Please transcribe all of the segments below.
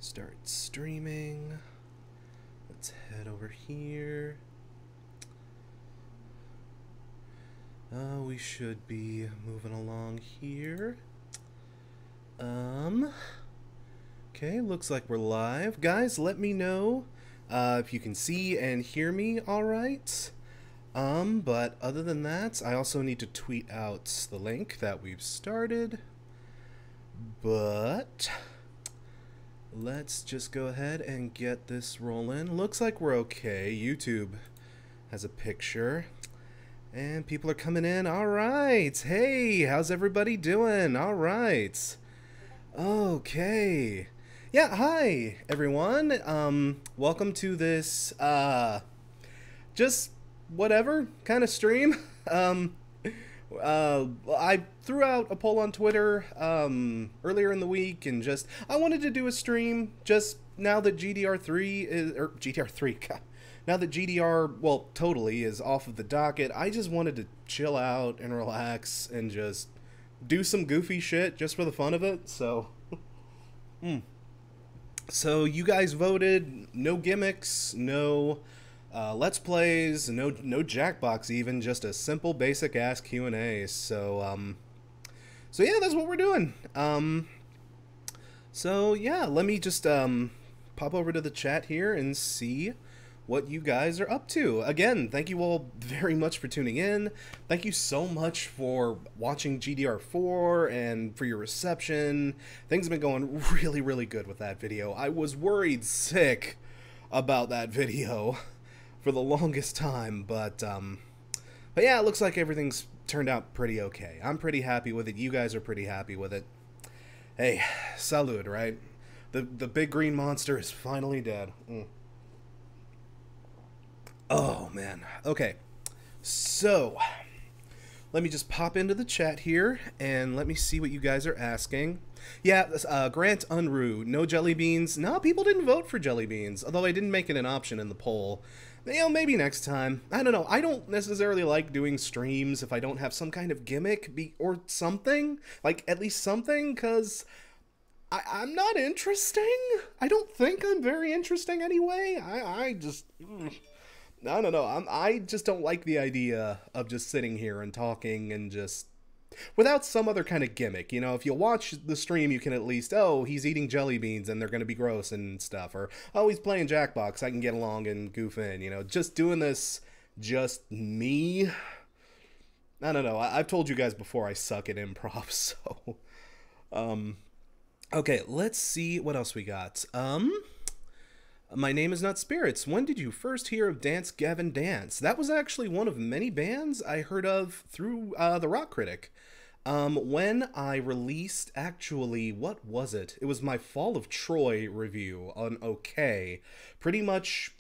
Start streaming. Let's head over here. We should be moving along here. Okay, looks like we're live. Guys, let me know if you can see and hear me all right. But other than that, I also need to tweet out the link that we've started. But let's just go ahead and get this rolling. Looks like we're okay. YouTube has a picture. And people are coming in. All right. Hey, how's everybody doing? All right. Okay. Yeah, hi, everyone. Welcome to this, just whatever kind of stream. I threw out a poll on Twitter, earlier in the week, and I wanted to do a stream just now that GDR3 is, or GDR3, God. Now that GDR, well, totally is off of the docket, I just wanted to chill out and relax and just do some goofy shit just for the fun of it, so... So you guys voted no gimmicks, no let's plays, no Jackbox even, just a simple basic ass Q&A. So yeah, that's what we're doing. So yeah, let me just pop over to the chat here and see what you guys are up to. Again, thank you all very much for tuning in. Thank you so much for watching GDR4 and for your reception. Things have been going really, really good with that video. I was worried sick about that video for the longest time, but yeah, it looks like everything's turned out pretty okay. I'm pretty happy with it. You guys are pretty happy with it. Hey, salud, right? The big green monster is finally dead. Oh, man. Okay. So, let me just pop into the chat here, and let me see what you guys are asking. Yeah, Grant Unruh, no jelly beans. No, people didn't vote for jelly beans, although I didn't make it an option in the poll. You know, maybe next time. I don't know. I don't necessarily like doing streams if I don't have some kind of gimmick or something. Like, at least something, because... I'm not interesting. I don't think I'm very interesting anyway. I just... I don't know. I just don't like the idea of just sitting here and talking and just... without some other kind of gimmick. You know, if you watch the stream, you can at least, oh, he's eating jelly beans and they're going to be gross and stuff. Or, oh, he's playing Jackbox, I can get along and goof in. You know, just doing this, just me. I don't know. I've told you guys before I suck at improv, so... Okay, let's see what else we got. My Name Is Not Spirits. When did you first hear of Dance Gavin Dance? That was actually one of many bands I heard of through The Rock Critic. When I released, actually, what was it? It was my Fall of Troy review on OK. Pretty much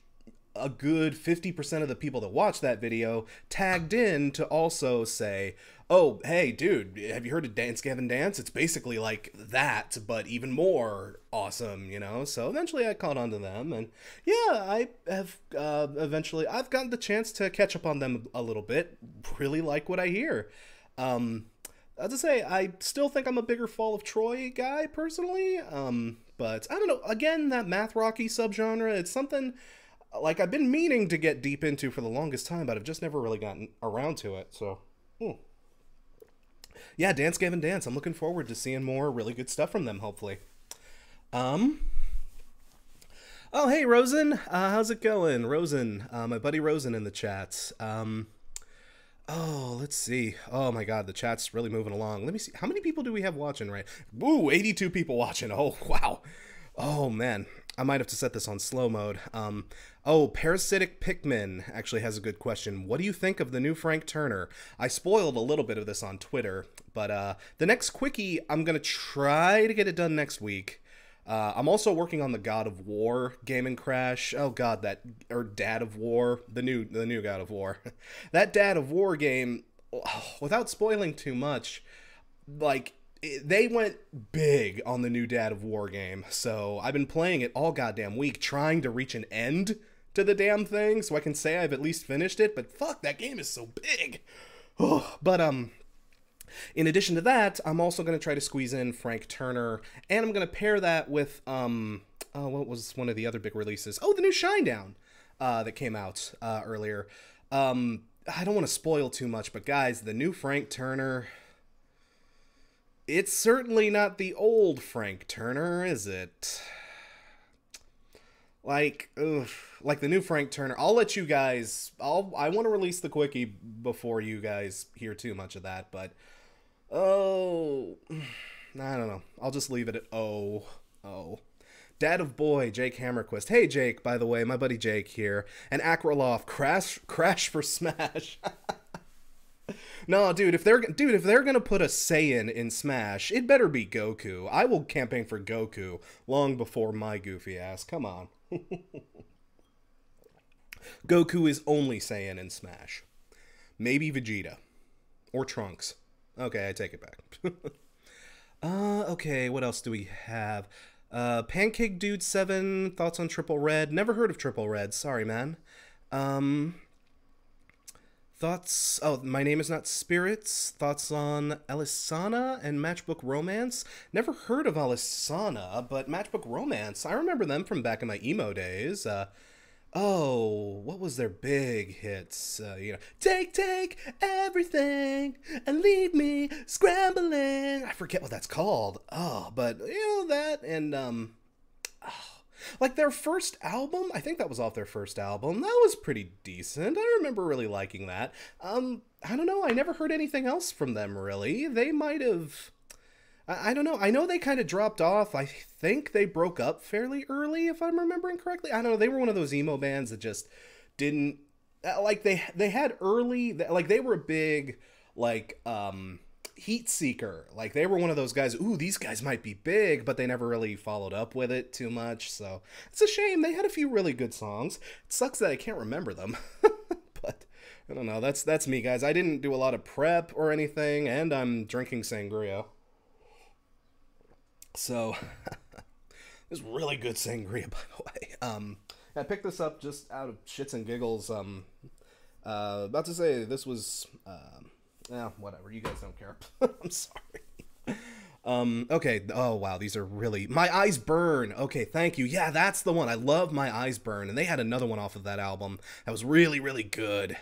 a good 50% of the people that watched that video tagged in to also say, oh, hey, dude, have you heard of Dance Gavin Dance? It's basically like that, but even more awesome, you know? So eventually I caught on to them, and yeah, I have I've gotten the chance to catch up on them a little bit. Really like what I hear. As I say, I still think I'm a bigger Fall of Troy guy, personally, but I don't know. Again, that math rocky subgenre, it's something... like, I've been meaning to get deep into for the longest time, but I've just never really gotten around to it, so... Yeah, Dance Gavin Dance. I'm looking forward to seeing more really good stuff from them, hopefully. Oh, hey, Rosen. How's it going? Rosen, my buddy Rosen in the chat. Oh, let's see. Oh, my God, the chat's really moving along. Let me see. How many people do we have watching, right? Ooh, 82 people watching. Oh, wow. Oh, man. I might have to set this on slow mode. Oh, Parasitic Pikmin actually has a good question. What do you think of the new Frank Turner? I spoiled a little bit of this on Twitter, but the next Quickie, I'm going to try to get it done next week. I'm also working on the God of War Game and Crash. Oh God, or Dad of War, the new God of War. That Dad of War game, without spoiling too much, like, they went big on the new Dad of War game, so I've been playing it all goddamn week, trying to reach an end to the damn thing, so I can say I've at least finished it, but fuck, that game is so big! But, in addition to that, I'm also going to try to squeeze in Frank Turner, and I'm going to pair that with, what was one of the other big releases? Oh, the new Shinedown that came out earlier. I don't want to spoil too much, but guys, the new Frank Turner, it's certainly not the old Frank Turner, is it? Like, ugh, like the new Frank Turner. I'll let you guys, I want to release the quickie before you guys hear too much of that, but, oh, I don't know. I'll just leave it at, oh. Dad of Boy, Jake Hammerquist. Hey, Jake, by the way, my buddy Jake here. And Akraloff, Crash for Smash. No, dude, if they're gonna put a Saiyan in Smash, it better be Goku. I will campaign for Goku long before my goofy ass. Come on. Goku is only Saiyan in Smash. Maybe Vegeta. Or Trunks. Okay, I take it back. Okay, what else do we have? Pancake Dude 7, thoughts on Triple Red. Never heard of Triple Red, sorry, man. Thoughts, oh, My Name Is Not Spirits. Thoughts on Alisana and Matchbook Romance. Never heard of Alisana, but Matchbook Romance, I remember them from back in my emo days. Oh, what was their big hits? Take everything and leave me scrambling. I forget what that's called. Oh, but that and like their first album, I think that was off their first album. That was pretty decent. I remember really liking that. I don't know. I never heard anything else from them really. They might have. I don't know. I know they kind of dropped off. I think they broke up fairly early, if I'm remembering correctly. I don't know. They were one of those emo bands that just didn't like they had early like they were a big like heat seeker. Like they were one of those guys. Ooh, these guys might be big, but they never really followed up with it too much. So it's a shame. They had a few really good songs. It sucks that I can't remember them, but. I don't know. That's me, guys. I didn't do a lot of prep or anything, and I'm drinking sangria. So, this is really good sangria, by the way. I picked this up just out of shits and giggles. About to say this was, whatever. You guys don't care. I'm sorry. Okay. Oh, wow. These are really, My Eyes Burn. Okay. Thank you. Yeah, that's the one. I love My Eyes Burn. And they had another one off of that album that was really, really good.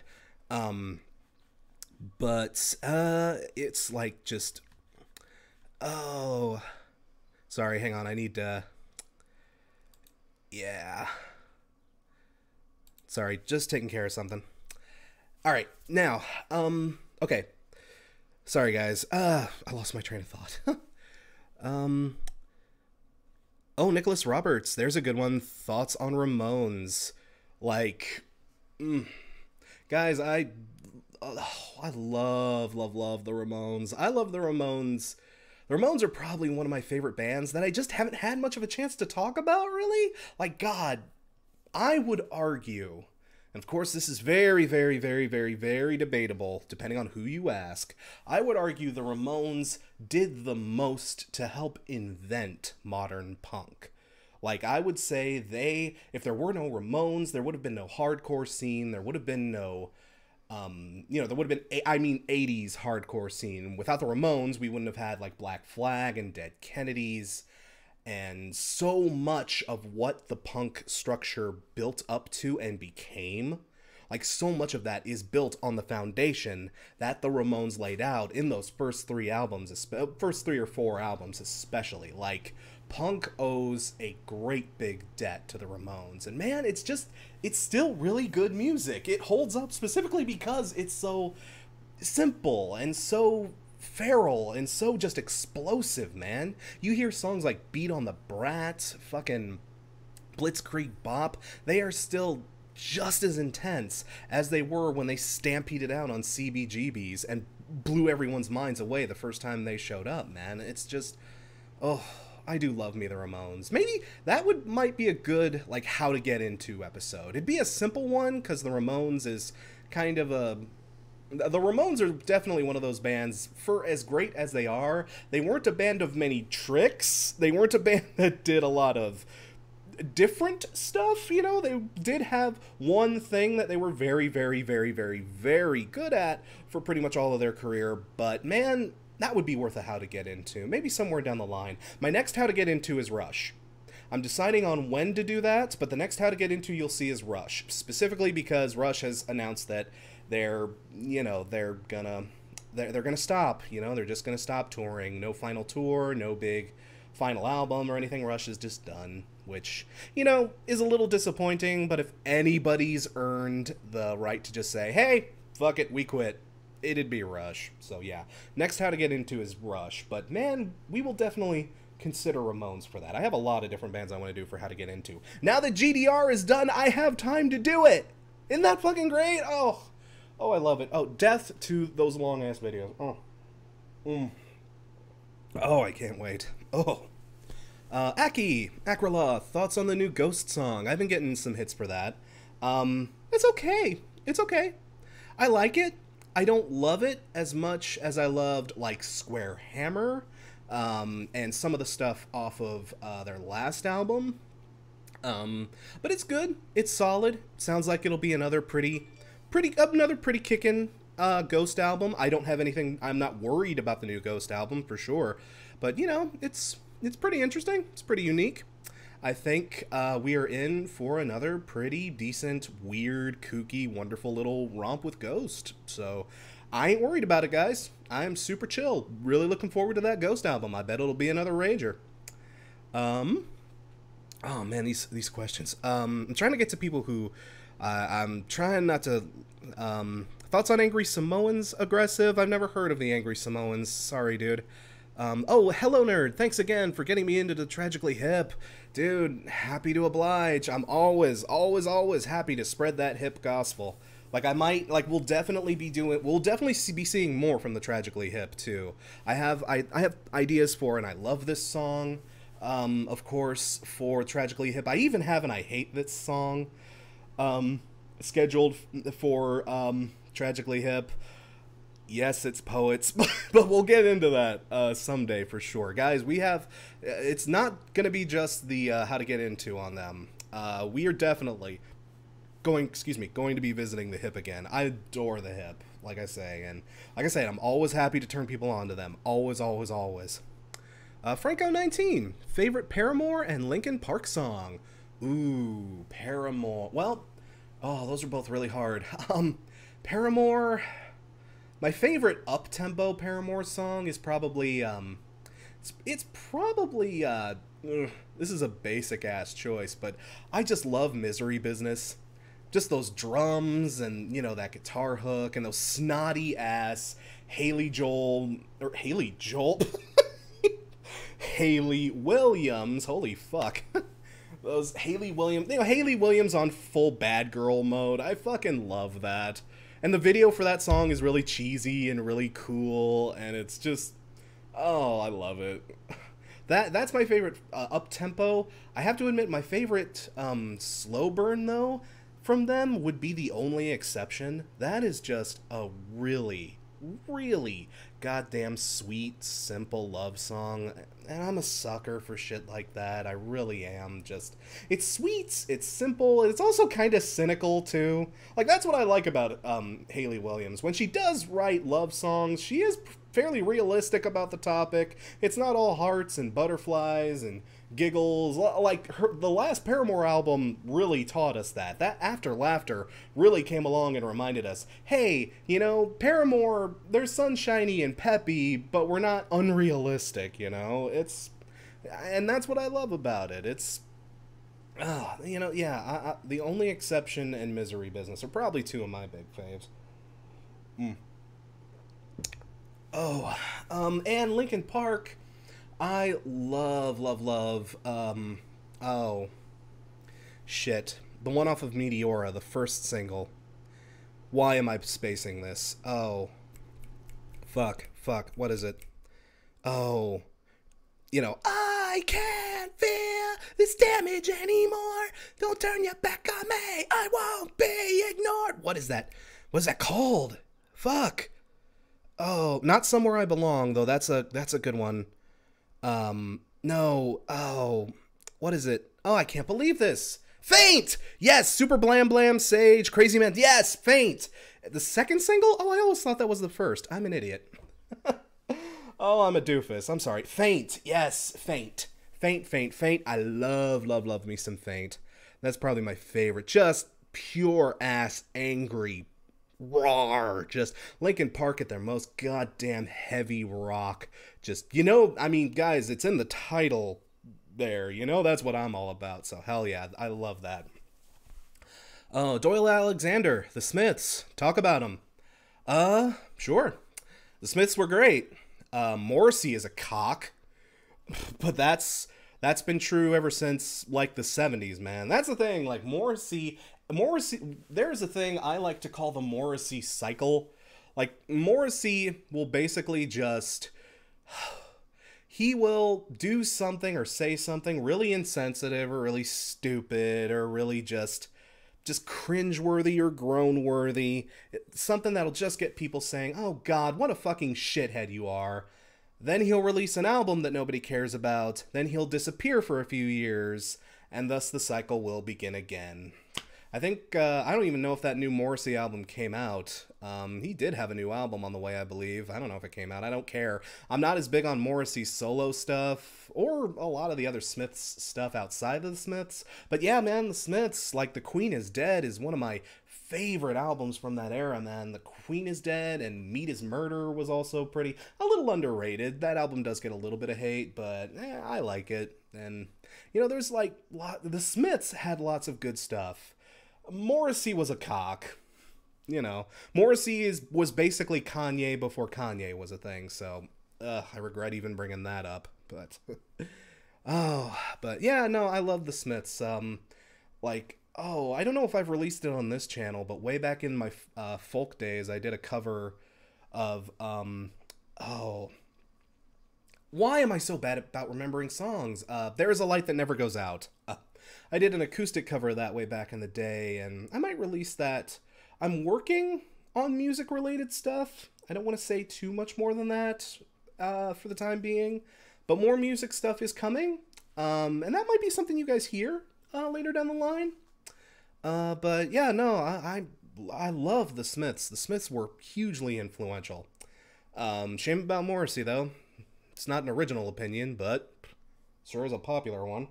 But, it's like just, oh, sorry, hang on, I need to... Yeah. Sorry, just taking care of something. Alright, now, okay. Sorry, guys. I lost my train of thought. Oh, Nicholas Roberts, there's a good one. Thoughts on Ramones. Like, guys, I love the Ramones. I love the Ramones. The Ramones are probably one of my favorite bands that I just haven't had much of a chance to talk about, really. Like, God, I would argue, and of course this is very, very, very, very, very debatable, depending on who you ask, I would argue the Ramones did the most to help invent modern punk. Like, I would say if there were no Ramones, there would have been no hardcore scene, there would have been no... there would have been, 80s hardcore scene. Without the Ramones, we wouldn't have had, like, Black Flag and Dead Kennedys, and so much of what the punk structure built up to and became, like, so much of that is built on the foundation that the Ramones laid out in those first 3 albums, first 3 or 4 albums especially. Like, punk owes a great big debt to the Ramones, and man, it's still really good music. It holds up specifically because it's so simple and so feral and so just explosive, man. You hear songs like Beat on the Brat, fucking Blitzkrieg Bop, they are still just as intense as they were when they stampeded out on CBGBs and blew everyone's minds away the first time they showed up, man. It's just, oh, I do love me the Ramones. Maybe that might be a good, like, how to get into episode. It'd be a simple one, because the Ramones is kind of a... The Ramones are definitely one of those bands, for as great as they are, they weren't a band of many tricks. They weren't a band that did a lot of different stuff, They did have one thing that they were very, very, very, very, very good at for pretty much all of their career, but man... that would be worth a how to get into. Maybe somewhere down the line. My next how to get into is Rush. I'm deciding on when to do that, but the next How to Get Into you'll see is Rush. Specifically because Rush has announced that they're gonna stop, they're just gonna stop touring. No final tour, no big final album or anything. Rush is just done, which, is a little disappointing, but if anybody's earned the right to just say, hey, fuck it, we quit, it'd be Rush. So yeah, next How to Get Into is Rush, but man, we will definitely consider Ramones for that. I have a lot of different bands I want to do for How to Get Into. Now that GDR is done, I have time to do it! Isn't that fucking great? Oh, I love it. Oh, death to those long-ass videos. Oh, I can't wait. Oh. Akrala, thoughts on the new Ghost song? I've been getting some hits for that. It's okay. It's okay. I like it. I don't love it as much as I loved, like, Square Hammer, and some of the stuff off of their last album. But it's good. It's solid. Sounds like it'll be another pretty kickin' Ghost album. I don't have anything. I'm not worried about the new Ghost album for sure, but it's pretty interesting. It's pretty unique. I think we are in for another pretty decent, weird, kooky, wonderful little romp with Ghost. So I ain't worried about it, guys. I am super chill. Really looking forward to that Ghost album. I bet it'll be another rager. Oh man, these questions. I'm trying to get to people who I'm trying not to. Thoughts on Angry Samoans aggressive? I've never heard of the Angry Samoans. Sorry, dude. Oh, hello, nerd. Thanks again for getting me into the Tragically Hip. Dude, happy to oblige. I'm always happy to spread that hip gospel. We'll definitely be seeing more from the Tragically Hip, too. I have ideas for, and I love this song, of course, for Tragically Hip. I even have an I Hate This song, scheduled for, Tragically Hip. Yes, it's poets, but we'll get into that someday for sure. Guys, it's not going to be just the How to Get Into on them. We are definitely going to be visiting the Hip again. I adore the Hip, like I say. And like I said, I'm always happy to turn people on to them. Always, always, always. Franco19, favorite Paramore and Linkin Park song? Ooh, Paramore. Well, those are both really hard. Paramore... My favorite up-tempo Paramore song is probably, this is a basic-ass choice, but I just love Misery Business. Just those drums and, that guitar hook and those snotty-ass Haley Williams, holy fuck. Those Haley Williams on full bad girl mode. I fucking love that. And the video for that song is really cheesy and really cool, and it's just, I love it. That's my favorite up-tempo. I have to admit, my favorite slow burn, though, from them would be The Only Exception. That is just a really, really goddamn sweet, simple love song, and I'm a sucker for shit like that. I really am. It's sweet, it's simple, and it's also kind of cynical too. Like, that's what I like about Haley Williams. When she does write love songs, she is fairly realistic about the topic. It's not all hearts and butterflies and giggles. Like, the last Paramore album really taught us that. That After Laughter really came along and reminded us, hey, Paramore, they're sunshiny and peppy, but we're not unrealistic, and that's what I love about it. It's, The Only Exception and Misery Business are probably two of my big faves. And Linkin Park, I love, the one off of Meteora, the first single. Why am I spacing this? Fuck, what is it? I can't feel this damage anymore. Don't turn your back on me. I won't be ignored. What is that? What is that called? Fuck. Not Somewhere I Belong, though. That's a good one. No. What is it? I can't believe this. Faint! Yes, Super Blam Blam, Sage, Crazy Man. Yes, Faint. The second single? I always thought that was the first. I'm an idiot. I'm a doofus. I'm sorry. Faint. Yes, Faint. Faint, Faint, Faint. I love, love, love me some Faint. That's probably my favorite. Just pure ass angry roar. Just Linkin Park at their most goddamn heavy rock. Just, I mean, guys, it's in the title there. That's what I'm all about. So hell yeah, I love that. Oh, Doyle Alexander, the Smiths. Talk about them. Sure. The Smiths were great. Morrissey is a cock. But that's been true ever since, like, the 70s, man. That's the thing. Like, Morrissey, there's a thing I like to call the Morrissey cycle. Like, Morrissey will basically just... he will do something or say something really insensitive or really stupid or really just cringeworthy or groan-worthy. Something that'll just get people saying, oh God, what a fucking shithead you are. Then he'll release an album that nobody cares about. Then he'll disappear for a few years. And thus the cycle will begin again. I think, I don't even know if that new Morrissey album came out. He did have a new album on the way, I believe. I don't know if it came out. I don't care. I'm not as big on Morrissey's solo stuff or a lot of the other Smiths stuff outside of the Smiths. But yeah, man, the Smiths, like The Queen is Dead is one of my favorite albums from that era, man. The Queen is Dead and Meat is Murder was also a little underrated. That album does get a little bit of hate, but I like it. And, there's the Smiths had lots of good stuff. Morrissey was a cock. Morrissey was basically Kanye before Kanye was a thing, so I regret even bringing that up. But but yeah, no, I love the Smiths. I don't know if I've released it on this channel, but way back in my folk days, I did a cover of why am I so bad about remembering songs? There Is a Light That Never Goes Out. I did an acoustic cover of that way back in the day, and I might release that. I'm working on music-related stuff. I don't want to say too much more than that for the time being, but more music stuff is coming, and that might be something you guys hear later down the line. But yeah, no, I love the Smiths. The Smiths were hugely influential. Shame about Morrissey, though. It's not an original opinion, but sure is a popular one.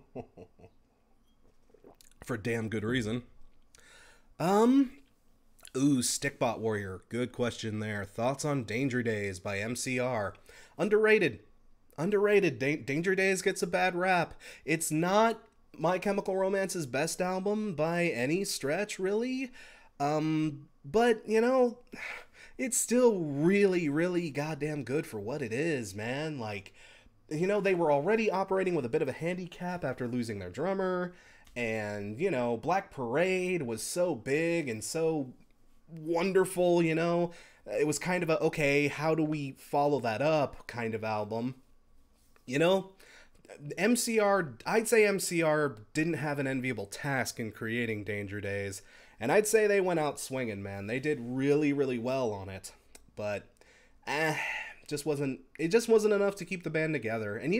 For damn good reason. Stickbot Warrior. Good question there. Thoughts on Danger Days by MCR. Underrated. Danger Days gets a bad rap. It's not My Chemical Romance's best album by any stretch, really. But, it's still really, really goddamn good for what it is, man. Like, they were already operating with a bit of a handicap after losing their drummer. And, Black Parade was so big and so wonderful, It was kind of a, okay, how do we follow that up kind of album. MCR, I'd say MCR didn't have an enviable task in creating Danger Days. And I'd say they went out swinging, man. They did really, really well on it. But, it just wasn't enough to keep the band together. And,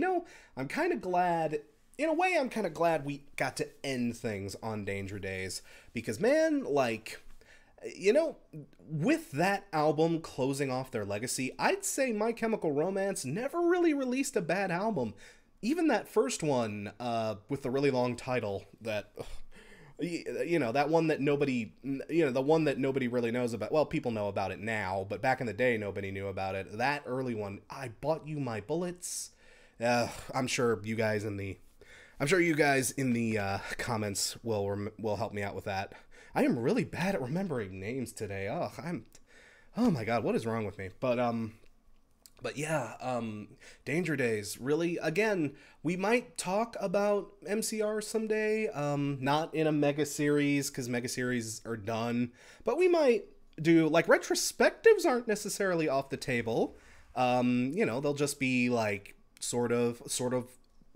I'm kind of glad... In a way, I'm kind of glad we got to end things on Danger Days. Because, man, with that album closing off their legacy, I'd say My Chemical Romance never really released a bad album. Even that first one, with the really long title, that one that nobody, the one that nobody really knows about. Well, people know about it now, but back in the day, nobody knew about it. That early one, I Bought You My Bullets. I'm sure you guys in the comments will help me out with that. I am really bad at remembering names today. Oh my God, what is wrong with me? But yeah, Danger Days, really, again, we might talk about MCR someday, not in a mega series, because mega series are done, but we might do, retrospectives aren't necessarily off the table. They'll just be, sort of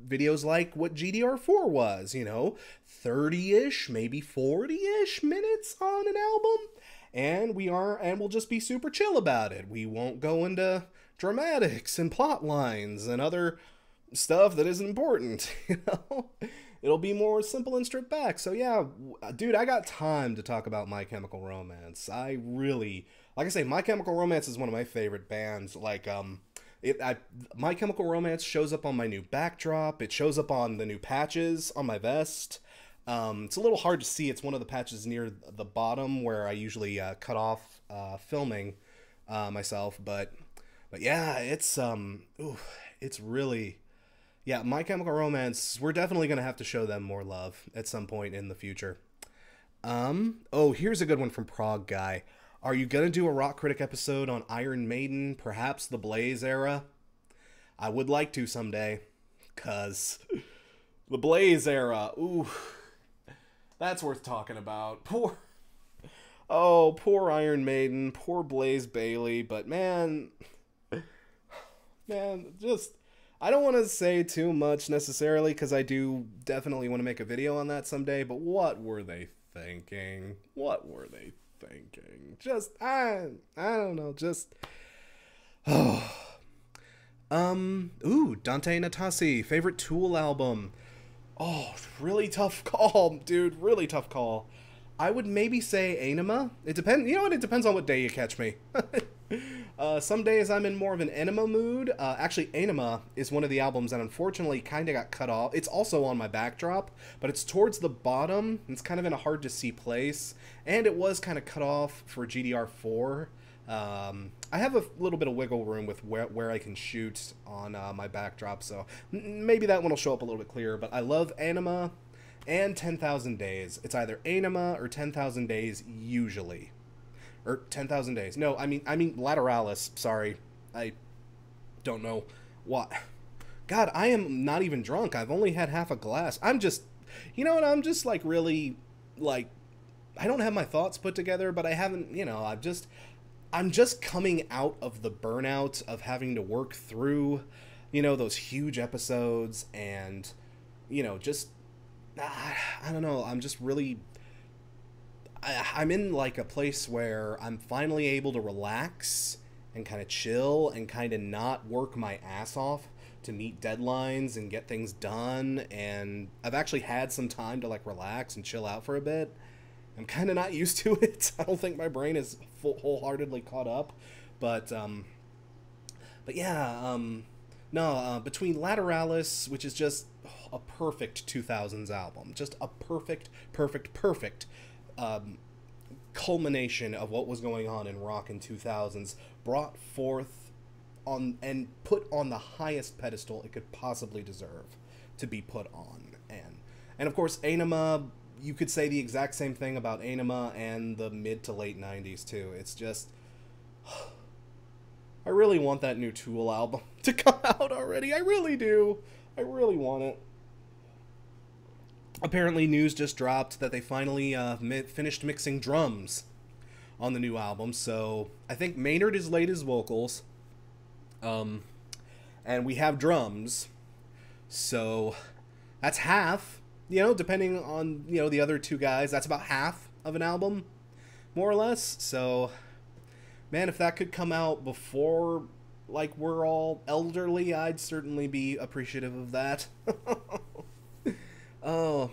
videos like what GDR4 was, 30-ish, maybe 40-ish minutes on an album, and we'll just be super chill about it. We won't go into dramatics and plot lines and other stuff that isn't important, It'll be more simple and stripped back. So yeah, dude, I got time to talk about My Chemical Romance. I really, like I say, My Chemical Romance is one of my favorite bands. My Chemical Romance shows up on my new backdrop. It shows up on the new patches on my vest. It's a little hard to see. It's one of the patches near the bottom where I usually cut off filming myself. But yeah, it's really, yeah. My Chemical Romance. We're definitely gonna have to show them more love at some point in the future. Oh, here's a good one from Prague Guy. Are you gonna do a Rock Critic episode on Iron Maiden, perhaps the Blaze era? I would like to someday, cause the Blaze era, ooh, that's worth talking about. Poor Iron Maiden, poor Blaze Bayley, but man, just, I don't want to say too much necessarily, because I do definitely want to make a video on that someday, but what were they thinking? What were they thinking? Just, I don't know, just, oh. Dante Natasi, favorite Tool album. Oh, really tough call, dude, really tough call. I would maybe say Enema. It depends, you know what, it depends on what day you catch me. Some days I'm in more of an Enema mood. Actually, Enema is one of the albums that unfortunately kind of got cut off. It's also on my backdrop, but it's towards the bottom. It's kind of in a hard to see place, and it was kind of cut off for GDR4. I have a little bit of wiggle room with where I can shoot on my backdrop, so maybe that one will show up a little bit clearer, but I love Enema and 10,000 Days. It's either Enema or 10,000 Days usually. Or 10,000 Days. No, I mean Lateralis. Sorry. I don't know what. God, I am not even drunk. I've only had half a glass. I'm just, you know what? I'm just like really, like, I don't have my thoughts put together, but I haven't, you know, I'm just coming out of the burnout of having to work through, you know, those huge episodes and, you know, just, I don't know. I'm just really, I'm in like a place where I'm finally able to relax and kind of chill and kind of not work my ass off to meet deadlines and get things done. And I've actually had some time to like relax and chill out for a bit. I'm kind of not used to it. I don't think my brain is wholeheartedly caught up, but yeah, no, between Lateralis, which is just a perfect 2000s album, just a perfect culmination of what was going on in rock in 2000s, brought forth on and put on the highest pedestal it could possibly deserve to be put on, and of course Enema. You could say the exact same thing about Enema and the mid to late 90s too. It's just, I really want that new Tool album to come out already. I really do. I really want it. Apparently news just dropped that they finally finished mixing drums on the new album. So I think Maynard has laid his vocals. And we have drums. So that's half. You know, depending on, you know, the other two guys, that's about half of an album, more or less. So, man, if that could come out before, like, we're all elderly, I'd certainly be appreciative of that. Oh,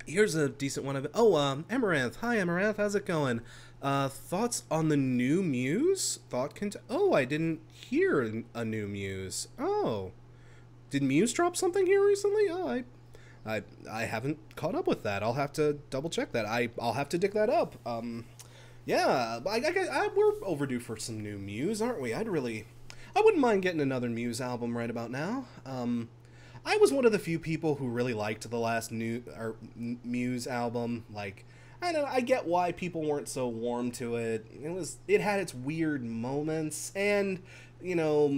here's a decent one of it. Oh, Amaranth. Hi, Amaranth. How's it going? Thoughts on the new Muse? Oh, I didn't hear a new Muse. Oh. Did Muse drop something here recently? Oh, I haven't caught up with that. I'll have to double check that. I'll have to dig that up. Yeah, we're overdue for some new Muse, aren't we? I wouldn't mind getting another Muse album right about now. I was one of the few people who really liked the last Muse album. Like, I get why people weren't so warm to it. It had its weird moments, and you know,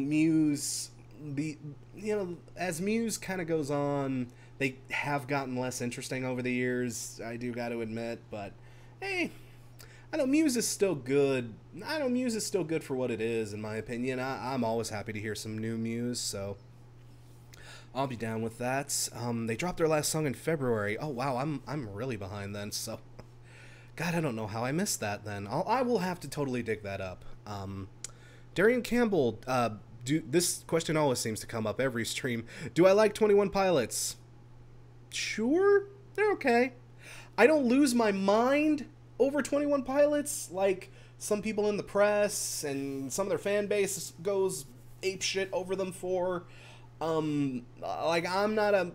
as Muse kind of goes on, they have gotten less interesting over the years, I do got to admit, but hey, I know Muse is still good. Muse is still good for what it is, in my opinion. I'm always happy to hear some new Muse, so I'll be down with that. They dropped their last song in February. Oh wow, I'm really behind then, so God, I don't know how I missed that then. I will have to totally dig that up. Darian Campbell, this question always seems to come up every stream. Do I like 21 Pilots? Sure, they're okay. I don't lose my mind over 21 Pilots like some people in the press and some of their fan base goes ape shit over them for. Like, I'm not a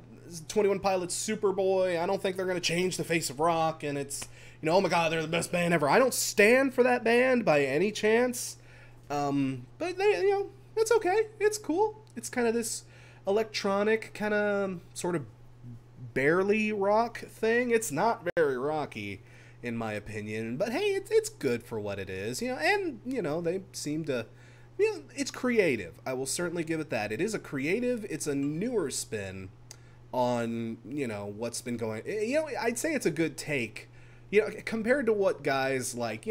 21 Pilots Superboy. I don't think they're going to change the face of rock, and it's, oh my god, they're the best band ever. I don't stand for that band by any chance. But they, it's okay. It's cool. It's kind of this electronic, kind of, sort of barely rock thing. It's not very rocky, in my opinion, but hey, it's good for what it is, and, they seem to, it's creative. I will certainly give it that. It is it's a newer spin on, what's been going, I'd say it's a good take, compared to what guys like,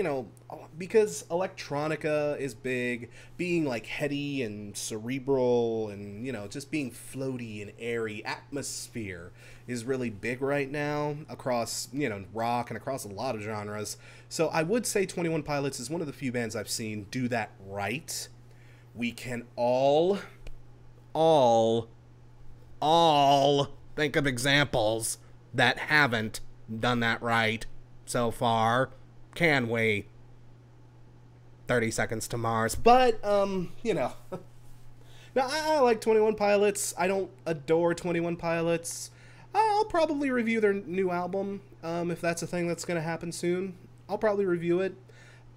because electronica is big, being like heady and cerebral and, just being floaty and airy, atmosphere is really big right now across, rock and across a lot of genres. So I would say 21 Pilots is one of the few bands I've seen do that right. We can all think of examples that haven't done that right so far. Can we? 30 Seconds to Mars. But, now, I like 21 Pilots. I don't adore 21 Pilots. I'll probably review their new album, if that's a thing that's going to happen soon. I'll probably review it.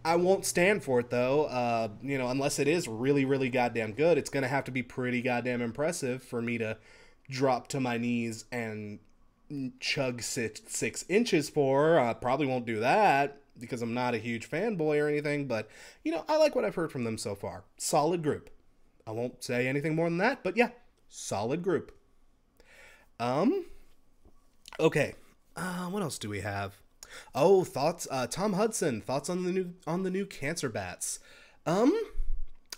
I won't stand for it, though, unless it is really, really goddamn good. It's going to have to be pretty goddamn impressive for me to drop to my knees and chug 6 inches for. I probably won't do that because I'm not a huge fanboy or anything, but, I like what I've heard from them so far. Solid group. I won't say anything more than that, but yeah, solid group. Okay, what else do we have? Oh, thoughts, Tom Hudson, thoughts on the new Cancer Bats. I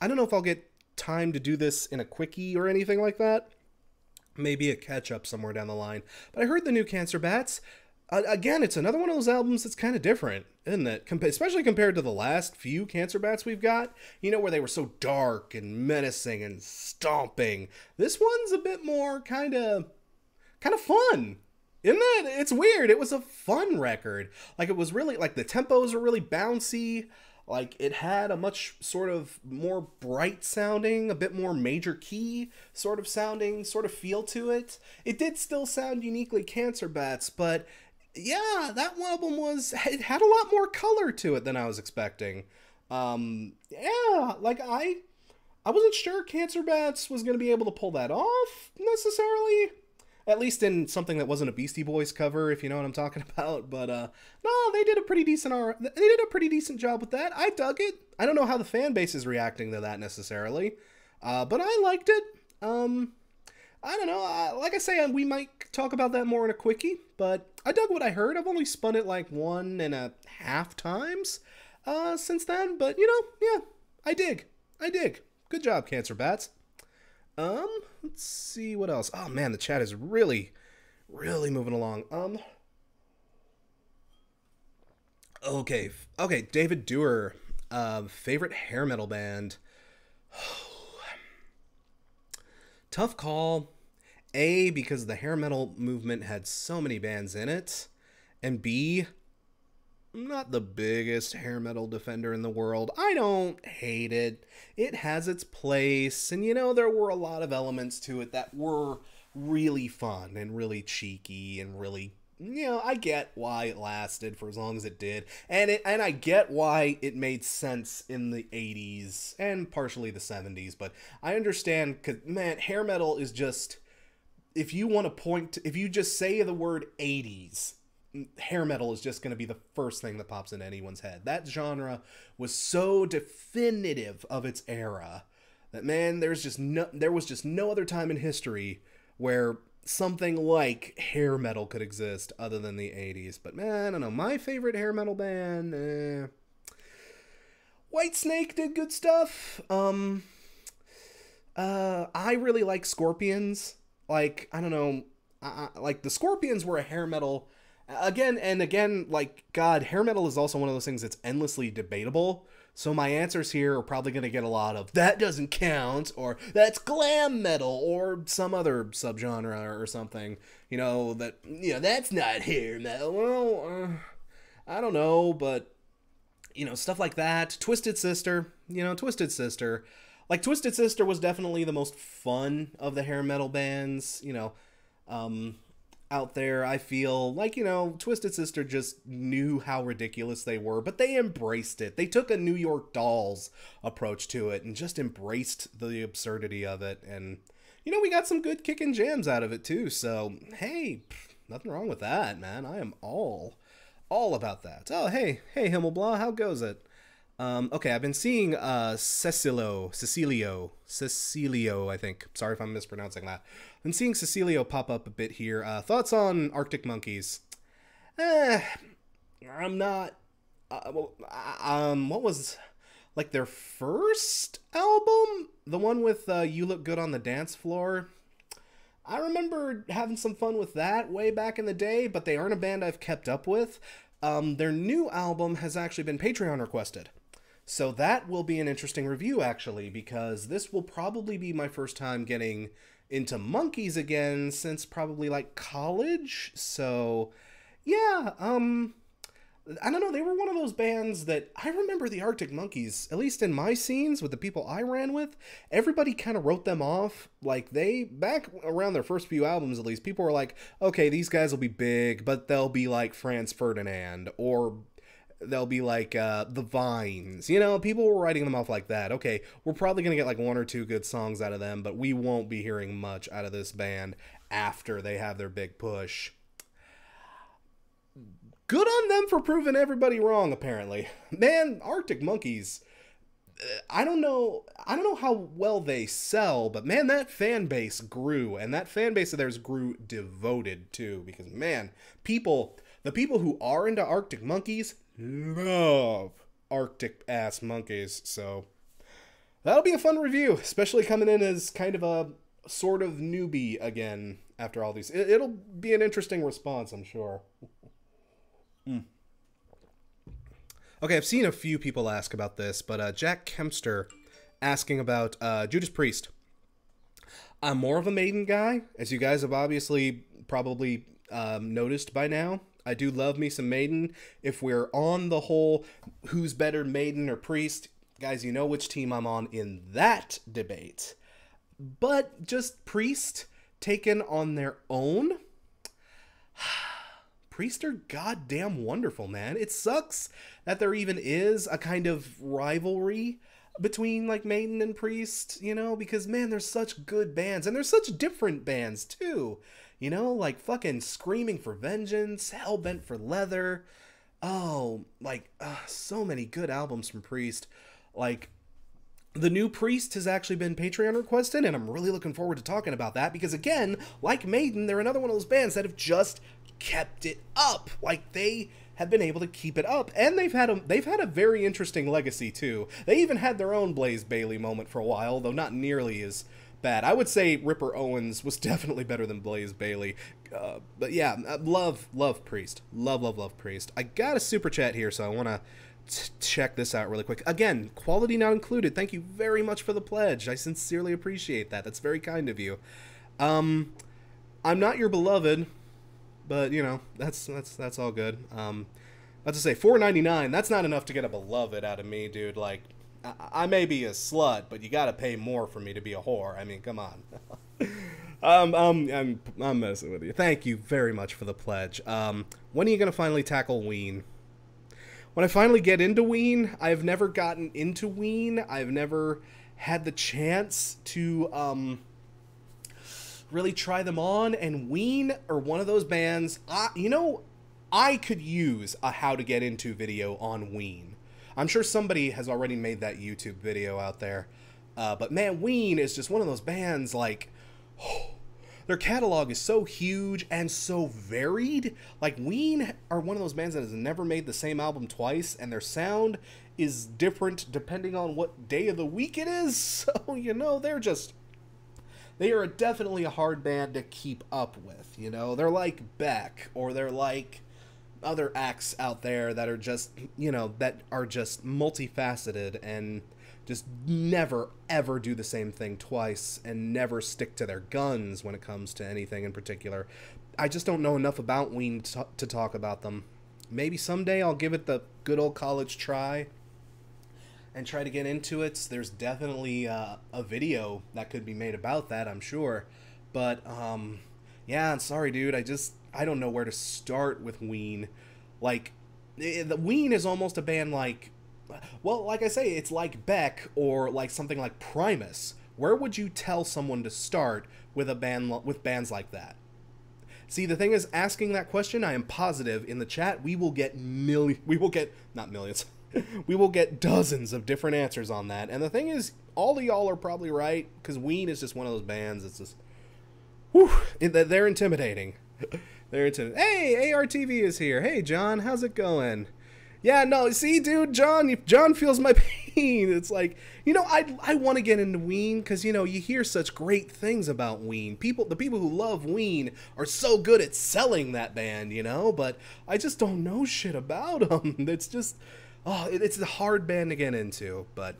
don't know if I'll get time to do this in a quickie or anything like that. Maybe a catch-up somewhere down the line. But I heard the new Cancer Bats. Again, it's another one of those albums that's kind of different, isn't it? Especially compared to the last few Cancer Bats we've got, where they were so dark and menacing and stomping. This one's a bit more kind of fun. Isn't it? It's weird. It was a fun record. Like, it was really, like, the tempos were really bouncy. Like, it had a much sort of more bright sounding, a bit more major key sort of sounding, sort of feel to it. It did still sound uniquely Cancer Bats, but yeah, that album it had a lot more color to it than I was expecting. Yeah, like, I wasn't sure Cancer Bats was going to be able to pull that off, necessarily. At least in something that wasn't a Beastie Boys cover, if you know what I'm talking about. But, no, they did a pretty decent job with that. I dug it. I don't know how the fan base is reacting to that necessarily. But I liked it. I don't know. Like I say, we might talk about that more in a quickie. But I dug what I heard. I've only spun it like 1.5 times since then. But, yeah, I dig. Good job, Cancer Bats. Let's see what else. Oh man, the chat is really moving along. Okay, David Dewar, favorite hair metal band. Tough call. A, because the hair metal movement had so many bands in it, and B, I'm not the biggest hair metal defender in the world. I don't hate it. It has its place, and there were a lot of elements to it that were really fun and really cheeky and really, I get why it lasted for as long as it did, and I get why it made sense in the 80s and partially the 70s, but I understand, because, man, hair metal is just, if you just say the word 80s, hair metal is just going to be the first thing that pops into anyone's head. That genre was so definitive of its era that, man, there was just no other time in history where something like hair metal could exist other than the 80s. But, man, I don't know. My favorite hair metal band, Whitesnake did good stuff. I really like Scorpions. Like, I don't know. Like, the Scorpions were a hair metal. Again and again, like, God, hair metal is also one of those things that's endlessly debatable. So my answers here are probably going to get a lot of, that doesn't count, or that's glam metal, or some other subgenre or something. That's not hair metal. Well, I don't know, but, stuff like that. Twisted Sister. Like Twisted Sister was definitely the most fun of the hair metal bands, out there. I feel like, Twisted Sister just knew how ridiculous they were, but they embraced it. They took a New York Dolls approach to it and just embraced the absurdity of it. And, we got some good kicking jams out of it too. So, hey, nothing wrong with that, man. I am all about that. Oh, hey, Himmelblah, how goes it? Okay, I've been seeing Cecilio, I think. Sorry if I'm mispronouncing that. I've been seeing Cecilio pop up a bit here. Thoughts on Arctic Monkeys? I'm not. What was like their first album? The one with "You Look Good on the Dance Floor." I remember having some fun with that way back in the day, but they aren't a band I've kept up with. Their new album has actually been Patreon requested. So that will be an interesting review, actually, because this will probably be my first time getting into Monkeys again since probably, like, college. So, yeah, I don't know, they were one of those bands that I remember the Arctic Monkeys, at least in my scenes with the people I ran with, everybody kind of wrote them off. Like, back around their first few albums at least, people were like, okay, these guys will be big, but they'll be like Franz Ferdinand, or they'll be like the Vines. People were writing them off like that. Okay, we're probably going to get like one or two good songs out of them, but we won't be hearing much out of this band after they have their big push. Good on them for proving everybody wrong, apparently. Man, Arctic Monkeys, I don't know how well they sell, but man, that fan base grew, and that fan base of theirs grew devoted too, because man, the people who are into Arctic Monkeys love Arctic ass monkeys. So that'll be a fun review, especially coming in as kind of a sort of newbie again after all these. It'll be an interesting response, I'm sure. Okay, I've seen a few people ask about this, but Jack Kempster asking about Judas Priest. I'm more of a Maiden guy, as you guys have obviously probably noticed by now. I do love me some Maiden. If we're on the whole who's better, Maiden or Priest, guys, you know which team I'm on in that debate. But just Priest taken on their own, Priest are goddamn wonderful, man. It sucks that there even is a kind of rivalry between like Maiden and Priest, because man, they're such good bands, and they're such different bands too. Like fucking Screaming for Vengeance, Hellbent for Leather. Oh, like so many good albums from Priest. Like the new Priest has actually been Patreon requested, and I'm really looking forward to talking about that because again, like Maiden, they're another one of those bands that have just kept it up. Like they have been able to keep it up, and they've had a very interesting legacy too. They even had their own Blaze Bayley moment for a while, though not nearly as bad. I would say Ripper Owens was definitely better than Blaze Bayley. But yeah, love Priest. Love Priest. I got a super chat here, so I want to check this out really quick. Again, quality not included. Thank you very much for the pledge. I sincerely appreciate that. That's very kind of you. I'm not your beloved, but that's all good. Let's just say $4.99. That's not enough to get a beloved out of me, dude. Like, I may be a slut, but you gotta pay more for me to be a whore. I mean, come on. I'm messing with you. Thank you very much for the pledge. When are you gonna finally tackle Wien? When I finally get into Wien, I've never gotten into Wien. I've never had the chance to really try them on, and Wien are one of those bands. I could use a how to get into video on Wien. I'm sure somebody has already made that YouTube video out there. But man, Wien is just one of those bands, like, their catalog is so huge and so varied. Like, Wien are one of those bands that has never made the same album twice, and their sound is different depending on what day of the week it is. So, they are definitely a hard band to keep up with, They're like Beck, or they're like other acts out there that are just, that are just multifaceted and just never, ever do the same thing twice and never stick to their guns when it comes to anything in particular. I just don't know enough about Wien to talk about them. Maybe someday I'll give it the good old college try. and try to get into it. There's definitely a video that could be made about that, I'm sure. But yeah, I'm sorry, dude. I don't know where to start with Wien. Like, the Wien is almost a band like, well, like I say, it's like Beck or like something like Primus. Where would you tell someone to start with a band with bands like that? See, the thing is, asking that question, I am positive in the chat we will get not millions. We will get dozens of different answers on that. And the thing is, all of y'all are probably right, because Wien is just one of those bands. It's just, whew, they're intimidating. They're intimidating. Hey, ARTV is here. Hey, John, how's it going? Yeah, no, see, dude, John feels my pain. It's like, I want to get into Wien because, you hear such great things about Wien. The people who love Wien are so good at selling that band, but I just don't know shit about them. It's just, it's a hard band to get into, but,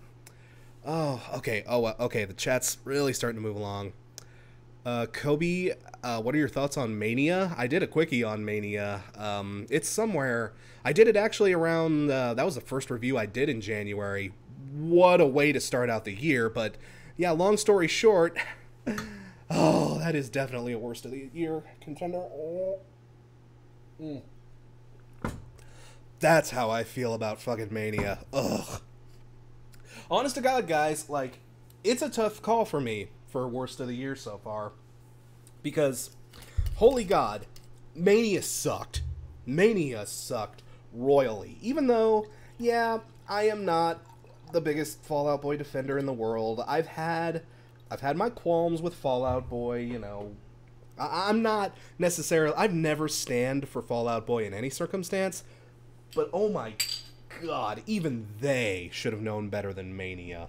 okay, okay, the chat's really starting to move along. Kobe, what are your thoughts on Mania? I did a quickie on Mania. It's somewhere. I did it actually around, that was the first review I did in January. What a way to start out the year, but yeah, long story short, oh, that is definitely a worst of the year contender. That's how I feel about fucking Mania. Ugh. Honest to God, guys, like, it's a tough call for me for worst of the year so far, because holy God, Mania sucked. Mania sucked royally. Even though, yeah, I am not the biggest Fall Out Boy defender in the world. I've had my qualms with Fall Out Boy. I'm not necessarily. I've never stand for Fall Out Boy in any circumstance. But oh my God, even they should have known better than Mania.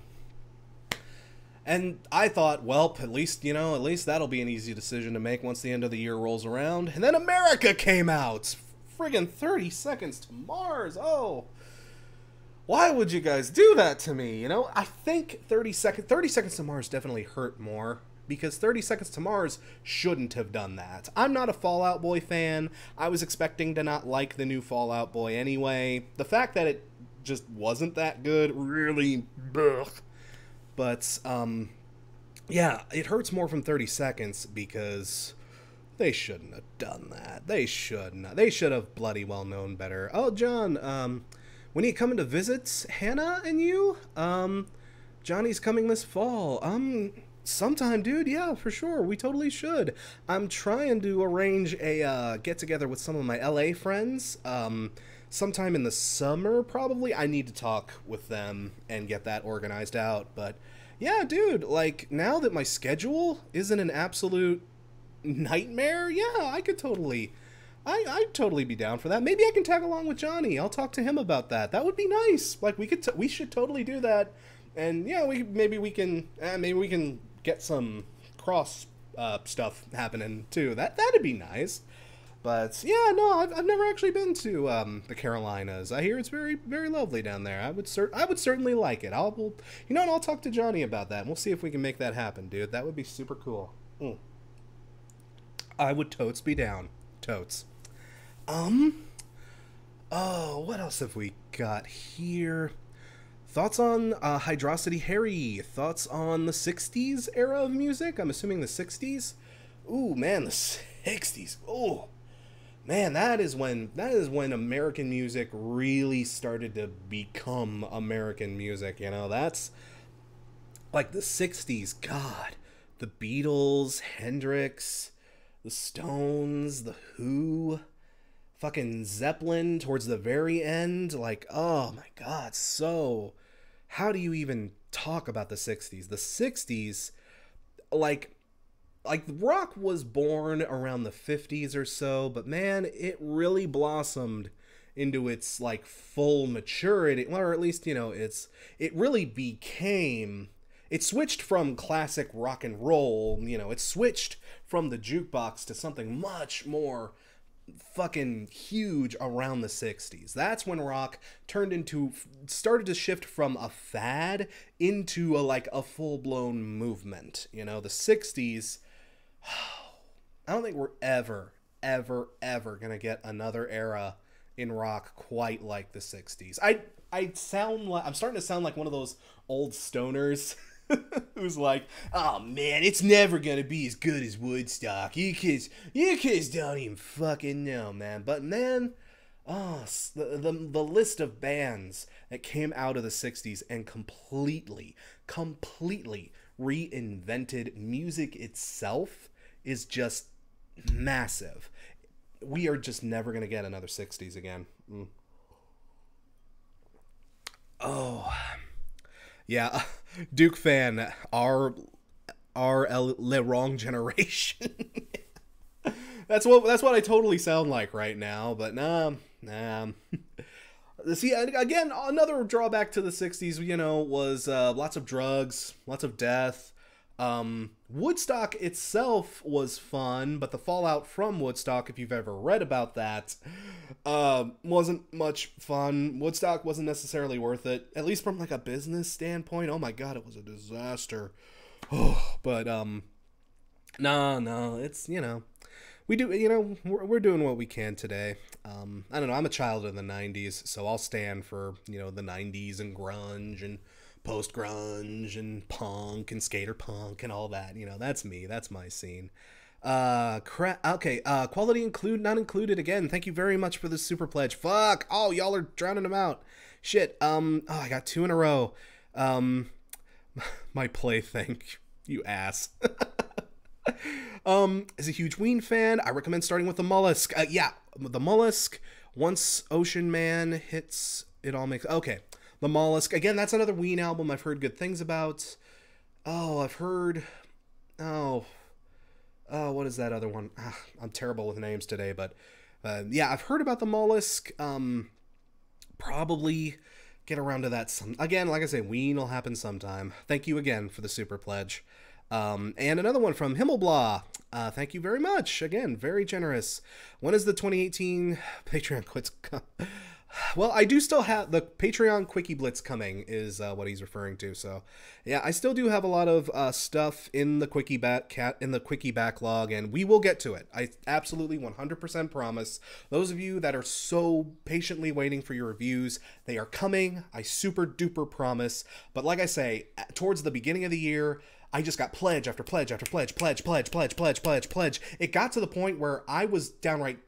And I thought, well, at least that'll be an easy decision to make once the end of the year rolls around. And then America came out. Friggin' 30 Seconds to Mars. Oh, why would you guys do that to me? I think 30 Seconds to Mars definitely hurt more, because 30 Seconds to Mars shouldn't have done that. I'm not a Fall Out Boy fan. I was expecting to not like the new Fall Out Boy anyway. The fact that it just wasn't that good really, ugh. But, yeah, it hurts more from 30 Seconds because they shouldn't have done that. They shouldn't. They should have bloody well known better. Oh, John, when are you coming to visit Hannah and you? Johnny's coming this fall. Sometime, dude. Yeah, for sure. We totally should. I'm trying to arrange a get-together with some of my LA friends. Sometime in the summer, probably. I need to talk with them and get that organized out. But, yeah, dude, like, now that my schedule isn't an absolute nightmare, yeah, I could totally... I'd totally be down for that. Maybe I can tag along with Johnny. I'll talk to him about that. That would be nice. Like, we should totally do that. And, yeah, maybe we can get some cross stuff happening, too. That'd be nice. But, yeah, no, I've never actually been to the Carolinas. I hear it's very, very lovely down there. I would certainly like it. I'll talk to Johnny about that, and we'll see if we can make that happen, dude. That would be super cool. I would totes be down. Totes. Oh, what else have we got here? Thoughts on Hydrocity Harry? Thoughts on the 60s era of music? I'm assuming the 60s? Ooh, man, the 60s. Oh, man, that is when American music really started to become American music, That's like the 60s. God, the Beatles, Hendrix, the Stones, the Who, fucking Zeppelin towards the very end. Like, oh my God, so how do you even talk about the 60s? The 60s, like rock was born around the 50s or so, but man, it really blossomed into its like full maturity, or at least, it really became, it switched from classic rock and roll, it switched from the jukebox to something much more fucking huge around the 60s. That's when rock started to shift from a fad into a full-blown movement. The 60s, I don't think we're ever gonna get another era in rock quite like the 60s. I'm starting to sound like one of those old stoners who's like, oh man, it's never gonna be as good as Woodstock. You kids don't even fucking know, man. But man, the list of bands that came out of the 60s and completely reinvented music itself is just massive. We are just never gonna get another 60s again. Oh, yeah, Duke fan, our le wrong generation. That's what I totally sound like right now. But nah. See, again, another drawback to the 60s, was lots of drugs, lots of death. Woodstock itself was fun, but the fallout from Woodstock, if you've ever read about that, wasn't much fun. Woodstock wasn't necessarily worth it, at least from like a business standpoint. Oh my god, it was a disaster. But no, it's we do, we're doing what we can today. I don't know, I'm a child of the 90s, so I'll stand for, the 90s and grunge and post-grunge and punk and skater punk and all that. That's me. That's my scene. Okay, quality not included again. Thank you very much for the super pledge. Fuck! Oh, y'all are drowning them out. Shit. I got 2 in a row. My plaything. You ass. Is a huge Wien fan. I recommend starting with the Mollusk. Yeah, the Mollusk. Once Ocean Man hits, it all makes... Okay, the Mollusk. Again, that's another Wien album I've heard good things about. I've heard... what is that other one? I'm terrible with names today, but... yeah, I've heard about the Mollusk. Probably get around to that some... Again, like I say, Wien will happen sometime. Thank you again for the super pledge. And another one from Himmelblah. Thank you very much. Again, very generous. When is the 2018 Patreon quits? Well, I do still have the Patreon Quickie Blitz coming is what he's referring to. So, yeah, I still do have a lot of stuff in the Quickie backlog, and we will get to it. I absolutely 100% promise. Those of you that are so patiently waiting for your reviews, they are coming. I super duper promise. But like I say, towards the beginning of the year, I just got pledge after pledge after pledge. It got to the point where I was downright...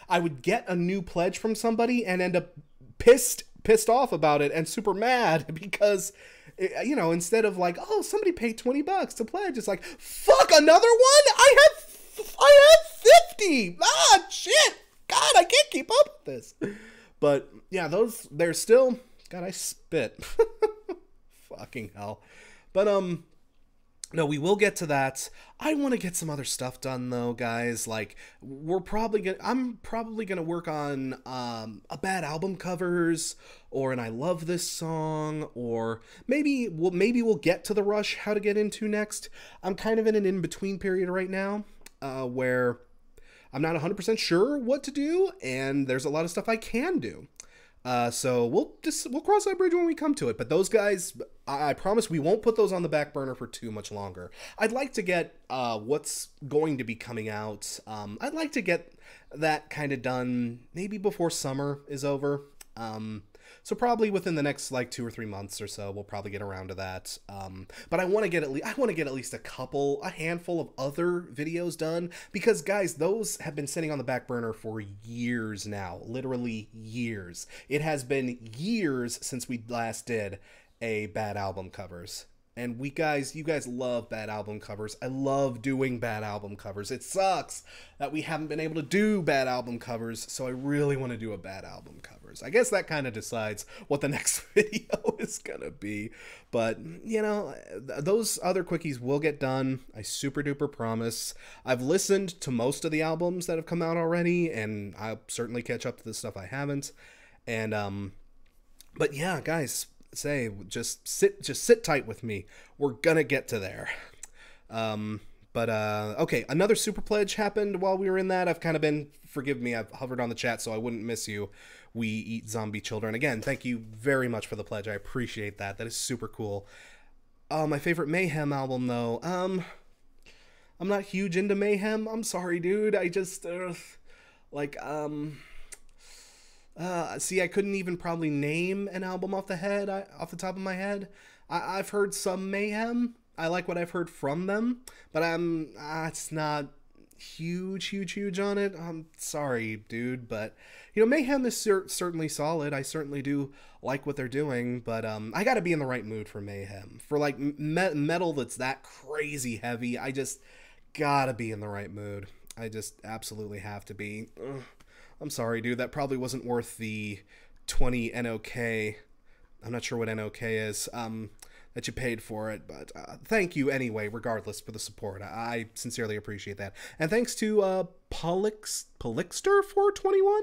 I would get a new pledge from somebody and end up pissed off about it and super mad because, instead of like, oh, somebody paid $20 to pledge, it's like, fuck, another one? I have 50! Ah, shit! God, I can't keep up with this. But, yeah, they're still... God, I spit. Fucking hell. But, no, we will get to that. I want to get some other stuff done though, guys. Like I'm probably gonna work on a bad album covers or an I love this song, or maybe we'll get to the Rush how to get into next. I'm kind of in an in-between period right now, where I'm not 100% sure what to do, and there's a lot of stuff I can do. So we'll cross that bridge when we come to it. But those guys, I promise we won't put those on the back burner for too much longer. I'd like to get what's going to be coming out. I'd like to get that kind of done maybe before summer is over. So probably within the next like 2 or 3 months or so, we'll probably get around to that. But I want to get at least a handful of other videos done, because guys, those have been sitting on the back burner for years now, literally years. It has been years since we last did a bad album covers. And you guys love bad album covers. I love doing bad album covers. It sucks that we haven't been able to do bad album covers, so I really want to do a bad album covers. I guess that kind of decides what the next video is gonna be. But, those other quickies will get done. I super duper promise. I've listened to most of the albums that have come out already, and I'll certainly catch up to the stuff I haven't. And, but yeah, guys... just sit tight with me. We're gonna get to there. Okay, another super pledge happened while we were in that. I've kind of been, forgive me, I've hovered on the chat so I wouldn't miss you. We Eat Zombie Children. Again, thank you very much for the pledge. I appreciate that. That is super cool. My favorite Mayhem album though. I'm not huge into Mayhem. I'm sorry, dude. I just See, I couldn't even probably name an album off the top of my head. I've heard some Mayhem. I like what I've heard from them, but it's not huge on it. I'm sorry, dude, but Mayhem is certainly solid. I certainly do like what they're doing, but I gotta be in the right mood for Mayhem. For like metal that's that crazy heavy, I just gotta be in the right mood. I just absolutely have to be. Ugh. I'm sorry, dude. That probably wasn't worth the 20 NOK. I'm not sure what NOK is. That you paid for it, but thank you anyway, regardless, for the support. I sincerely appreciate that. And thanks to Polixter 421?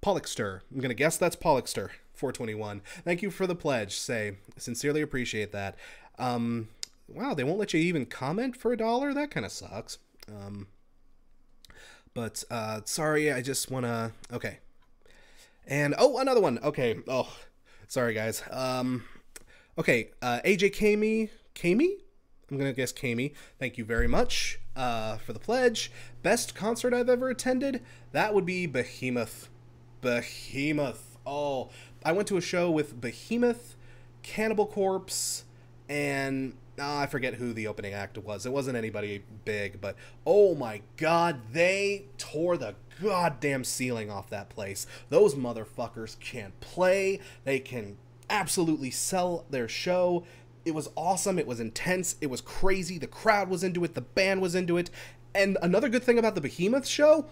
Polixter. I'm gonna guess that's Polixter 421. Thank you for the pledge. Sincerely appreciate that. Wow, they won't let you even comment for $1? That kind of sucks. But sorry, I just wanna... Okay. And, oh, another one. Okay. Oh, sorry, guys. Okay, AJ Kamey? I'm gonna guess Kamey. Thank you very much for the pledge. Best concert I've ever attended? That would be Behemoth. Behemoth. Oh, I went to a show with Behemoth, Cannibal Corpse, and I forget who the opening act was. It wasn't anybody big, but oh my god, they tore the goddamn ceiling off that place. Those motherfuckers can play. They can absolutely sell their show. It was awesome. It was intense. It was crazy. The crowd was into it. The band was into it. And another good thing about the Behemoth show,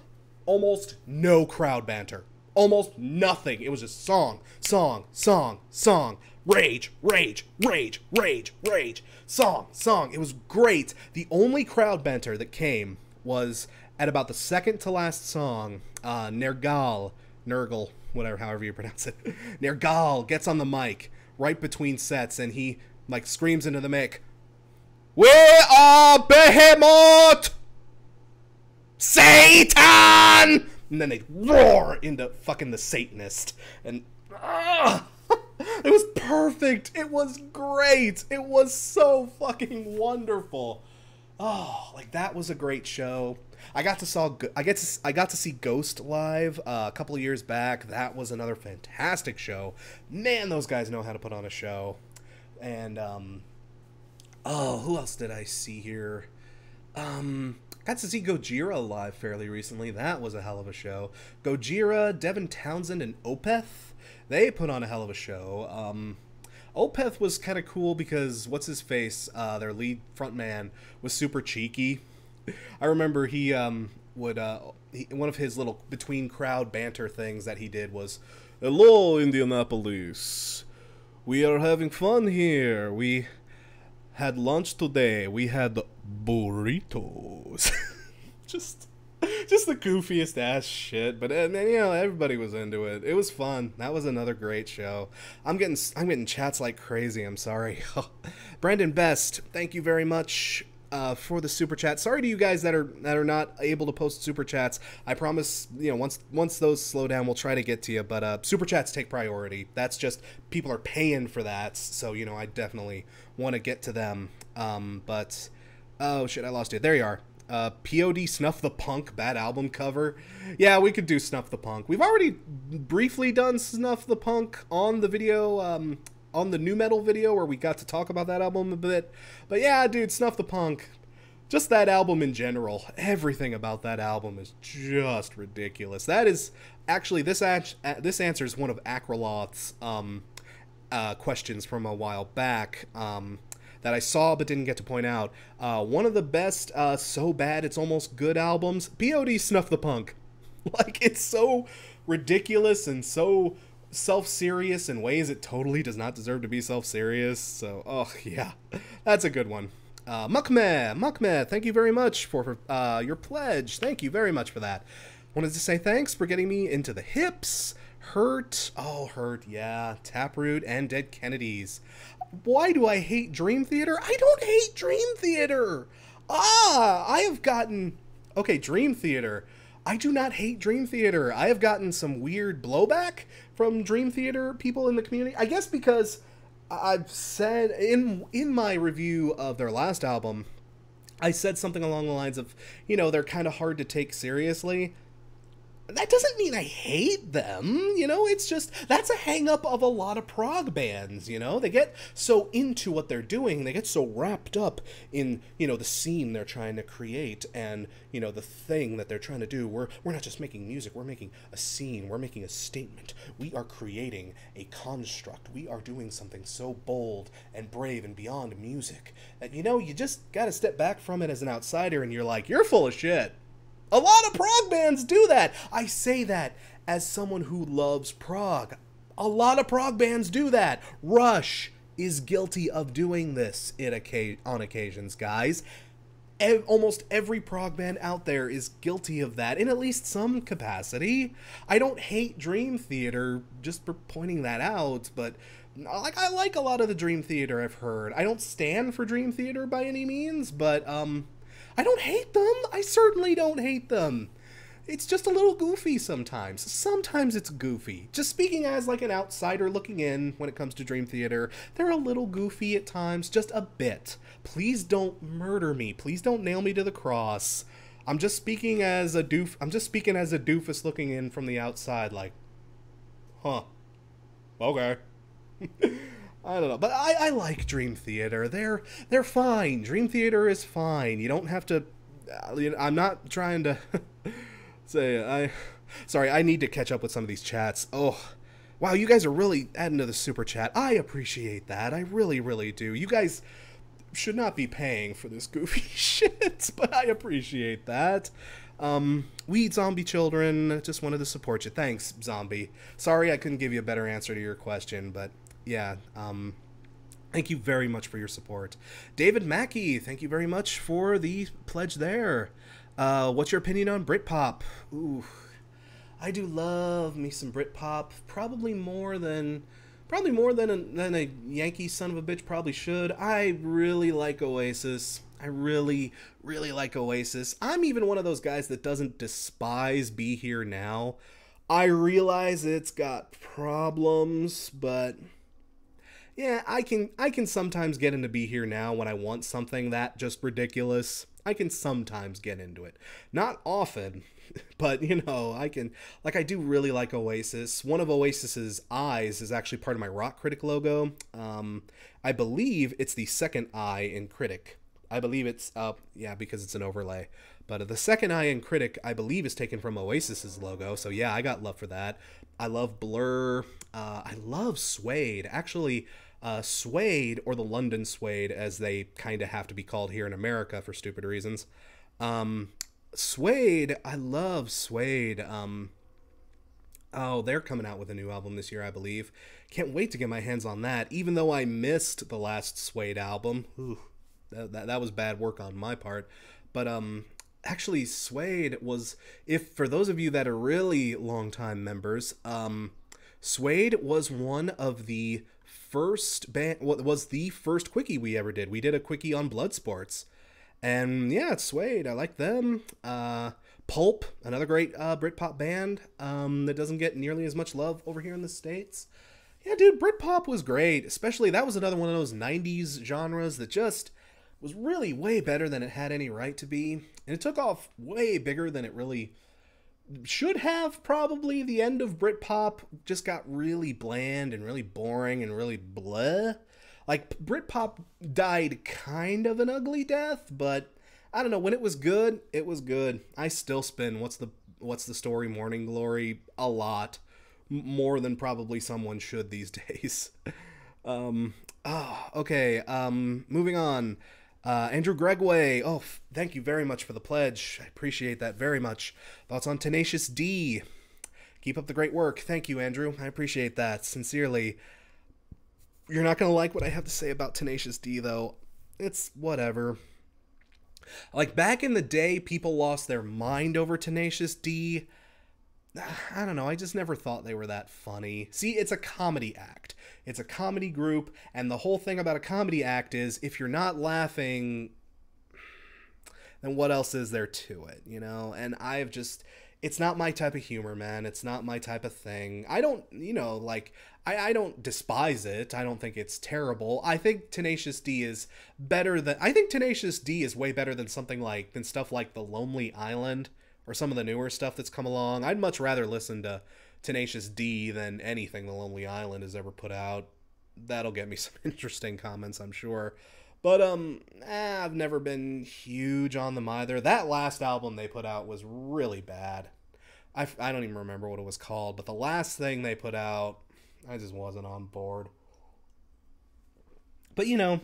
almost no crowd banter. Almost nothing. It was just song, song, song, song. Rage, rage, rage, rage, rage. Song, song. It was great. The only crowd banter that came was at about the second to last song, Nergal, whatever, however you pronounce it. Nergal gets on the mic right between sets and he like screams into the mic, "We are Behemoth! Satan!" And then they roar into fucking the Satanist. And it was perfect. It was great. It was so fucking wonderful. Oh, like that was a great show. I got to see Ghost live a couple of years back. That was another fantastic show. Man, those guys know how to put on a show. And oh, who else did I see here? Got to see Gojira live fairly recently. That was a hell of a show. Gojira, Devin Townsend, and Opeth, they put on a hell of a show. Opeth was kind of cool because what's his face, their lead frontman, was super cheeky. I remember he would one of his little between crowd banter things that he did was, "Hello, Indianapolis. We are having fun here. We had lunch today. We had burritos." just the goofiest ass shit, but everybody was into it. It was fun. That was another great show. I'm getting chats like crazy. I'm sorry. Brandon Best, thank you very much for the super chat. Sorry to you guys that are not able to post super chats. I promise, once those slow down, we'll try to get to you. But super chats take priority. That's just people are paying for that, so I definitely want to get to them. But oh shit, I lost it. There you are. POD Snuff the Punk bad album cover. Yeah, we could do Snuff the Punk. We've already briefly done Snuff the Punk on the video, on the new metal video where we got to talk about that album a bit. But yeah, dude, Snuff the Punk, just that album in general, everything about that album is just ridiculous. That is actually, this answers one of Akraloth's questions from a while back that I saw but didn't get to point out. One of the best so bad it's almost good albums, POD Snuff the Punk. Like, it's so ridiculous and so self-serious in ways it totally does not deserve to be self-serious. So, oh yeah, that's a good one. Muckmeh, thank you very much for your pledge. Thank you very much for that. Wanted to say thanks for getting me into the hips. Hurt, yeah, Taproot and Dead Kennedys. Why do I hate Dream Theater? I don't hate Dream Theater. I have gotten... Okay, Dream Theater. I do not hate Dream Theater. I have gotten some weird blowback from Dream Theater people in the community. I guess because I've said in my review of their last album, I said something along the lines of, they're kind of hard to take seriously. that doesn't mean I hate them, you know, it's just, that's a hang up of a lot of prog bands, you know, they get so into what they're doing, they get so wrapped up in, you know, the scene they're trying to create, and, you know, the thing that they're trying to do. We're not just making music, we're making a scene, we're making a statement, we are creating a construct, we are doing something so bold and brave and beyond music, that, you know, you just gotta step back from it as an outsider, and you're like, you're full of shit. A lot of prog bands do that. I say that as someone who loves prog. A lot of prog bands do that. Rush is guilty of doing this on occasions, guys. Almost every prog band out there is guilty of that in at least some capacity. I don't hate Dream Theater just for pointing that out, but like, I like a lot of the Dream Theater I've heard. I don't stand for Dream Theater by any means, but I don't hate them. I certainly don't hate them. It's just a little goofy sometimes. Sometimes it's goofy. Just speaking as like an outsider looking in when it comes to Dream Theater, they're a little goofy at times, just a bit. Please don't murder me. Please don't nail me to the cross. I'm just speaking as a doofus looking in from the outside, like, huh, okay. I don't know, but I like Dream Theater. They're fine. Dream Theater is fine. You don't have to. I'm not trying to say. Sorry, I need to catch up with some of these chats. Oh, wow, you guys are really adding to the super chat. I appreciate that. I really, really do. You guys should not be paying for this goofy shit, but I appreciate that. We Zombie Children just wanted to support you. Thanks, Zombie. Sorry I couldn't give you a better answer to your question, but. Yeah, thank you very much for your support. David Mackey, thank you very much for the pledge there. What's your opinion on Britpop? Ooh, I do love me some Britpop. Probably more than a Yankee son of a bitch probably should. I really like Oasis. I really, really like Oasis. I'm even one of those guys that doesn't despise Be Here Now. I realize it's got problems, but... yeah, I can sometimes get into Be Here Now when I want something that just ridiculous. I can sometimes get into it. Not often, but, you know, I can... like, I do really like Oasis. One of Oasis's eyes is actually part of my Rock Critic logo. I believe it's the second eye in Critic. I believe it's... yeah, because it's an overlay. But the second eye in Critic, I believe, is taken from Oasis's logo. So, yeah, I got love for that. I love Blur. I love Suede. Actually... Suede, or the London Suede, as they kind of have to be called here in America for stupid reasons. Suede, I love Suede. Oh, they're coming out with a new album this year, I believe. Can't wait to get my hands on that, even though I missed the last Suede album. Ooh, that was bad work on my part. But, actually, Suede was, if for those of you that are really long-time members, Suede was one of the first band, was the first Quickie we ever did. We did a Quickie on Bloodsports. And yeah, it's Suede. I like them. Pulp, another great Britpop band that doesn't get nearly as much love over here in the States. Yeah, dude, Britpop was great. Especially, that was another one of those 90s genres that just was really way better than it had any right to be. And it took off way bigger than it really should have, probably. The end of Britpop just got really bland and really boring and really blah. Like, Britpop died kind of an ugly death, but I don't know, when it was good, it was good. I still spin What's the Story, Morning Glory a lot. More than probably someone should these days. Okay, moving on. Andrew Gregway, oh, thank you very much for the pledge. I appreciate that very much. Thoughts on Tenacious D? Keep up the great work. Thank you, Andrew. I appreciate that, sincerely. You're not going to like what I have to say about Tenacious D, though. It's whatever. Like, back in the day, people lost their mind over Tenacious D. I don't know, I just never thought they were that funny. See, it's a comedy act. It's a comedy group, and the whole thing about a comedy act is, if you're not laughing, then what else is there to it, you know? And I've just... it's not my type of humor, man. It's not my type of thing. I don't, you know, like, I don't despise it. I don't think it's terrible. I think Tenacious D is better than... I think Tenacious D is way better than something like... than stuff like The Lonely Island, or some of the newer stuff that's come along. I'd much rather listen to Tenacious D than anything The Lonely Island has ever put out. That'll get me some interesting comments, I'm sure. But I've never been huge on them either. That last album they put out was really bad. I don't even remember what it was called, but the last thing they put out, I just wasn't on board. But you know,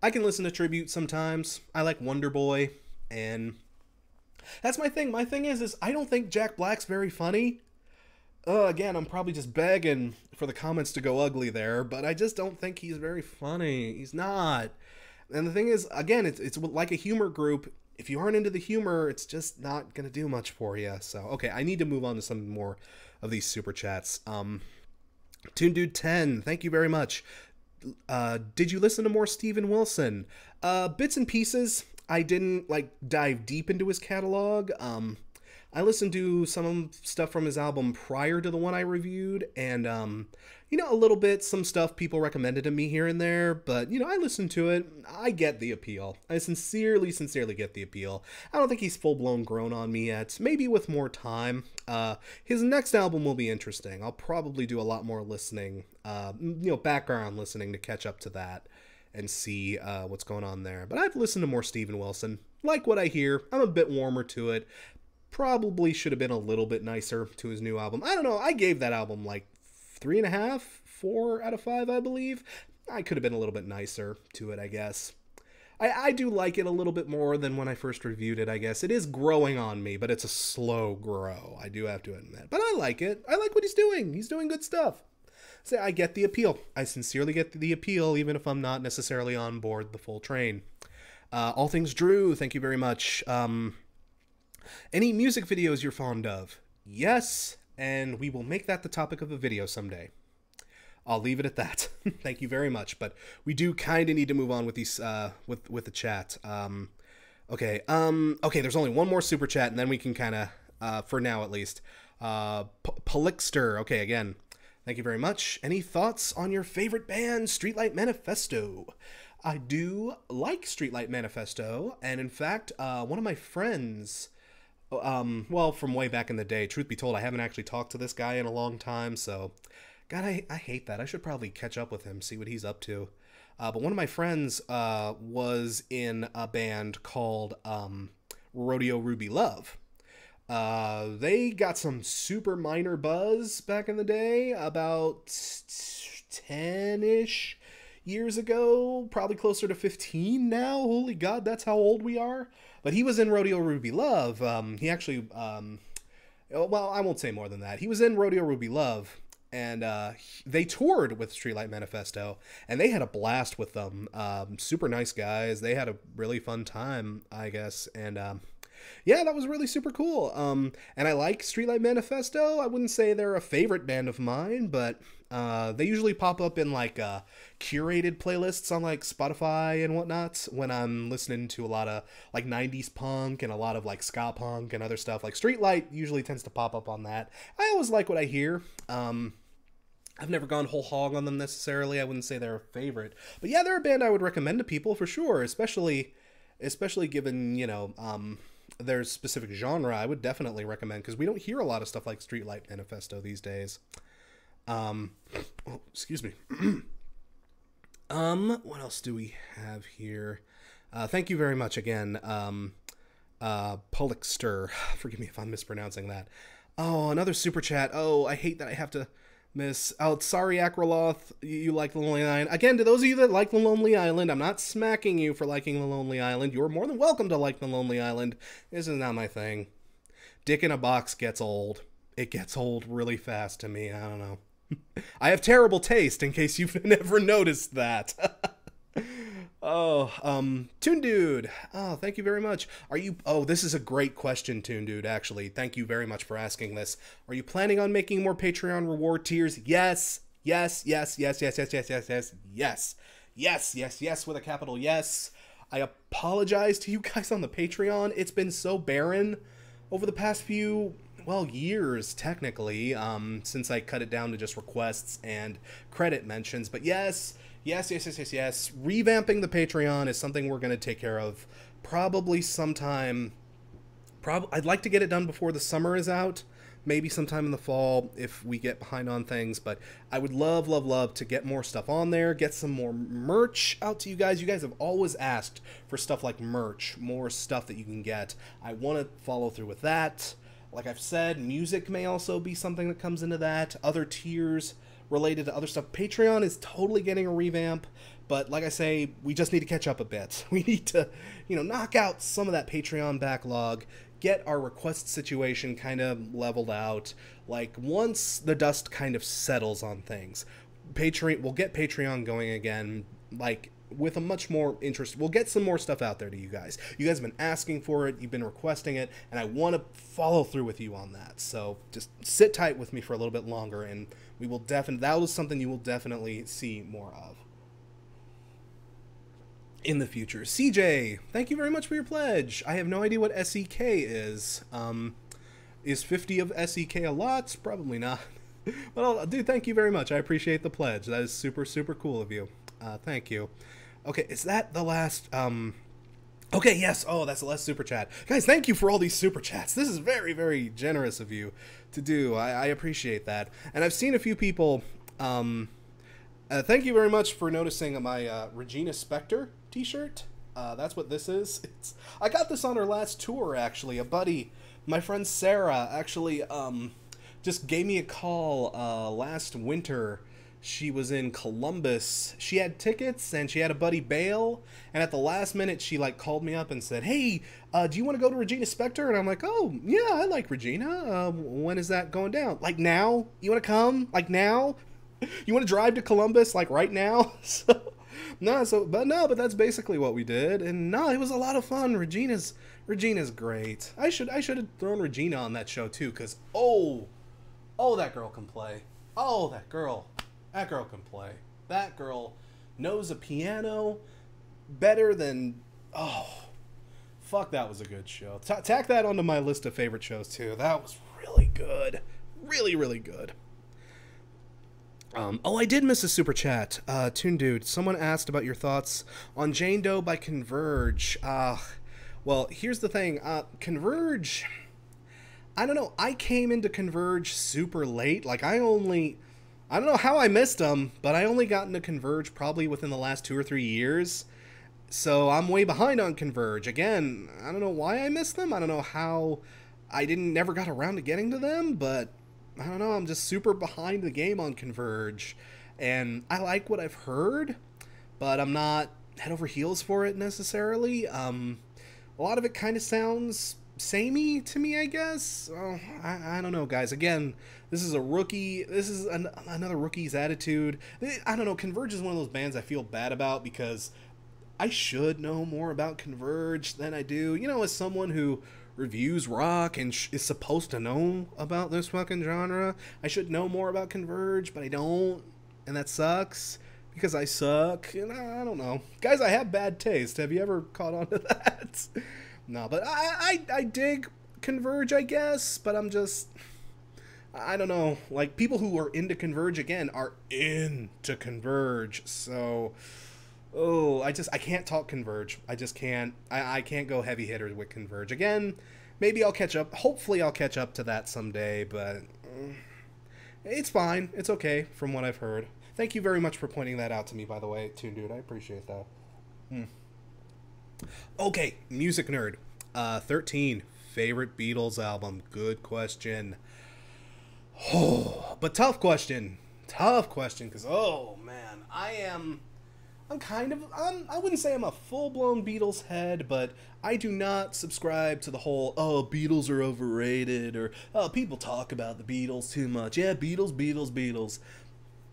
I can listen to tribute sometimes. I like Wonder Boy, and that's my thing. My thing is I don't think Jack Black's very funny. Again, I'm probably just begging for the comments to go ugly there, but I just don't think he's very funny. He's not. And the thing is, again, it's like a humor group. If you aren't into the humor, it's just not going to do much for you. So, okay, I need to move on to some more of these super chats. Toon Dude 10, thank you very much. Did you listen to more Steven Wilson? Bits and pieces. I didn't, dive deep into his catalog. I listened to some stuff from his album prior to the one I reviewed, and, a little bit, some stuff people recommended to me here and there, but, I listened to it. I get the appeal. I sincerely get the appeal. I don't think he's full-blown grown on me yet. Maybe with more time. His next album will be interesting. I'll probably do a lot more listening, background listening to catch up to that and see what's going on there. But I've listened to more Steven Wilson. Like what I hear. I'm a bit warmer to it. Probably should have been a little bit nicer to his new album. I don't know. I gave that album 3.5, 4 out of 5, I believe. I could have been a little bit nicer to it, I guess. I do like it a little bit more than when I first reviewed it, I guess. It is growing on me, but it's a slow grow. I do have to admit. But I like it. I like what he's doing. He's doing good stuff. So I get the appeal. I sincerely get the appeal, even if I'm not necessarily on board the full train. All Things Drew, thank you very much. Any music videos you're fond of? Yes, and we will make that the topic of a video someday. I'll leave it at that. Thank you very much, but we do kind of need to move on with these with the chat. Okay, there's only one more super chat, and then we can kind of, for now at least. Polixter, okay, again, thank you very much. Any thoughts on your favorite band, Streetlight Manifesto? I do like Streetlight Manifesto, and in fact, one of my friends... from way back in the day, truth be told, I haven't actually talked to this guy in a long time, so, God, I hate that. I should probably catch up with him, see what he's up to. But one of my friends, was in a band called, Rodeo Ruby Love. They got some super minor buzz back in the day, about 10-ish years ago, probably closer to 15 now. Holy God, that's how old we are. But he was in Rodeo Ruby Love. He actually, well, I won't say more than that. He was in Rodeo Ruby Love, and they toured with Streetlight Manifesto, and they had a blast with them. Super nice guys. They had a really fun time, I guess, and yeah, that was really super cool. And I like Streetlight Manifesto. I wouldn't say they're a favorite band of mine, but they usually pop up in curated playlists on Spotify and whatnot when I'm listening to a lot of 90s punk and a lot of ska punk and other stuff. Streetlight usually tends to pop up on that. I always like what I hear. I've never gone whole hog on them necessarily. I wouldn't say they're a favorite, but yeah, they're a band I would recommend to people for sure, especially given, their specific genre. I would definitely recommend, because we don't hear a lot of stuff like Streetlight Manifesto these days. Excuse me. What else do we have here? Thank you very much again, Polixter. Forgive me if I'm mispronouncing that. Oh, another super chat. Oh, I hate that I have to miss. Oh, sorry, Akraloth, you like The Lonely Island. Again, to those of you that like The Lonely Island, I'm not smacking you for liking The Lonely Island. You're more than welcome to like The Lonely Island. This is not my thing. Dick in a box gets old. It gets old really fast to me. I don't know. I have terrible taste, in case you've never noticed that. Oh, Toon Dude. Oh, thank you very much. This is a great question, Toon Dude, actually. Thank you very much for asking this. Are you planning on making more Patreon reward tiers? Yes. Yes, yes, yes, yes, yes, yes, yes, yes, yes. Yes, yes, yes, with a capital yes. I apologize to you guys on the Patreon. It's been so barren over the past few... years, technically, since I cut it down to just requests and credit mentions. But yes. Revamping the Patreon is something we're going to take care of probably sometime I'd like to get it done before the summer is out. Maybe sometime in the fall if we get behind on things, but I would love, love, love to get more stuff on there, get some more merch out to you guys. You guys have always asked for stuff like merch, more stuff that you can get. I want to follow through with that. Like I've said, music may also be something that comes into that. Other tiers related to other stuff. Patreon is totally getting a revamp, but like I say, we just need to catch up a bit. We need to, knock out some of that Patreon backlog, get our request situation kind of leveled out. Like, once the dust kind of settles on things, we'll get Patreon going again, like, with a much more interest. We'll get some more stuff out there to you guys. You guys have been asking for it, you've been requesting it, and I want to follow through with you on that. So just sit tight with me for a little bit longer, and we will that was something you will definitely see more of in the future. CJ, thank you very much for your pledge. I have no idea what SEK is. Is 50 of SEK a lot? Probably not. But dude, thank you very much. I appreciate the pledge. That is super, super cool of you. Thank you. Okay, is that the last... Okay, yes. Oh, that's the last super chat. Guys, thank you for all these super chats. This is very, very generous of you to do. I appreciate that. And I've seen a few people... thank you very much for noticing my Regina Spektor t-shirt. That's what this is. I got this on her last tour, actually. A buddy, my friend Sarah, actually just gave me a call last winter. She was in Columbus. She had tickets, and she had a buddy bail. And at the last minute, she called me up and said, "Hey, do you want to go to Regina Spektor?" And I'm like, "Oh, yeah, I like Regina. When is that going down? Like now? You want to come? Like now? You want to drive to Columbus right now?" But that's basically what we did, and it was a lot of fun. Regina's great. I should have thrown Regina on that show too, because that girl can play. Oh, that girl can play. That girl knows a piano better than fuck. That was a good show. Tack that onto my list of favorite shows too. That was really good, really, really good. I did miss a super chat. Toon Dude, someone asked about your thoughts on Jane Doe by Converge. Well, here's the thing. Converge, I don't know. I came into Converge super late. I don't know how I missed them, but I only got into Converge probably within the last 2 or 3 years. So I'm way behind on Converge. Again, I don't know why I missed them. I don't know how I never got around to getting to them, but I don't know, I'm just super behind the game on Converge, and I like what I've heard, but I'm not head over heels for it necessarily. A lot of it kind of sounds samey to me, I guess. I don't know, guys. Again, this is a rookie. This is another rookie's attitude. I don't know, Converge is one of those bands I feel bad about because I should know more about Converge than I do. As someone who reviews rock and is supposed to know about this fucking genre, I should know more about Converge, but I don't, and that sucks because I suck. And I don't know, guys, I have bad taste. Have you ever caught on to that? No, but I dig Converge, I guess, but I don't know, people who are into Converge again are into Converge, so I can't talk Converge. I just can't. I can't go heavy hitters with Converge. Again, maybe I'll catch up. Hopefully I'll catch up to that someday, but it's fine. It's okay from what I've heard. Thank you very much for pointing that out to me, by the way, Toon Dude. I appreciate that. Okay, Music Nerd. 13. Favorite Beatles album? Good question. But tough question. Tough question, because, man, I wouldn't say I'm a full-blown Beatles head, but I do not subscribe to the whole, Beatles are overrated, or, people talk about the Beatles too much. Yeah, Beatles.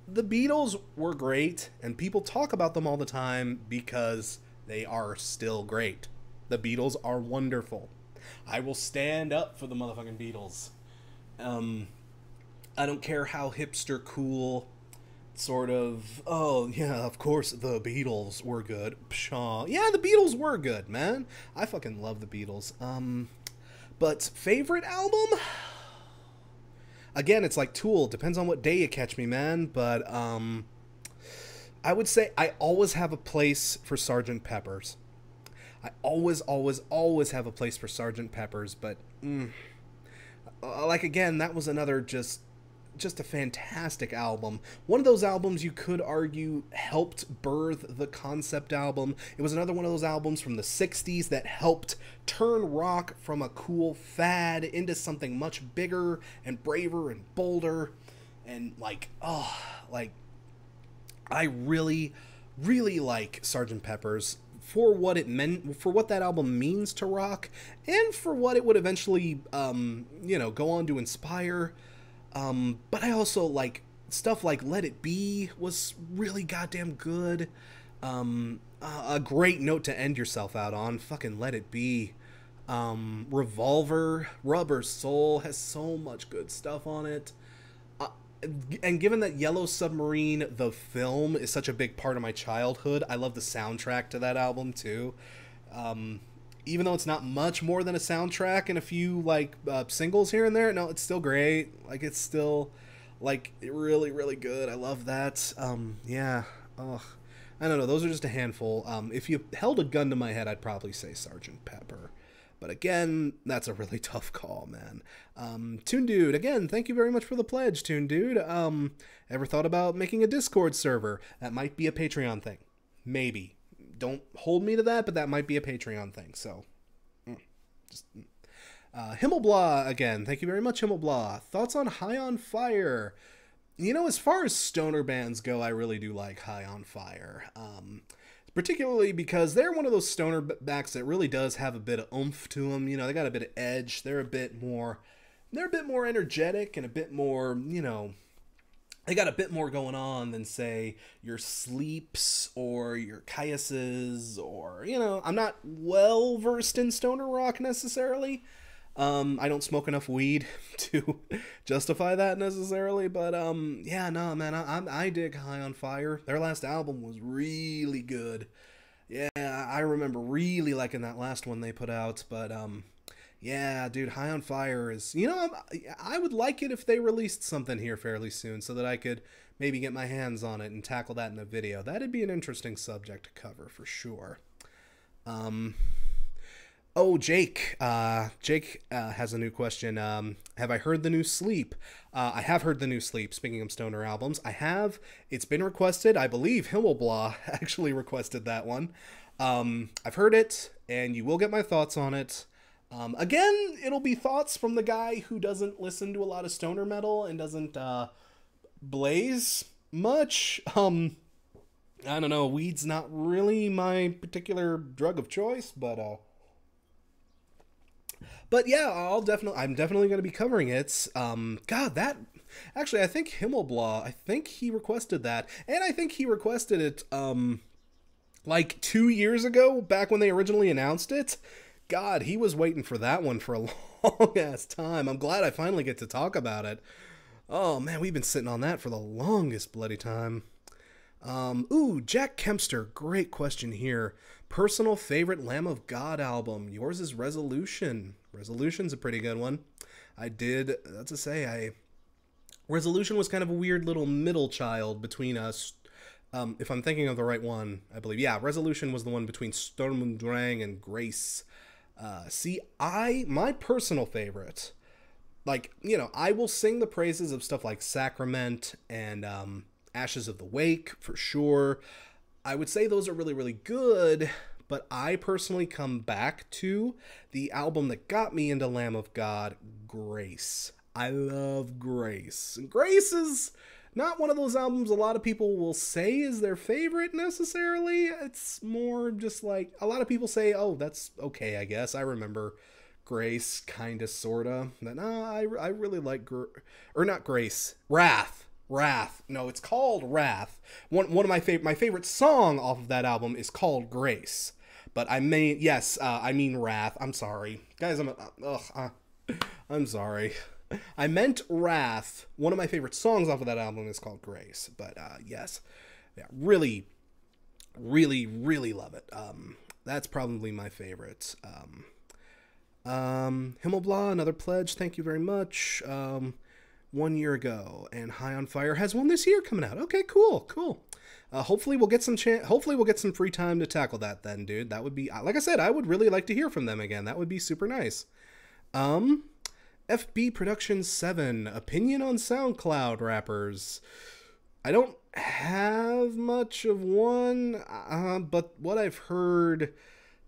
The Beatles were great, and people talk about them all the time because they are still great. The Beatles are wonderful. I will stand up for the motherfucking Beatles. I don't care how hipster cool sort of, of course the Beatles were good. Pshaw. Yeah, the Beatles were good, man. I fucking love the Beatles. But favorite album? Again, it's like Tool. Depends on what day you catch me, man. But I would say I always have a place for Sgt. Pepper's. I always have a place for Sergeant Pepper's, but like again, that was another just a fantastic album. One of those albums you could argue helped birth the concept album. It was another one of those albums from the 60s that helped turn rock from a cool fad into something much bigger and braver and bolder. And like, oh, like, I really like Sgt. Pepper's for what it meant, for what that album means to rock, and for what it would eventually, go on to inspire. But I also like stuff like Let It Be was really goddamn good. A great note to end yourself out on. Fucking Let It Be. Revolver, Rubber Soul has so much good stuff on it. And given that Yellow Submarine, the film, is such a big part of my childhood, I love the soundtrack to that album too. Even though it's not much more than a soundtrack and a few like singles here and there, no, it's still great. Like it's still like really, really good. I love that. Yeah. Ugh. I don't know. Those are just a handful. If you held a gun to my head, I'd probably say Sgt. Pepper. But again, that's a really tough call, man. Toon Dude, again, thank you very much for the pledge, Toon Dude. Ever thought about making a Discord server? That might be a Patreon thing. Maybe. Don't hold me to that, but that might be a Patreon thing. So, Himmelblah, again, thank you very much, Himmelblah. Thoughts on High on Fire? You know, as far as stoner bands go, I really do like High on Fire. Particularly because they're one of those stoner backs that really does have a bit of oomph to them. You know, they got a bit of edge. They're a bit more energetic and a bit more, they got a bit more going on than, say, your Sleeps or your Caiuses or, I'm not well versed in stoner rock necessarily. I don't smoke enough weed to justify that necessarily, but yeah, no, man, I dig High on Fire. Their last album was really good. Yeah, I remember really liking that last one they put out, but yeah, dude, High on Fire is, I would like it if they released something here fairly soon so that I could maybe get my hands on it and tackle that in a video. That'd be an interesting subject to cover for sure. Oh, Jake. Jake has a new question. Have I heard the new Sleep? I have heard the new Sleep, speaking of stoner albums. I have. It's been requested. I believe Himmelblah actually requested that one. I've heard it, and you will get my thoughts on it. Again, it'll be thoughts from the guy who doesn't listen to a lot of stoner metal and doesn't blaze much. I don't know. Weed's not really my particular drug of choice, But yeah, I'm definitely going to be covering it. God, actually, I think Himmelblah, I think he requested that. And I think he requested it, like 2 years ago, back when they originally announced it. God, he was waiting for that one for a long ass time. I'm glad I finally get to talk about it. Oh man, we've been sitting on that for the longest bloody time. Ooh, Jack Kempster, great question here. Personal favorite Lamb of God album. Yours is Resolution. Resolution's a pretty good one. Resolution was kind of a weird little middle child between us. If I'm thinking of the right one, I believe. Yeah, Resolution was the one between Sturm und Drang and Grace. My personal favorite, I will sing the praises of stuff like Sacrament and, Ashes of the Wake, for sure. I would say those are really, really good, but I personally come back to the album that got me into Lamb of God, Grace. I love Grace. Grace is not one of those albums a lot of people will say is their favorite necessarily. It's more just like, a lot of people say, oh, that's okay, I guess. I remember Grace, kinda, sorta. But no, I really like, not Grace, Wrath. No, it's called Wrath. One of my favorite song off of that album is called Grace. But I mean Wrath. I'm sorry. Guys, I'm sorry. I meant Wrath. One of my favorite songs off of that album is called Grace. But yes. Yeah, really, really, really love it. That's probably my favorite. Himmelblah, another pledge. Thank you very much. 1 year ago, and High on Fire has one this year coming out. Okay, cool. Hopefully we'll get some free time to tackle that then, dude. That would be, like I said, I would really like to hear from them again. That would be super nice. FB Productions 7, opinion on SoundCloud rappers. I don't have much of one, but what I've heard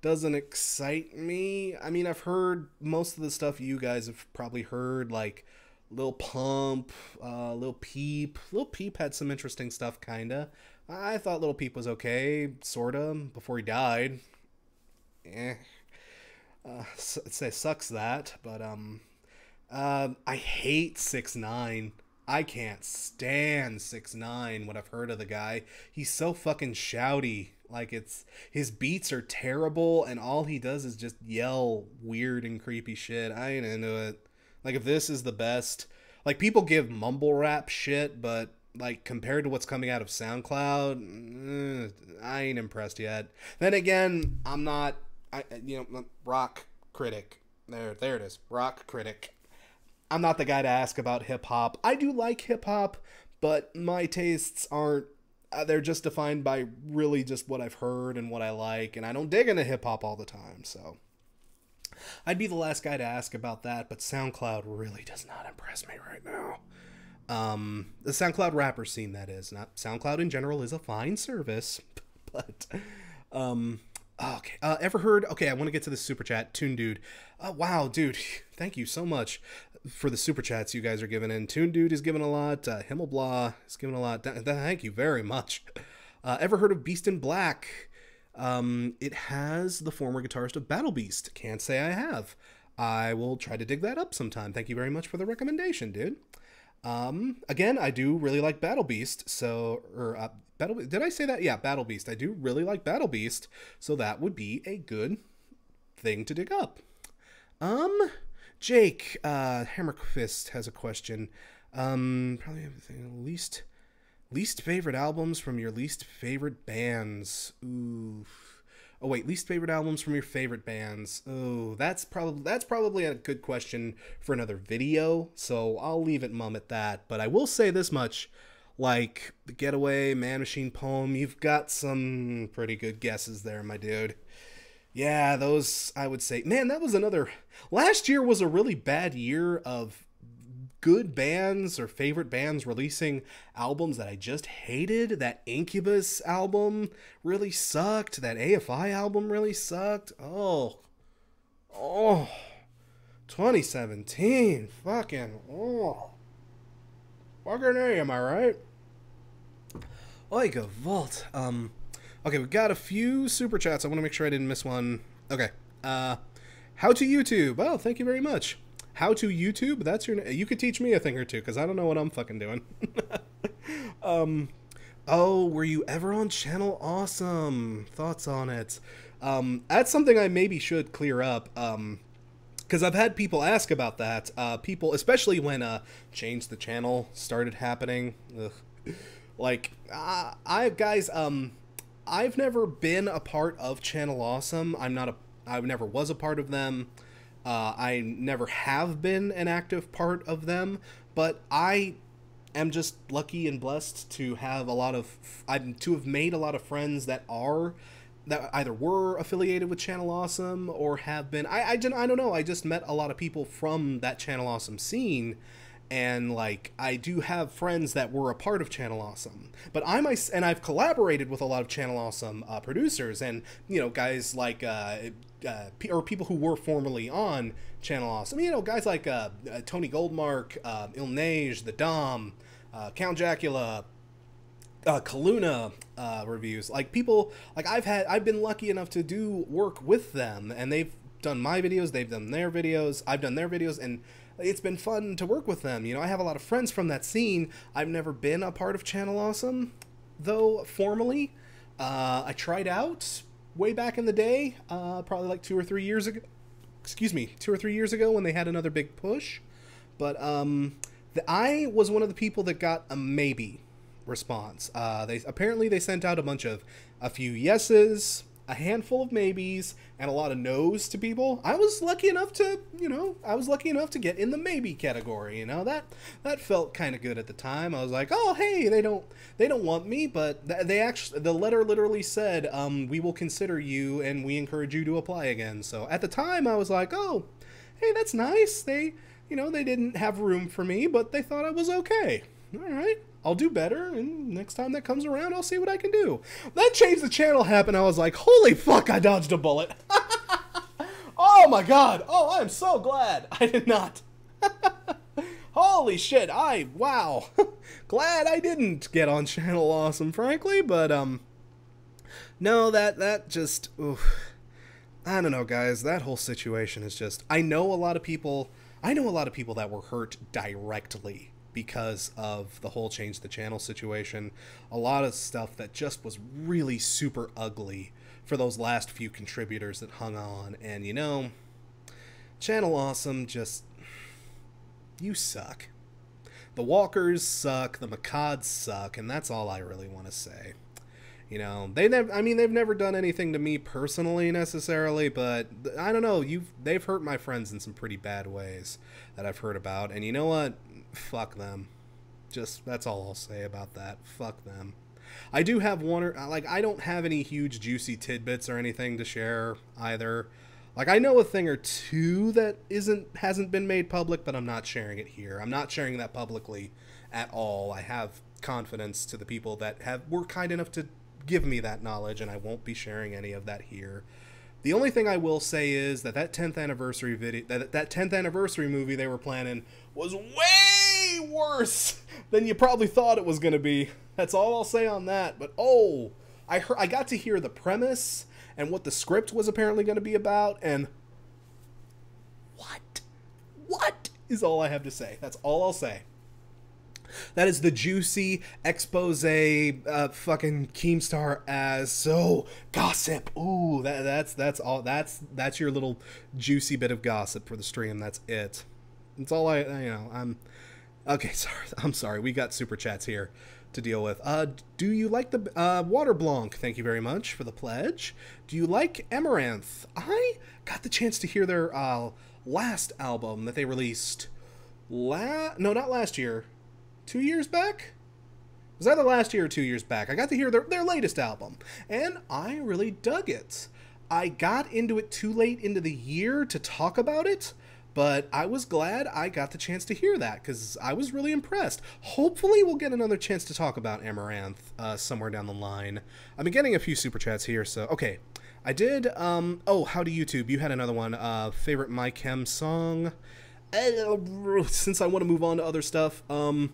doesn't excite me. I mean, I've heard most of the stuff you guys have probably heard, like Lil Pump, Lil Peep. Lil Peep had some interesting stuff, kinda. I thought Lil Peep was okay, sorta, before he died. Sucks that, but I hate 6ix9ine. I can't stand 6ix9ine, what I've heard of the guy. He's so fucking shouty. Like, his beats are terrible, and all he does is just yell weird and creepy shit. I ain't into it. Like, if this is the best, like, people give mumble rap shit, but like, compared to what's coming out of SoundCloud, I ain't impressed yet. Then again, I'm not, rock critic. There it is, rock critic. I'm not the guy to ask about hip-hop. I do like hip-hop, but my tastes aren't, they're just defined by really just what I've heard and what I like, and I don't dig into hip-hop all the time, so I'd be the last guy to ask about that, but SoundCloud really does not impress me right now. The SoundCloud rapper scene, that is. Not SoundCloud in general is a fine service, but, okay. Ever heard, okay, I want to get to the super chat. Toon Dude. Wow, dude, thank you so much for the super chats you guys are giving in. Toon Dude is giving a lot. Himmelblah is giving a lot. Thank you very much. Ever heard of Beast in Black? It has the former guitarist of Battle Beast. Can't say I have. I will try to dig that up sometime. Thank you very much for the recommendation, dude. Again, I do really like Battle Beast, did I say that? Yeah, Battle Beast. I do really like Battle Beast, so that would be a good thing to dig up. Jake, Hammerfist has a question. Probably everything. Least favorite albums from your least favorite bands. Ooh. Oh wait, least favorite albums from your favorite bands. Oh, that's probably a good question for another video, so I'll leave it mum at that. But I will say this much, like The Getaway, Man Machine Poem, you've got some pretty good guesses there, my dude. Yeah, those, I would say, man, that was another, last year was a really bad year of good bands or favorite bands releasing albums that I just hated. That Incubus album really sucked. That AFI album really sucked. Oh, 2017, fucking A, am I right? Oiga Vault. Okay, we got a few super chats. I want to make sure I didn't miss one. Okay. How to YouTube. Oh, thank you very much. How to YouTube? That's your name. You could teach me a thing or two, because I don't know what I'm fucking doing. Oh, were you ever on Channel Awesome? Thoughts on it? That's something I maybe should clear up, because I've had people ask about that. People, especially when Change the Channel started happening. Ugh. Like, I've never been a part of Channel Awesome. I never was a part of them. I never have been an active part of them, but I am just lucky and blessed to have made a lot of friends that either were affiliated with Channel Awesome or have been. I don't know. I just met a lot of people from that Channel Awesome scene. And like, I do have friends that were a part of Channel Awesome, but I've collaborated with a lot of Channel Awesome producers, and guys like or people who were formerly on Channel Awesome. Guys like Tony Goldmark, Il Neige, The Dom, Count Jacula, Kaluna reviews. Like, people like I've been lucky enough to do work with them, and they've done my videos, they've done their videos, I've done their videos, and it's been fun to work with them. I have a lot of friends from that scene. I've never been a part of Channel Awesome, though, formally. I tried out way back in the day, probably like 2 or 3 years ago. Excuse me, 2 or 3 years ago when they had another big push. But I was one of the people that got a maybe response. They sent out a few yeses, a handful of maybes and a lot of no's to people. I was lucky enough to, get in the maybe category. That felt kind of good at the time. I was like, oh, hey, they don't want me, but the letter literally said, we will consider you and we encourage you to apply again. So at the time, I was like, oh, hey, that's nice. They didn't have room for me, but they thought I was okay. All right, I'll do better, and next time that comes around, I'll see what I can do. Then Change the Channel happened. I was like, holy fuck, I dodged a bullet. Oh my god. Oh, I'm so glad I did not. Holy shit, wow. Glad I didn't get on Channel Awesome, frankly, but, no, that just, oof. I don't know, guys, that whole situation is just, I know a lot of people that were hurt directly because of the whole Change the Channel situation. A lot of stuff that just was really super ugly for those last few contributors that hung on. And, Channel Awesome just... you suck. The Walkers suck, the Macads suck, and that's all I really want to say. They've never done anything to me personally necessarily, but I don't know, they've hurt my friends in some pretty bad ways that I've heard about, and you know what? Fuck them. That's all I'll say about that. Fuck them. I do have I don't have any huge juicy tidbits or anything to share either. I know a thing or two that hasn't been made public, but I'm not sharing it here. I'm not sharing that publicly at all. I have confidence to the people that were kind enough to give me that knowledge, and I won't be sharing any of that here. The only thing I will say is that 10th anniversary video, that 10th anniversary movie they were planning was way worse than you probably thought it was going to be. That's all I'll say on that. But I got to hear the premise and what the script was apparently going to be about, and what is all I have to say. That's all I'll say. That is the juicy expose, fucking Keemstar as so gossip. Ooh, that's all. That's your little juicy bit of gossip for the stream. That's it. That's all I'm okay. I'm sorry. We got super chats here to deal with. Do you like the Water Blanc? Thank you very much for the pledge. Do you like Amaranth? I got the chance to hear their last album that they released. No, not last year. 2 years back? It was either last year or 2 years back. I got to hear their latest album, and I really dug it. I got into it too late into the year to talk about it, but I was glad I got the chance to hear that, because I was really impressed. Hopefully we'll get another chance to talk about Amaranth somewhere down the line. I've been getting a few super chats here, so... okay. I did, Howdy YouTube, you had another one. Favorite My Chem song? Since I want to move on to other stuff, I'm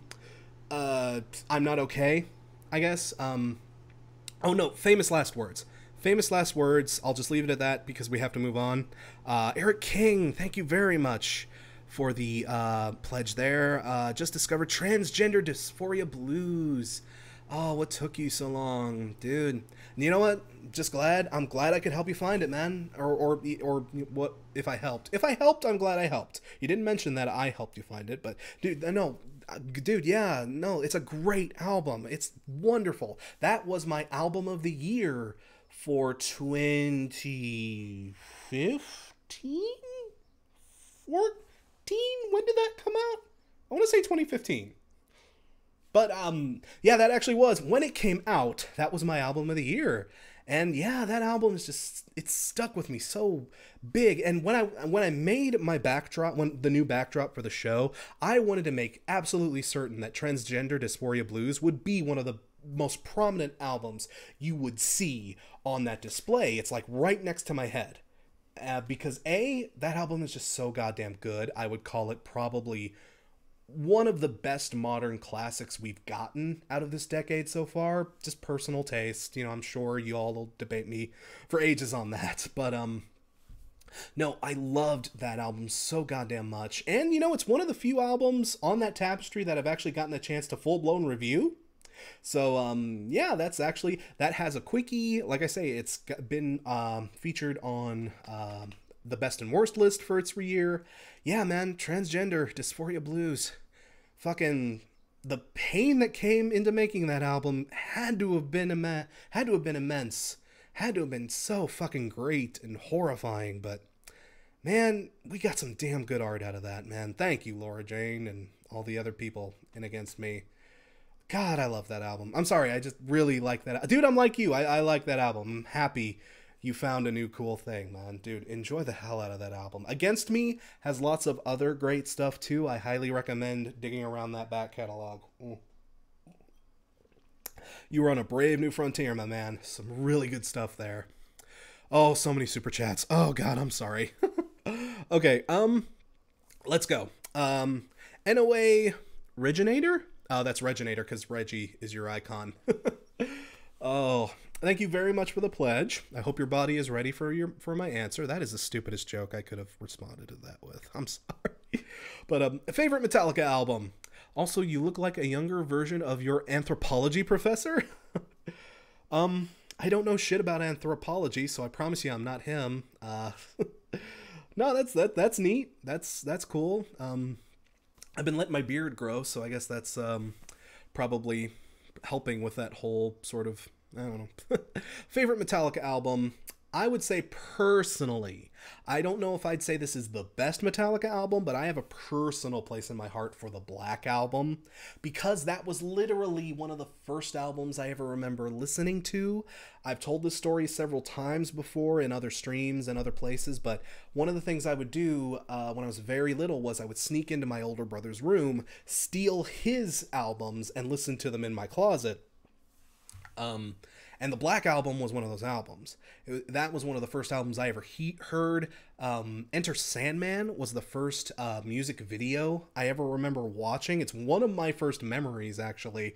Not Okay, I guess. Oh no, Famous Last Words. Famous Last Words, I'll just leave it at that because we have to move on. Eric King, thank you very much for the pledge there. Just discovered Transgender Dysphoria Blues. Oh, what took you so long, dude? You know what? I'm glad I could help you find it, man. Or what if I helped? If I helped, I'm glad I helped. You didn't mention that I helped you find it, but dude, yeah, no, it's a great album. It's wonderful. That was my album of the year for 2015? 14? When did that come out? I want to say 2015. But, yeah, that actually was. When it came out, that was my album of the year. And, yeah, that album is just, it stuck with me so big. And when I made my backdrop, the new backdrop for the show, I wanted to make absolutely certain that Transgender Dysphoria Blues would be one of the most prominent albums you would see on that display. It's like right next to my head. Because, that album is just so goddamn good. I would call it probably one of the best modern classics we've gotten out of this decade so far. Just personal taste. I'm sure you all will debate me for ages on that. But, no, I loved that album so goddamn much. And, it's one of the few albums on that tapestry that I've actually gotten a chance to full-blown review. So, yeah, that has a quickie. Like I say, it's been featured on the best and worst list for its year. Yeah, man, Transgender Dysphoria Blues. Fucking the pain that came into making that album had to have been immense. had to have been so fucking great and horrifying, but man, we got some damn good art out of that, man. Thank you, Laura Jane, and all the other people in Against Me. God, I love that album. I'm sorry, I just really like that. Dude, I'm like you. I like that album. I'm happy you found a new cool thing, man. Dude, enjoy the hell out of that album. Against Me has lots of other great stuff, too. I highly recommend digging around that back catalog. You were on a brave new frontier, my man. Some really good stuff there. Oh, so many super chats. Oh, God, I'm sorry. Okay, let's go. NOA Reginator? Oh, that's Reginator, because Reggie is your icon. Oh, thank you very much for the pledge. I hope your body is ready for my answer. That is the stupidest joke I could have responded to that with. I'm sorry. But, favorite Metallica album? Also, you look like a younger version of your anthropology professor. I don't know shit about anthropology, so I promise you I'm not him. No, that's neat. That's cool. I've been letting my beard grow, so I guess that's probably helping with that whole sort of, I don't know. Favorite Metallica album? I would say personally, I don't know if I'd say this is the best Metallica album, but I have a personal place in my heart for the Black Album, because that was literally one of the first albums I ever remember listening to. I've told this story several times before in other streams and other places, but one of the things I would do when I was very little was I would sneak into my older brother's room, steal his albums, and listen to them in my closet. And the Black Album was one of those albums. That was one of the first albums I ever heard. Enter Sandman was the first music video I ever remember watching. It's one of my first memories, actually.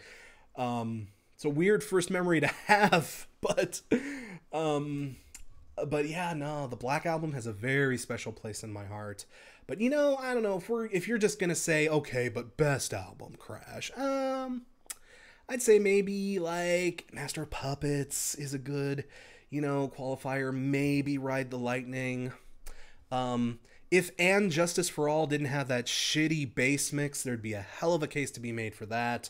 It's a weird first memory to have, but yeah, no, the Black Album has a very special place in my heart. But you know, I don't know if you're just gonna say, okay, but best album, Crash. I'd say maybe, like, Master of Puppets is a good, you know, qualifier. Maybe Ride the Lightning. If And Justice for All didn't have that shitty bass mix, there'd be a hell of a case to be made for that.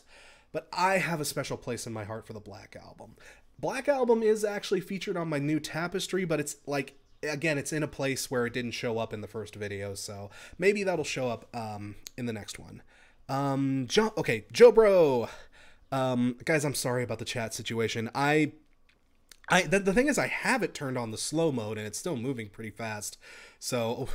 But I have a special place in my heart for the Black Album. Black Album is actually featured on my new Tapestry, but it's, like, again, it's in a place where it didn't show up in the first video, so maybe that'll show up in the next one. Joe Bro. Guys, I'm sorry about the chat situation. The thing is, I have it turned on the slow mode and it's still moving pretty fast. So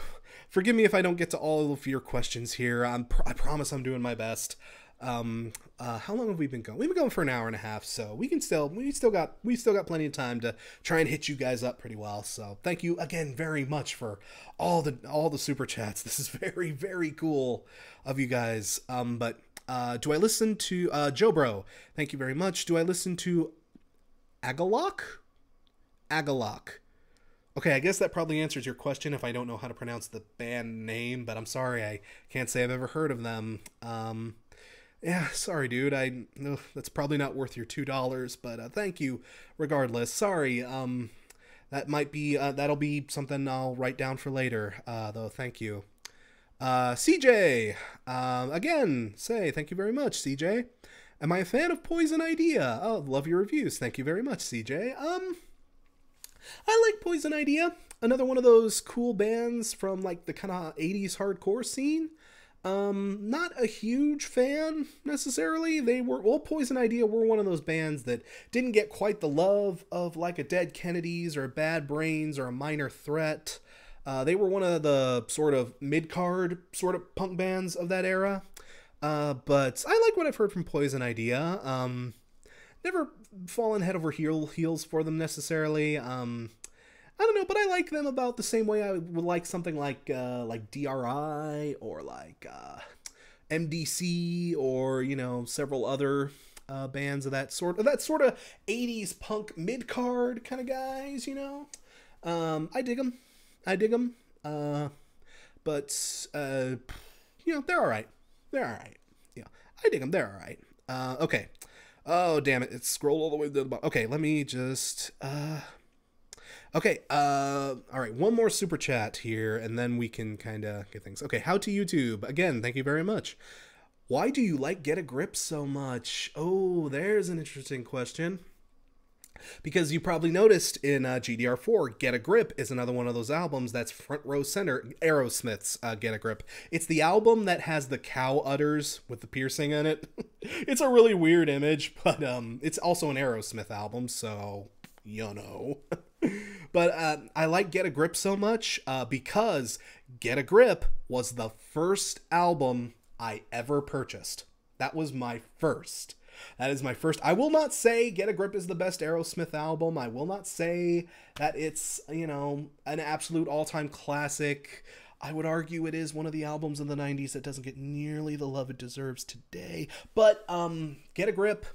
forgive me if I don't get to all of your questions here. I promise I'm doing my best. How long have we been going? We've been going for an hour and a half, so we still got plenty of time to try and hit you guys up pretty well. So thank you again very much for all the super chats. This is very, very cool of you guys. Do I listen to, Joe Bro, thank you very much. Do I listen to Agalok? Okay, I guess that probably answers your question if I don't know how to pronounce the band name, but I'm sorry, I can't say I've ever heard of them. Yeah, sorry, dude, that's probably not worth your $2, but thank you regardless. Sorry, that might be, that'll be something I'll write down for later, though, thank you. CJ, again, thank you very much, CJ. Am I a fan of Poison Idea? Oh, love your reviews. Thank you very much, CJ. I like Poison Idea. Another one of those cool bands from, like, the kind of 80s hardcore scene. Not a huge fan, necessarily. Poison Idea were one of those bands that didn't get quite the love of, like, a Dead Kennedys or a Bad Brains or a Minor Threat. They were one of the sort of mid-card sort of punk bands of that era. But I like what I've heard from Poison Idea. Never fallen head over heels for them necessarily. I don't know, but I like them about the same way I would like something like DRI or like MDC or, you know, several other bands of that sort of 80s punk mid-card kind of guys, you know. I dig them. But you know, they're all right. Yeah, I dig them. They're all right. Okay. Oh, damn it. It's scrolled all the way to the bottom. Okay, let me just, okay, all right, one more super chat here, and then we can kind of get things. Okay, how to YouTube. Again, thank you very much. Why do you like Get a Grip so much? Oh, there's an interesting question. Because you probably noticed in GDR4, Get a Grip is another one of those albums that's front row center. Aerosmith's Get a Grip. It's the album that has the cow udders with the piercing in it. It's a really weird image, but it's also an Aerosmith album, so you know. But I like Get a Grip so much because Get a Grip was the first album I ever purchased. That was my first. That is my first. I will not say Get a Grip is the best Aerosmith album. I will not say that it's, you know, an absolute all-time classic. I would argue it is one of the albums in the 90s that doesn't get nearly the love it deserves today. But Get a Grip,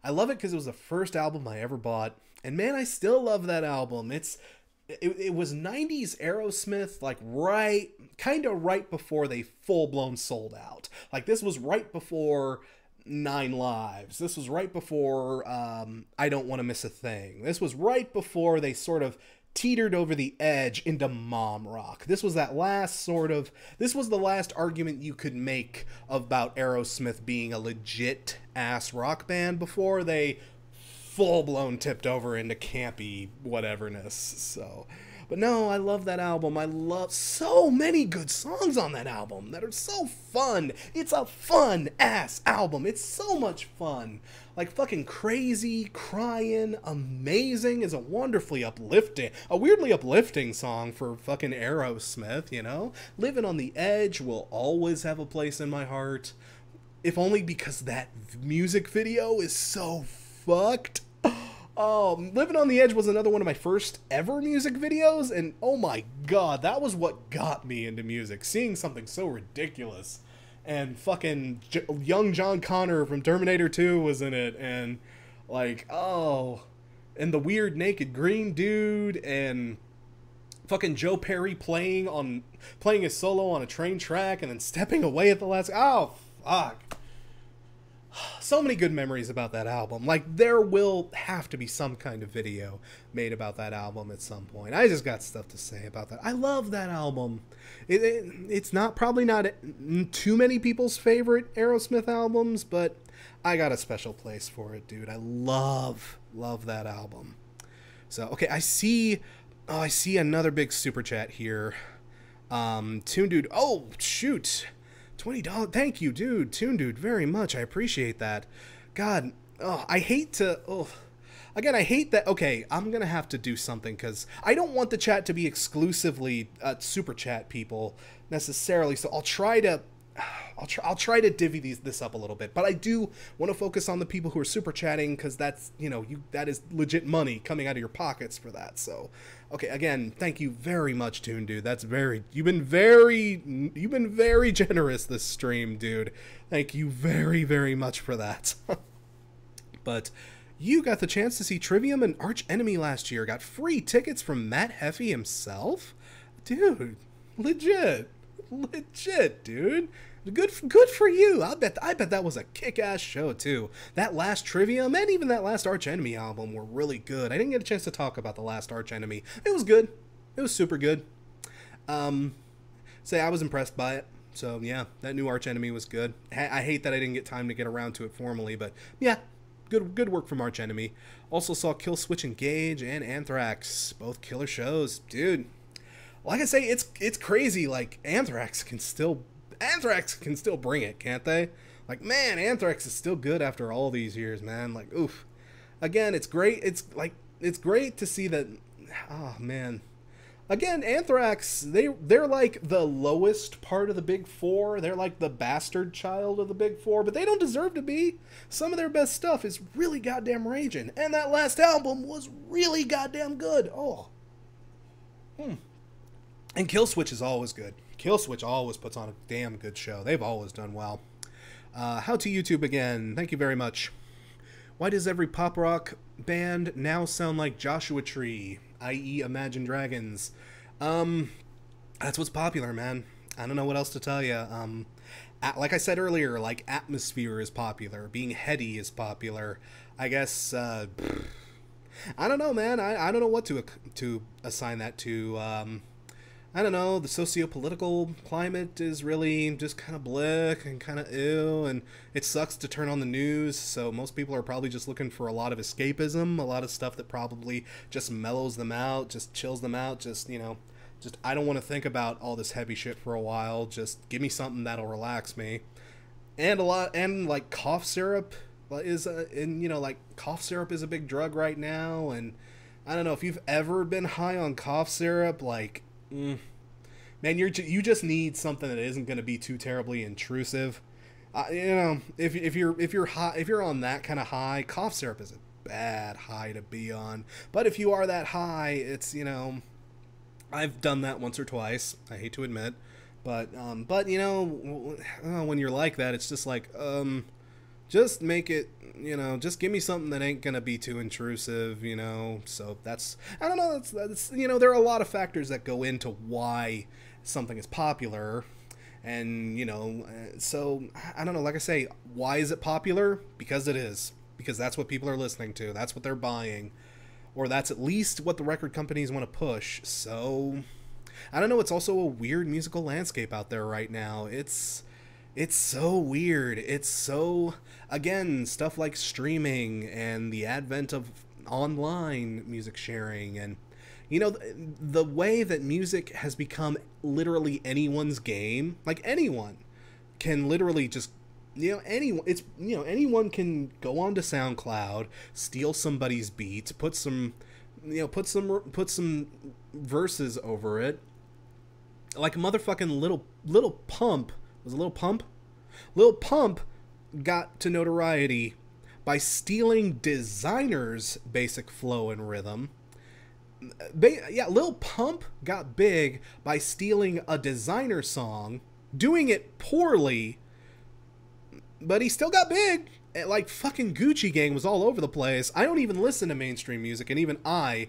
I love it because it was the first album I ever bought. And man, I still love that album. It was 90s Aerosmith, like kind of right before they full-blown sold out. Like this was right before 9 Lives. This was right before I Don't Want to Miss a Thing. This was right before they sort of teetered over the edge into mom rock. This was the last argument you could make about Aerosmith being a legit ass rock band before they full-blown tipped over into campy whateverness. So, but no, I love that album. I love so many good songs on that album that are so fun. It's a fun-ass album. It's so much fun. Like, fucking Crazy, Crying, Amazing is a weirdly uplifting song for fucking Aerosmith, you know? Living on the Edge will always have a place in my heart. If only because that music video is so fucked. Oh, Living on the Edge was another one of my first ever music videos, and oh my god, that was what got me into music. Seeing something so ridiculous, and fucking young John Connor from Terminator 2 was in it, and like, oh, and the weird naked green dude, and fucking Joe Perry playing his solo on a train track, and then stepping away at the last, oh, fuck. So many good memories about that album. Like, there will have to be some kind of video made about that album at some point. I just got stuff to say about that. I love that album. It's probably not too many people's favorite Aerosmith albums, but I got a special place for it, dude. I love that album. So, okay, I see another big super chat here. Toon Dude. Oh, shoot. $20. Thank you, dude. Toon Dude, very much. I appreciate that. God, I hate that. Okay, I'm gonna have to do something because I don't want the chat to be exclusively super chat people necessarily. So I'll try to divvy this up a little bit. But I do want to focus on the people who are super chatting because that's, you know, that is legit money coming out of your pockets for that. So, okay, again, thank you very much, Toon Dude. You've been very generous this stream, dude. Thank you very, very much for that. But you got the chance to see Trivium and Arch Enemy last year. Got free tickets from Matt Heffy himself, dude. Legit, dude. Good for you. I bet that was a kick-ass show too. That last Trivium and even that last Arch Enemy album were really good. I didn't get a chance to talk about the last Arch Enemy. It was good. It was super good. I was impressed by it. So yeah, that new Arch Enemy was good. I hate that I didn't get time to get around to it formally, but yeah, good work from Arch Enemy. Also saw Killswitch Engage and Anthrax, both killer shows, dude. Like I say, it's crazy. Like Anthrax can still bring it, can't they? Like, man, Anthrax is still good after all these years, man. Like, oof. Again, it's great. It's great to see that. Oh man. Again, Anthrax, they're like the lowest part of the big four. They're like the bastard child of the big four, but they don't deserve to be. Some of their best stuff is really goddamn raging, and that last album was really goddamn good. Oh. And Killswitch is always good. Killswitch always puts on a damn good show. They've always done well. How to YouTube again. Thank you very much. Why does every pop rock band now sound like Joshua Tree, i.e. Imagine Dragons? That's what's popular, man. I don't know what else to tell you. Like I said earlier, like atmosphere is popular. Being heady is popular. I guess, I don't know, man. I don't know what to assign that to. I I don't know, the socio-political climate is really just kind of bleak and kind of ew, and it sucks to turn on the news, so most people are probably just looking for a lot of escapism, a lot of stuff that probably just mellows them out, just chills them out, just, you know, just, I don't want to think about all this heavy shit for a while, just give me something that'll relax me. And like, cough syrup is, cough syrup is a big drug right now, and I don't know, if you've ever been high on cough syrup, like, man, you just need something that isn't going to be too terribly intrusive. You know, if you're on that kind of high, cough syrup is a bad high to be on. But if you are that high, it's, you know, I've done that once or twice. I hate to admit, but you know, when you're like that, it's just like, just make it, you know, just give me something that ain't gonna be too intrusive, you know. So that's, I don't know, that's you know, there are a lot of factors that go into why something is popular, and, you know, so I don't know, like I say, why is it popular? Because it is, because that's what people are listening to, that's what they're buying, or that's at least what the record companies want to push. So I don't know, it's also a weird musical landscape out there right now. It's so weird. It's so, again, stuff like streaming and the advent of online music sharing, and, you know, the way that music has become literally anyone's game. Like, anyone can literally just, you know, anyone can go onto SoundCloud, steal somebody's beat, put some verses over it. Like a motherfucking Little Pump. Was it Lil Pump? Lil Pump got to notoriety by stealing Designer's basic flow and rhythm. Lil Pump got big by stealing a Designer song, doing it poorly, but he still got big. Like, fucking Gucci Gang was all over the place. I don't even listen to mainstream music, and even I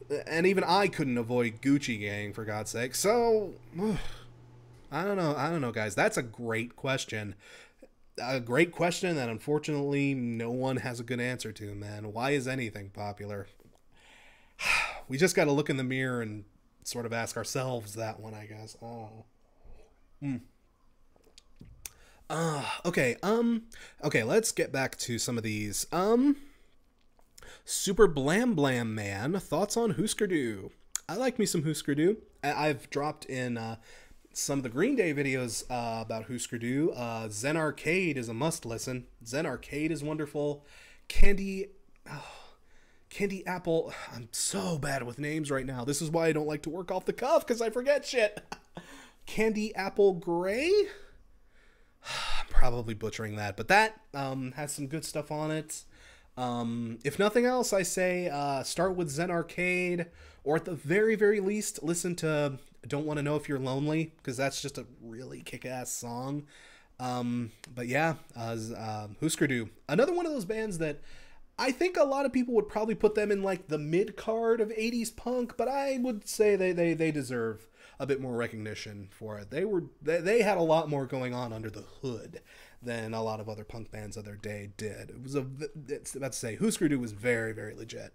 couldn't avoid Gucci Gang, for God's sake. So, I don't know, guys. That's a great question. A great question that, unfortunately, no one has a good answer to, man. Why is anything popular? We just got to look in the mirror and sort of ask ourselves that one, I guess. Okay, let's get back to some of these. Super Blam Blam Man, thoughts on Husker Du? I like me some Husker Du. I've dropped in some of the Green Day videos about Husker Du. Zen Arcade is a must listen. Zen Arcade is wonderful. Candy Apple. I'm so bad with names right now. This is why I don't like to work off the cuff, because I forget shit. Candy Apple Gray? I'm probably butchering that, but that has some good stuff on it. If nothing else, I say start with Zen Arcade, or at the very, very least, listen to Don't Want to Know If You're Lonely, because that's just a really kick-ass song. But yeah, Husker Du. Another one of those bands that I think a lot of people would probably put them in like the mid-card of 80s punk, but I would say they deserve a bit more recognition for it. They had a lot more going on under the hood than a lot of other punk bands of their day did. It's about to say, Husker Du was very, very legit.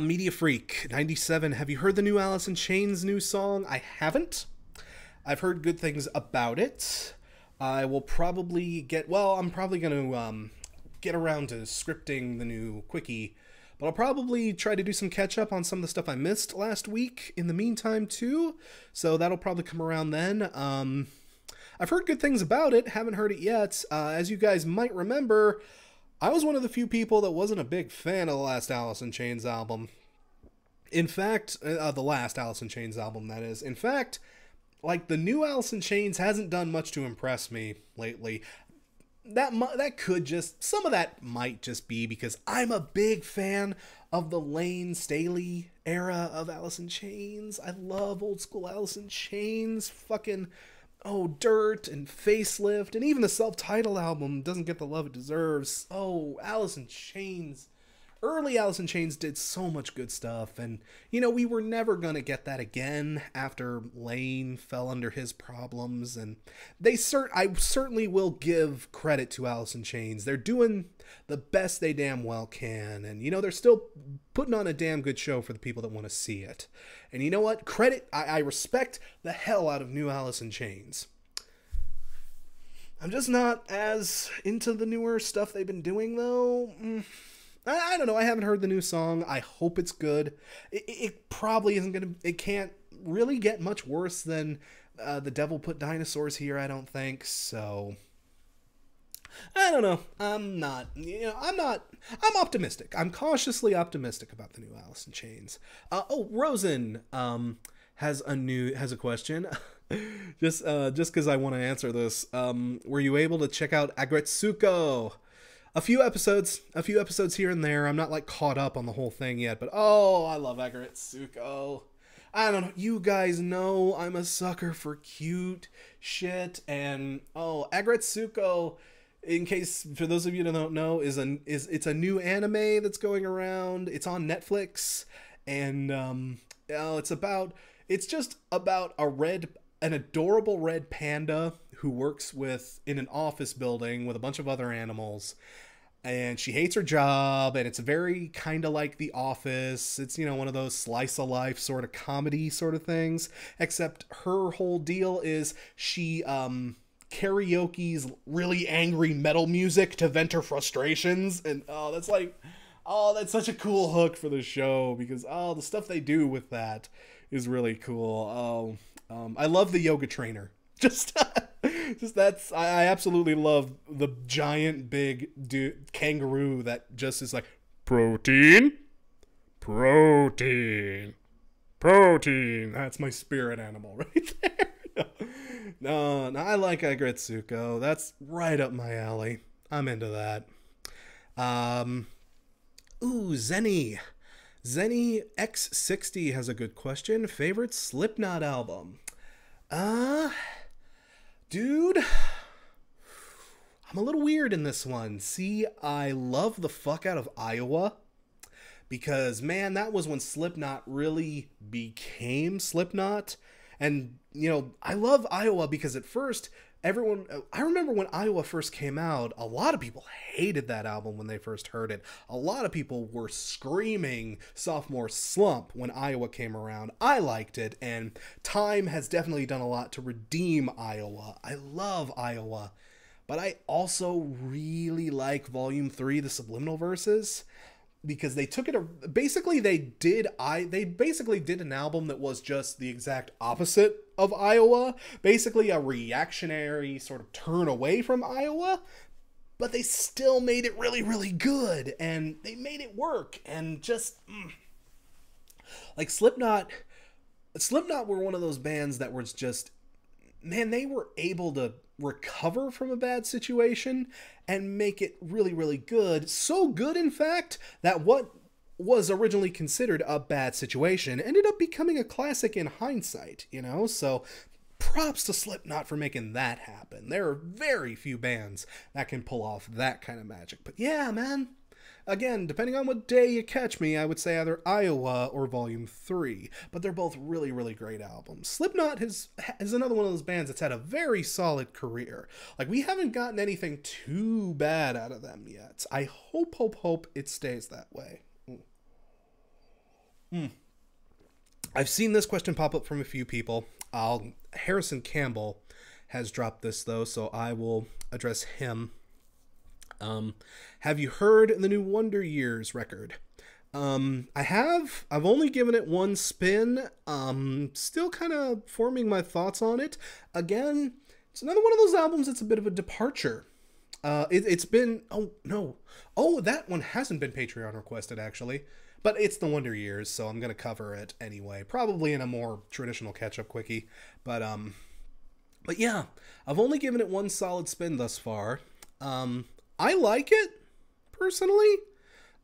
Media Freak 97. Have you heard the new Alice in Chains new song? I haven't. I've heard good things about it. I will probably I'm probably going to get around to scripting the new Quickie, but I'll probably try to do some catch up on some of the stuff I missed last week in the meantime too, so that'll probably come around then. I've heard good things about it, haven't heard it yet. As you guys might remember, I was one of the few people that wasn't a big fan of the last Alice in Chains album. In fact, the last Alice in Chains album, that is. In fact, like, the new Alice in Chains hasn't done much to impress me lately. That could just, some of that might just be because I'm a big fan of the Lane Staley era of Alice in Chains. I love old school Alice in Chains. Fucking, Dirt and Facelift, and even the self-titled album doesn't get the love it deserves. Alice in Chains. early Alice in Chains did so much good stuff, and you know, we were never gonna get that again after Lane fell under his problems. And I certainly will give credit to Alice in Chains. They're doing the best they damn well can, and you know, they're still putting on a damn good show for the people that want to see it. And you know what? I respect the hell out of new Alice in Chains. I'm just not as into the newer stuff they've been doing, though. I don't know. I haven't heard the new song. I hope it's good. It probably isn't going to... It can't really get much worse than The Devil Put Dinosaurs Here, I don't think. So... I don't know. I'm optimistic. I'm cautiously optimistic about the new Alice in Chains. Rosen has a question. just because I want to answer this. Were you able to check out Agretsuko? A few episodes here and there. I'm not like caught up on the whole thing yet, but I love Agretsuko. I don't know. You guys know I'm a sucker for cute shit, and Agretsuko, in case for those of you that don't know, it's a new anime that's going around. It's on Netflix, and it's just about an adorable red panda who works in an office building with a bunch of other animals, and she hates her job, and it's very kind of like The Office. It's, you know, one of those slice of life sort of comedy sort of things, except her whole deal is she karaoke's really angry metal music to vent her frustrations, and that's such a cool hook for the show, because the stuff they do with that is really cool. I love the yoga trainer. I absolutely love the giant big kangaroo that just is like, protein. That's my spirit animal right there. No, I like Agretsuko. That's right up my alley. I'm into that. Zenny X60 has a good question. Favorite Slipknot album? Dude, I'm a little weird in this one. See, I love the fuck out of Iowa, because, man, that was when Slipknot really became Slipknot. And, you know, I love Iowa because at first, I remember when Iowa first came out, a lot of people hated that album when they first heard it. A lot of people were screaming sophomore slump when Iowa came around. I liked it, and time has definitely done a lot to redeem Iowa. I love Iowa, but I also really like Volume 3, the Subliminal Verses, because they took it, they basically did an album that was just the exact opposite of Iowa, basically a reactionary sort of turn away from Iowa, but they still made it really, really good, and they made it work, and just, like Slipknot were one of those bands that was just, man, they were able to recover from a bad situation and make it really, really good. So good, in fact, that what was originally considered a bad situation ended up becoming a classic in hindsight, you know? So props to Slipknot for making that happen. There are very few bands that can pull off that kind of magic. But yeah, man, again, depending on what day you catch me, I would say either Iowa or Volume 3. But they're both really, really great albums. Slipknot is another one of those bands that's had a very solid career. Like, we haven't gotten anything too bad out of them yet. I hope it stays that way. I've seen this question pop up from a few people. Harrison Campbell has dropped this, though, so I will address him. Have you heard the new Wonder Years record? I have. I've only given it one spin. Still kind of forming my thoughts on it. Again, it's another one of those albums that's a bit of a departure. It's been... that one hasn't been Patreon requested, actually. But it's the Wonder Years, so I'm going to cover it anyway. Probably in a more traditional catch-up quickie. But yeah, I've only given it one solid spin thus far. I like it, personally.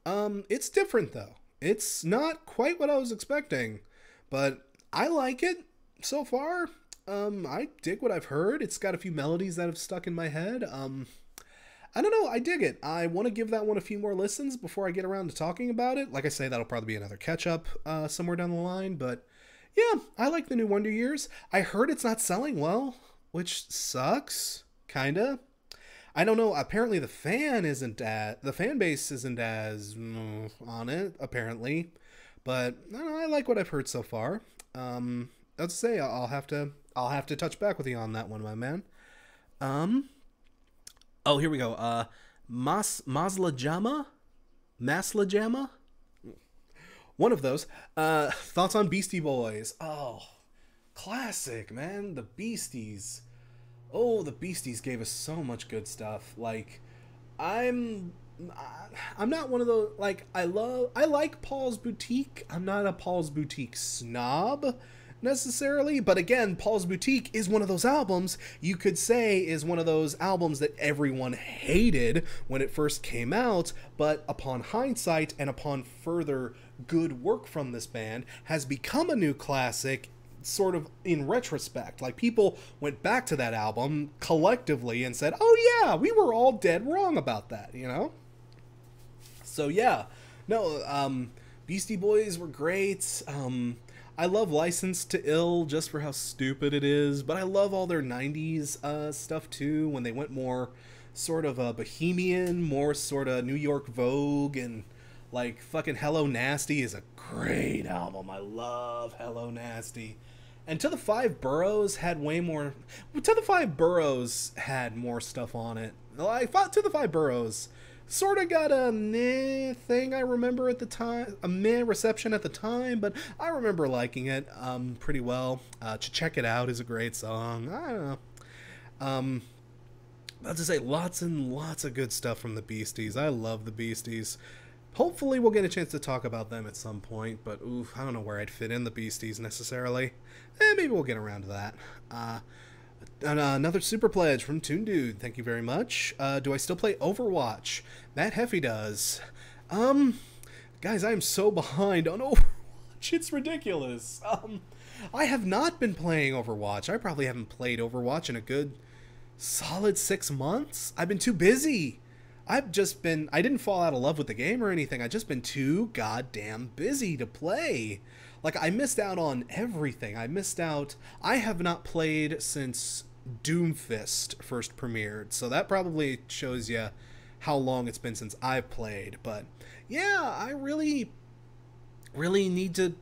It's different, though. It's not quite what I was expecting. But I like it so far. I dig what I've heard. It's got a few melodies that have stuck in my head. I don't know. I dig it. I want to give that one a few more listens before I get around to talking about it. Like I say, that'll probably be another catch-up somewhere down the line. But yeah, I like the new Wonder Years. I heard it's not selling well, which sucks, kinda. I don't know. Apparently, the fan base isn't as on it. Apparently, but I don't know, I like what I've heard so far. Let's say I'll have to touch back with you on that one, my man. Oh, here we go. Masla Jama? One of those. Thoughts on Beastie Boys? Oh, classic, man. The Beasties. Oh, the Beasties gave us so much good stuff. Like, I'm not one of those, like, I like Paul's Boutique. I'm not a Paul's Boutique snob necessarily, but again, Paul's Boutique is one of those albums you could say is one of those albums that everyone hated when it first came out, but upon hindsight and upon further good work from this band has become a new classic sort of in retrospect. Like, people went back to that album collectively and said, oh yeah, we were all dead wrong about that, you know? So yeah, no, Beastie Boys were great. I love License to Ill just for how stupid it is, but I love all their 90s stuff too, when they went more sort of bohemian, more sort of New York Vogue, and like fucking Hello Nasty is a great album. I love Hello Nasty. And To the Five Boroughs had way more. To the Five Boroughs had more stuff on it. I thought To the Five Boroughs sort of got a meh thing, I remember at the time, a meh reception at the time, but I remember liking it pretty well. Check It Out is a great song. I don't know. About to say, lots and lots of good stuff from the Beasties. I love the Beasties. Hopefully we'll get a chance to talk about them at some point, but oof, I don't know where I'd fit in the Beasties necessarily. Maybe we'll get around to that. Another super pledge from Toon Dude. Thank you very much. Do I still play Overwatch? Matt Heffy does. Guys, I am so behind on Overwatch. It's ridiculous. I have not been playing Overwatch. I probably haven't played Overwatch in a good solid 6 months. I've been too busy. I didn't fall out of love with the game or anything. I've just been too goddamn busy to play. Like, I missed out on everything. I have not played since Doomfist first premiered, so that probably shows you how long it's been since I've played. But yeah, I really need to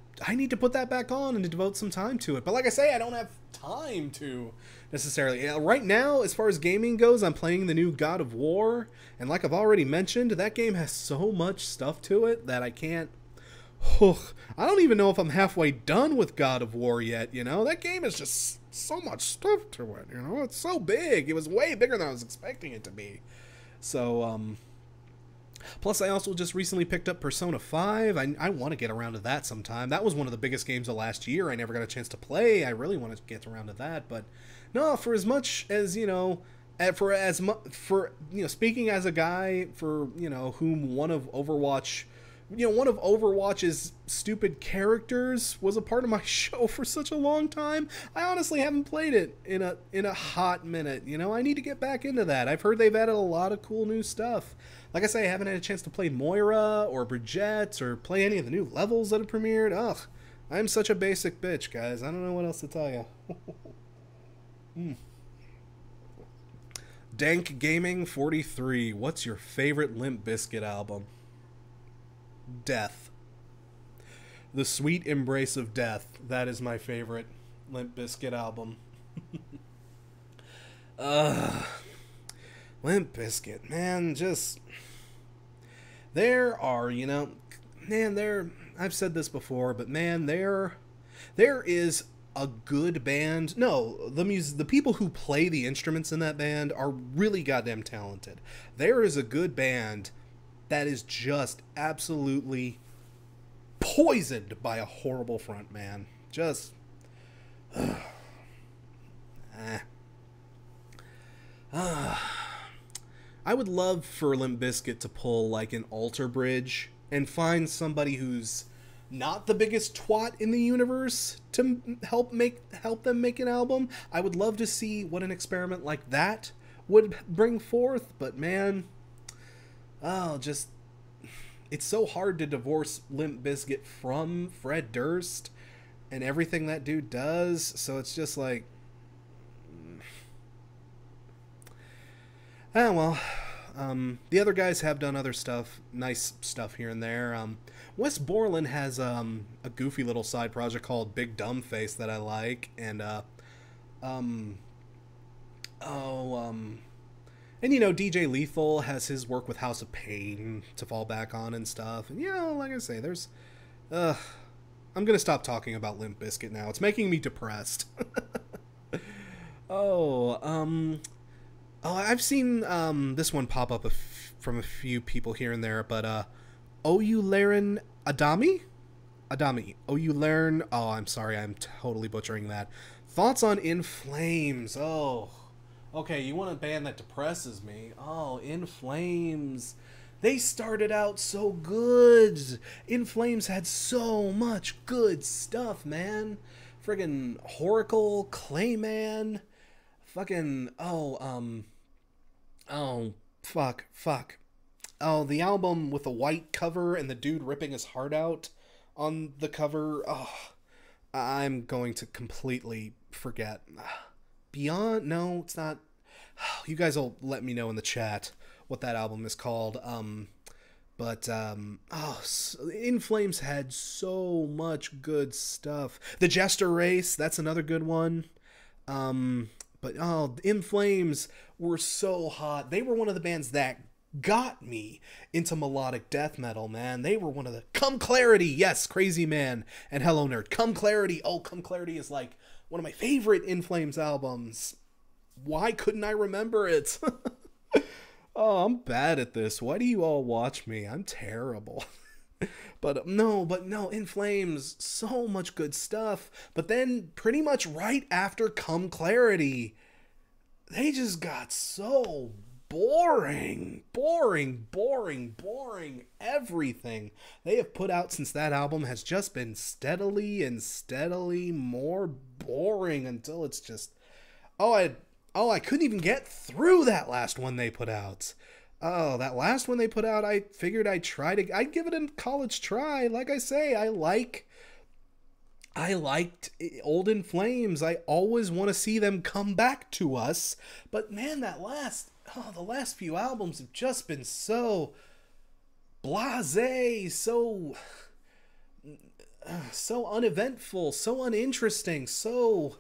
put that back on and to devote some time to it. But like I say, I don't have time to necessarily. Right now, as far as gaming goes, I'm playing the new God of War, and like I've already mentioned, that game has so much stuff to it that I can't. I don't even know if I'm halfway done with God of War yet, you know? That game is just so much stuff to it, you know? It's so big. It was way bigger than I was expecting it to be. So, plus I also just recently picked up Persona 5. I want to get around to that sometime. That was one of the biggest games of last year. I never got a chance to play. I really want to get around to that, but no, for as much as, you know, speaking as a guy for, you know, whom one of Overwatch's stupid characters was a part of my show for such a long time, I honestly haven't played it in a hot minute. You know, I need to get back into that. I've heard they've added a lot of cool new stuff. Like I say, I haven't had a chance to play Moira or Brigitte or play any of the new levels that have premiered. Ugh, I'm such a basic bitch, guys. I don't know what else to tell you. Dank Gaming 43. What's your favorite Limp Bizkit album? Death. The Sweet Embrace of Death. That is my favorite Limp Bizkit album. Limp Bizkit, man, just... There are, you know... Man, I've said this before, but man, there is a good band. No, the people who play the instruments in that band are really goddamn talented. There is a good band that is just absolutely poisoned by a horrible front man. Just... I would love for Limp Bizkit to pull like an Alter Bridge and find somebody who's not the biggest twat in the universe to help them make an album. I would love to see what an experiment like that would bring forth, but man, oh, just it's so hard to divorce Limp Bizkit from Fred Durst and everything that dude does. So it's just like, well, the other guys have done other stuff, nice stuff here and there. Wes Borland has a goofy little side project called Big Dumb Face that I like, and and you know, DJ Lethal has his work with House of Pain to fall back on and stuff. And yeah, like I say, there's I'm gonna stop talking about Limp Bizkit now. It's making me depressed. I've seen this one pop up from a few people here and there, but Oyularen Adami? Oyularen, oh, I'm sorry, I'm totally butchering that. Thoughts on In Flames? Oh, okay, you want a band that depresses me? Oh, In Flames. They started out so good. In Flames had so much good stuff, man. Friggin' Horacle, Clayman, fucking, fuck. Oh, the album with the white cover and the dude ripping his heart out on the cover. Oh, I'm going to completely forget. Beyond? No, it's not. You guys will let me know in the chat what that album is called. In Flames had so much good stuff. The Jester Race, that's another good one. But In Flames were so hot. They were one of the bands that got me into melodic death metal, man. They were one of the... Come Clarity, yes, Crazy Man and Hello Nerd. Come Clarity, Come Clarity is like one of my favorite In Flames albums. Why couldn't I remember it? Oh, I'm bad at this. Why do you all watch me? I'm terrible. But no, In Flames, so much good stuff. But then pretty much right after Come Clarity, they just got so boring. Everything they have put out since that album has just been steadily more boring until it's just, I couldn't even get through that last one they put out. Oh, that last one they put out, I figured I'd give it a college try. Like I say, I liked Old In Flames. I always want to see them come back to us. But man, the last few albums have just been so blasé, so uneventful, so uninteresting, so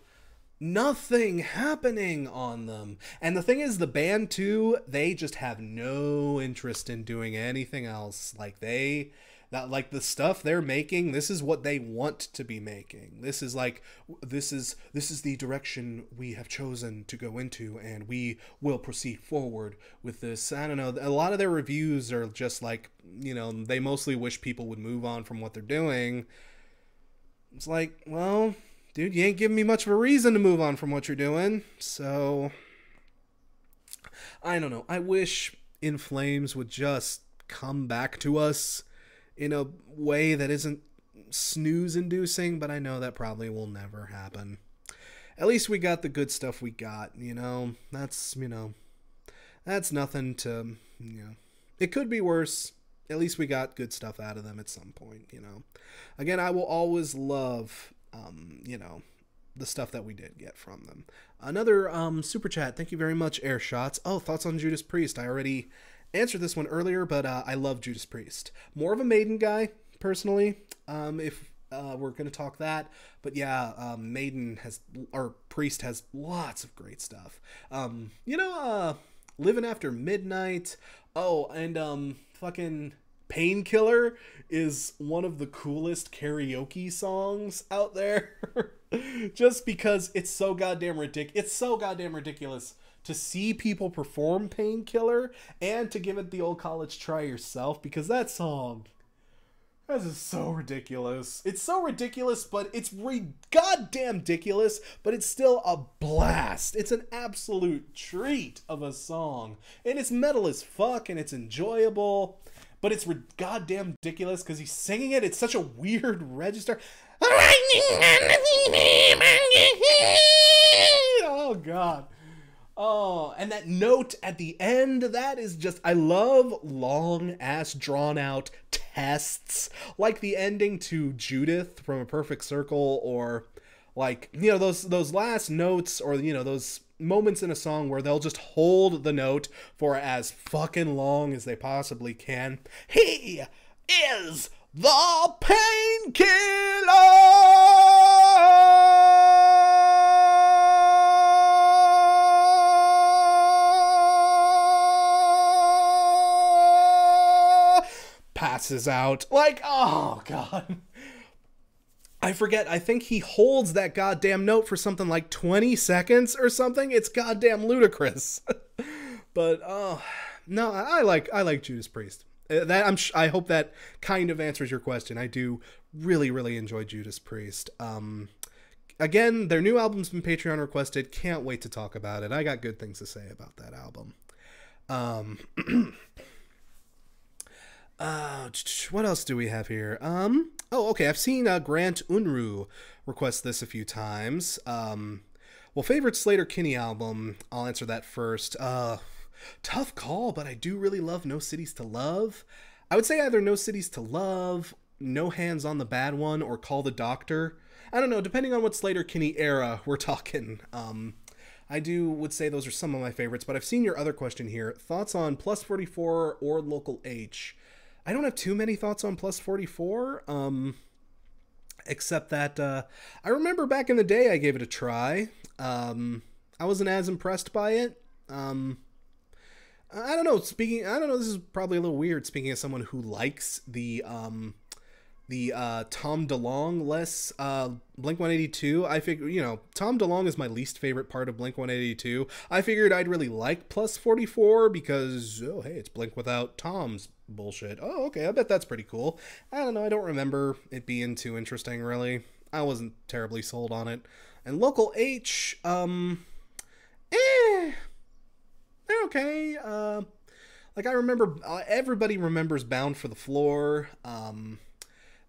nothing happening on them. And the thing is, the band too, they just have no interest in doing anything else. Like the stuff they're making, this is what they want to be making. This is the direction we have chosen to go into, and we will proceed forward with this. I don't know, a lot of their reviews are just like, you know, they mostly wish people would move on from what they're doing. It's like, well, dude, you ain't giving me much of a reason to move on from what you're doing. So, I don't know. I wish In Flames would just come back to us in a way that isn't snooze-inducing, but I know that probably will never happen. At least we got the good stuff we got, you know? That's nothing to, you know. It could be worse. At least we got good stuff out of them at some point, you know? Again, I will always love... you know, the stuff that we did get from them. Another super chat. Thank you very much, Air Shots. Oh, thoughts on Judas Priest. I already answered this one earlier, but I love Judas Priest. More of a Maiden guy, personally, if we're going to talk that. But yeah, Priest has lots of great stuff. Living After Midnight. Oh, and fucking... Painkiller is one of the coolest karaoke songs out there. Just because it's so goddamn ridiculous to see people perform Painkiller and to give it the old college try yourself, because that song, that is so ridiculous. It's so ridiculous, but it's goddamn ridiculous, but it's still a blast. It's an absolute treat of a song. And it's metal as fuck, and it's enjoyable. But it's goddamn ridiculous because he's singing it. It's such a weird register. Oh, God. Oh, and that note at the end, that is just, I love long ass drawn out tests, like the ending to Judith from A Perfect Circle, or like, you know, those last notes, or, you know, those moments in a song where they'll just hold the note for as fucking long as they possibly can. He is the painkiller. Passes out. Like, oh god. I forget, I think he holds that goddamn note for something like 20 seconds or something. It's goddamn ludicrous. But no, I like Judas Priest. I hope that kind of answers your question. I do really enjoy Judas Priest. Again, their new album's been Patreon requested. Can't wait to talk about it. I got good things to say about that album. What else do we have here? Oh, okay, I've seen Grant Unruh request this a few times. Well, favorite Slater-Kinney album, I'll answer that first. Tough call, but I do really love No Cities to Love. I would say either No Cities to Love, No Hands on the Bad One, or Call the Doctor. I don't know, depending on what Slater-Kinney era we're talking. I would say those are some of my favorites, but I've seen your other question here. Thoughts on Plus 44 or Local H? I don't have too many thoughts on Plus 44, except that I remember back in the day I gave it a try. I wasn't as impressed by it. I don't know, this is probably a little weird, speaking as someone who likes the Tom DeLonge less Blink-182. I figure, you know, Tom DeLonge is my least favorite part of Blink-182. I figured I'd really like Plus 44 because, oh, hey, it's Blink without Tom's bullshit. Oh, okay, I bet that's pretty cool. I don't know, I don't remember it being too interesting, really. I wasn't terribly sold on it. And Local H, they're okay. Like, I remember, everybody remembers Bound for the Floor.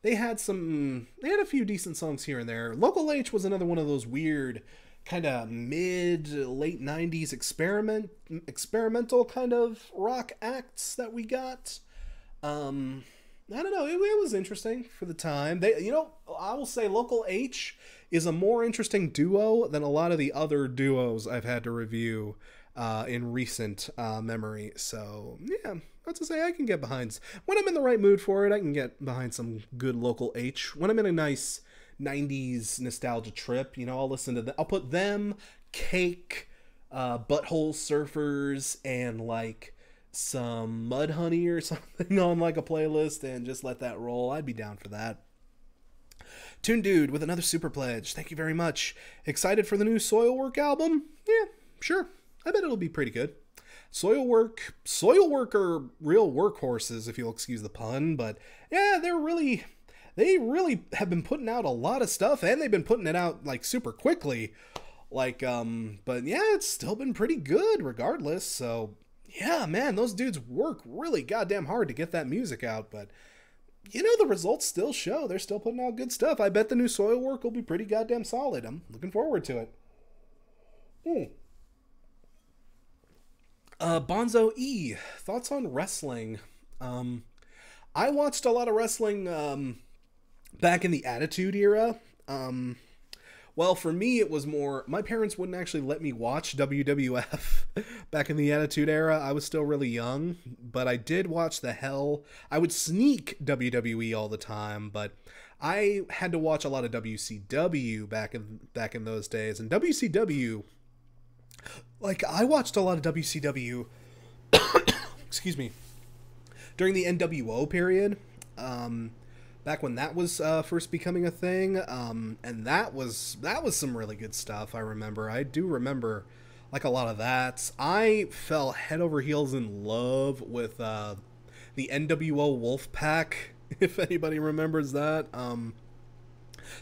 They had a few decent songs here and there. Local H was another one of those weird kind of late 90s experimental kind of rock acts that we got. I don't know, it was interesting for the time. I will say Local H is a more interesting duo than a lot of the other duos I've had to review in recent memory. So yeah, that's to say I can get behind, when I'm in the right mood for it, I can get behind some good Local H. When I'm in a nice 90s nostalgia trip, you know, I'll listen to them. I'll put them, Cake, Butthole Surfers, and like some Mudhoney or something on like a playlist and just let that roll. I'd be down for that. Toon Dude with another super pledge. Thank you very much. Excited for the new Soilwork album? Yeah, sure. I bet it'll be pretty good. Soilwork are real workhorses, if you'll excuse the pun, but yeah, they really have been putting out a lot of stuff, and they've been putting it out like super quickly. Like, but yeah, it's still been pretty good regardless. So yeah, man, those dudes work really goddamn hard to get that music out, but you know, the results still show. They're still putting out good stuff. I bet the new Soilwork will be pretty goddamn solid. I'm looking forward to it. Bonzo E, thoughts on wrestling? I watched a lot of wrestling back in the Attitude Era. Well, for me, it was more, my parents wouldn't actually let me watch WWF back in the Attitude Era. I was still really young, but I did watch I would sneak WWE all the time, but I had to watch a lot of WCW back in those days. And WCW, like, I watched a lot of WCW, excuse me, during the NWO period, back when that was first becoming a thing, and that was some really good stuff. I do remember like a lot of that. I fell head over heels in love with the NWO Wolfpack, if anybody remembers that.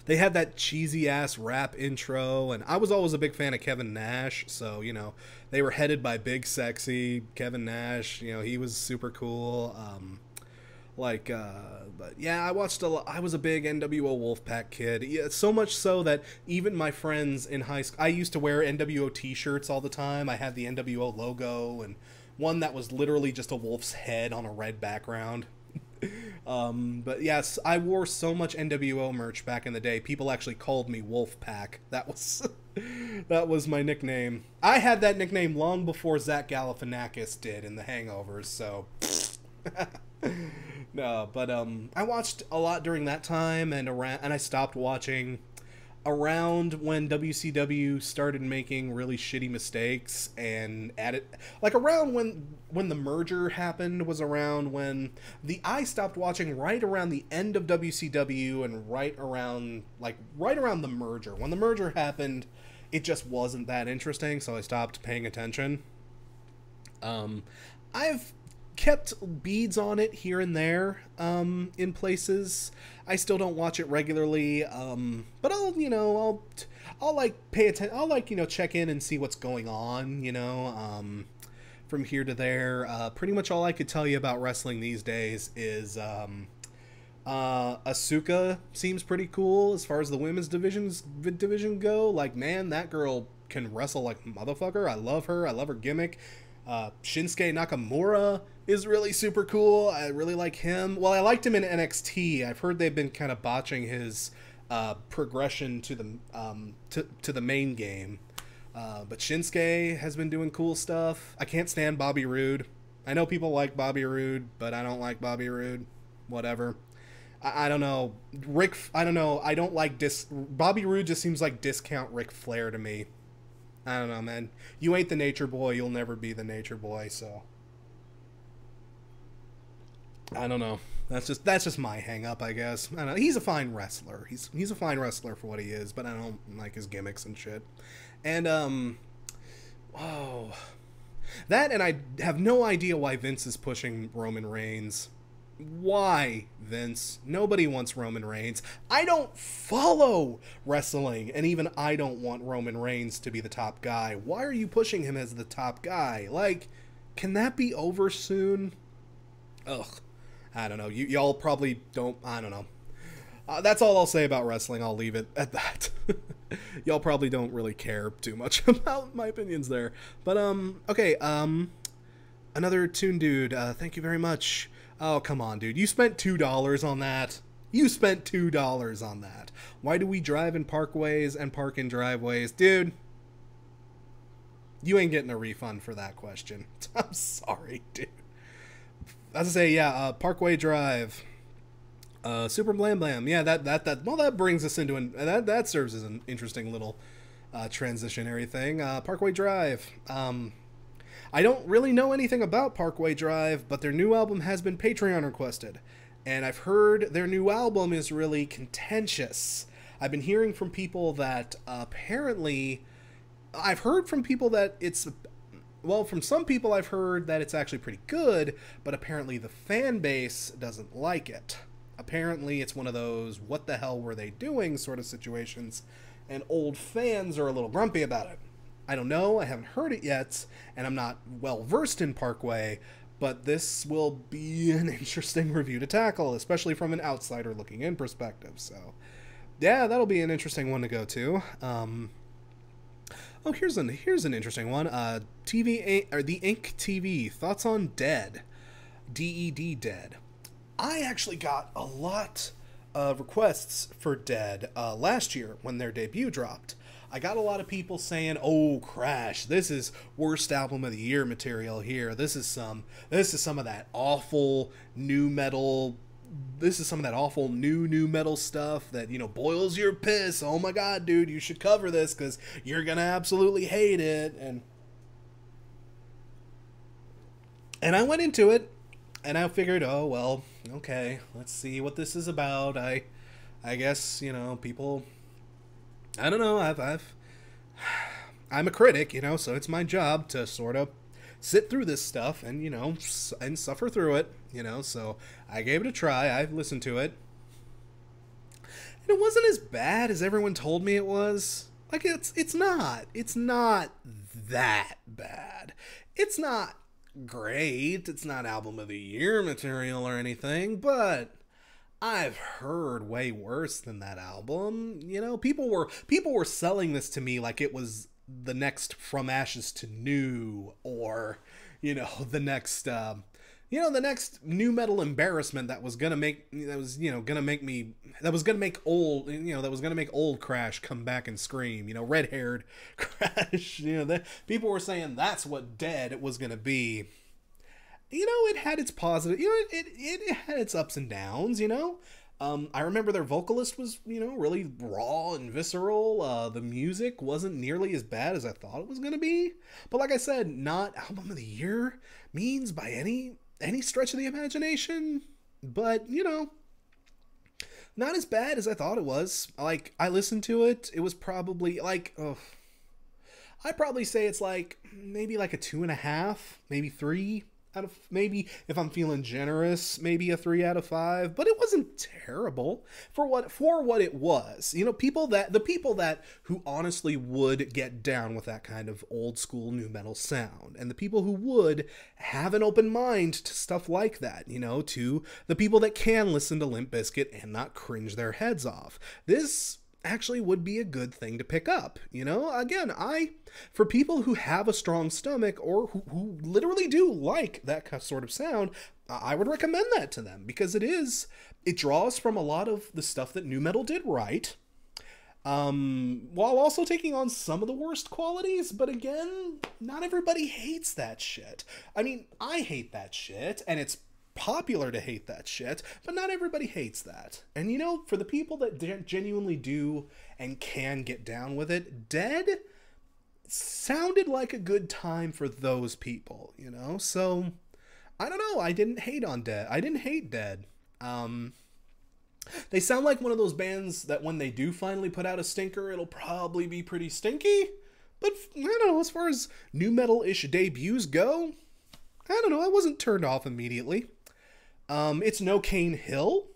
They had that cheesy ass rap intro, and I was always a big fan of Kevin Nash, so, you know, they were headed by Big Sexy Kevin Nash. You know, he was super cool. Like, but yeah, I watched a lot. I was a big NWO Wolfpack kid. Yeah, so much so that even my friends in high school, I used to wear NWO t-shirts all the time. I had the NWO logo and one that was literally just a wolf's head on a red background. But yes, I wore so much NWO merch back in the day. People actually called me Wolfpack. That was that was my nickname. I had that nickname long before Zach Galifianakis did in The Hangovers. So. No, but I watched a lot during that time, and I stopped watching around when WCW started making really shitty mistakes, and added like around when the merger happened was around when I stopped watching right around the end of WCW and right around the merger. When the merger happened, it just wasn't that interesting, so I stopped paying attention. I've kept beads on it here and there in places. I still don't watch it regularly, but I'll like pay attention. I'll like check in and see what's going on, from here to there. Pretty much all I could tell you about wrestling these days is Asuka seems pretty cool as far as the women's division go. Like, man, that girl can wrestle like a motherfucker. I love her. I love her gimmick. Shinsuke Nakamura is really super cool. I really like him. Well, I liked him in NXT. I've heard they've been kind of botching his progression to the main game. But Shinsuke has been doing cool stuff. I can't stand Bobby Roode. I know people like Bobby Roode, but I don't like Bobby Roode. Whatever. I don't know. I don't know. I don't like Bobby Roode just seems like discount Ric Flair to me. I don't know, man. You ain't the Nature Boy, you'll never be the Nature Boy, so I don't know. That's just my hang up, I guess. I don't know. He's a fine wrestler. He's a fine wrestler for what he is, but I don't like his gimmicks and shit. And that, and I have no idea why Vince is pushing Roman Reigns. Why, Vince? Nobody wants Roman Reigns. I don't follow wrestling, and even I don't want Roman Reigns to be the top guy. Why are you pushing him as the top guy? Like, can that be over soon? Ugh. I don't know. Y'all probably don't... I don't know. That's all I'll say about wrestling. I'll leave it at that. Y'all probably don't really care too much about my opinions there. But, okay, another Toon Dude, thank you very much. Oh, come on, dude. You spent $2 on that. You spent $2 on that. Why do we drive in parkways and park in driveways? Dude, you ain't getting a refund for that question. I'm sorry, dude. As I say, yeah, Parkway Drive. Super Blam Blam. Yeah, that brings us into that serves as an interesting little transitionary thing. Parkway Drive. I don't really know anything about Parkway Drive, but their new album has been Patreon requested. And I've heard their new album is really contentious. I've been hearing from people that apparently... I've heard from people that it's... Well, from some people I've heard that it's actually pretty good, but apparently the fan base doesn't like it. Apparently it's one of those what the hell were they doing sort of situations, and old fans are a little grumpy about it. I don't know, I haven't heard it yet, and I'm not well versed in Parkway, but this will be an interesting review to tackle, especially from an outsider looking in perspective. So, yeah, that'll be an interesting one to go to. Oh, here's an interesting one. The Ink TV thoughts on Dead, DED Dead. I actually got a lot of requests for Dead last year when their debut dropped. I got a lot of people saying, "Oh, Crash, this is worst album of the year material here. This is some of that awful new metal. This is some of that awful new metal stuff that, boils your piss. Oh my god, dude, you should cover this because you're gonna absolutely hate it." And I went into it, and I figured, oh well, okay, let's see what this is about. I guess people. I don't know. I'm a critic, so it's my job to sort of sit through this stuff and and suffer through it, So I gave it a try. I listened to it, and it wasn't as bad as everyone told me it was. Like it's not that bad. It's not great. It's not album of the year material or anything, but I've heard way worse than that album. You know, people were selling this to me like it was the next From Ashes to New, or you know, the next new metal embarrassment that was gonna make old Crash come back and scream. You know, red haired Crash. You know, people were saying that's what Dead was gonna be. You know, it had its positive, you know, it had its ups and downs, you know. I remember their vocalist was, you know, really raw and visceral. The music wasn't nearly as bad as I thought it was going to be. But like I said, not album of the year means by any stretch of the imagination. But, you know, not as bad as I thought it was. Like, I listened to it. It was probably like, I'd probably say it's like maybe like a 2.5, maybe 3 out of, maybe if I'm feeling generous, maybe a 3 out of 5, but it wasn't terrible for what it was. You know, the people that who honestly would get down with that kind of old school new metal sound, and the people who would have an open mind to stuff like that, you know, to the people that can listen to Limp Bizkit and not cringe their heads off. This actually would be a good thing to pick up. You know, again, for people who have a strong stomach or who literally do like that sort of sound, I would recommend that to them, because it draws from a lot of the stuff that nu metal did right, while also taking on some of the worst qualities. But again, not everybody hates that shit. I mean, I hate that shit, and it's popular to hate that shit, but not everybody hates that. And you know, for the people that genuinely do and can get down with it, Dead sounded like a good time for those people, you know? So, I don't know, I didn't hate on Dead. I didn't hate Dead. They sound like one of those bands that when they do finally put out a stinker, it'll probably be pretty stinky. But, I don't know, as far as nu metal-ish debuts go, I don't know, I wasn't turned off immediately. It's no Cane Hill,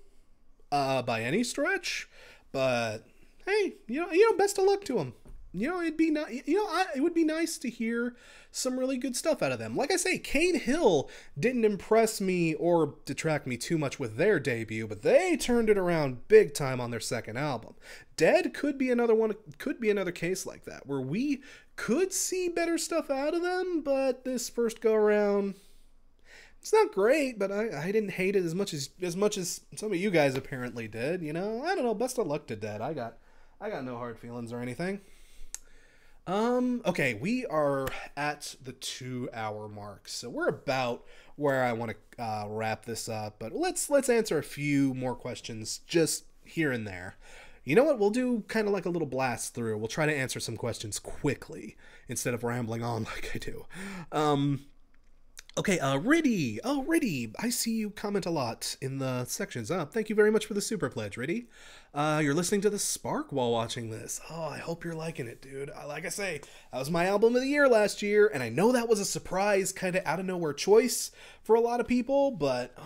by any stretch, but hey, you know, best of luck to them. You know, it would be nice to hear some really good stuff out of them. Like I say, Cane Hill didn't impress me or detract me too much with their debut, but they turned it around big time on their second album. Dead could be another case like that, where we could see better stuff out of them, but this first go around, it's not great, but I didn't hate it as much as some of you guys apparently did. You know, I don't know. Best of luck to Dead. I got no hard feelings or anything. Okay, we are at the 2-hour mark, so we're about where I want to wrap this up. But let's answer a few more questions just here and there. You know what? We'll do kind of like a little blast through. We'll try to answer some questions quickly instead of rambling on like I do. Okay, Riddy. Oh, Riddy, I see you comment a lot in the sections. Thank you very much for the super pledge, Riddy. You're listening to The Spark while watching this. Oh, I hope you're liking it, dude. Like I say, that was my album of the year last year, and I know that was a surprise, kind of out of nowhere choice for a lot of people, but,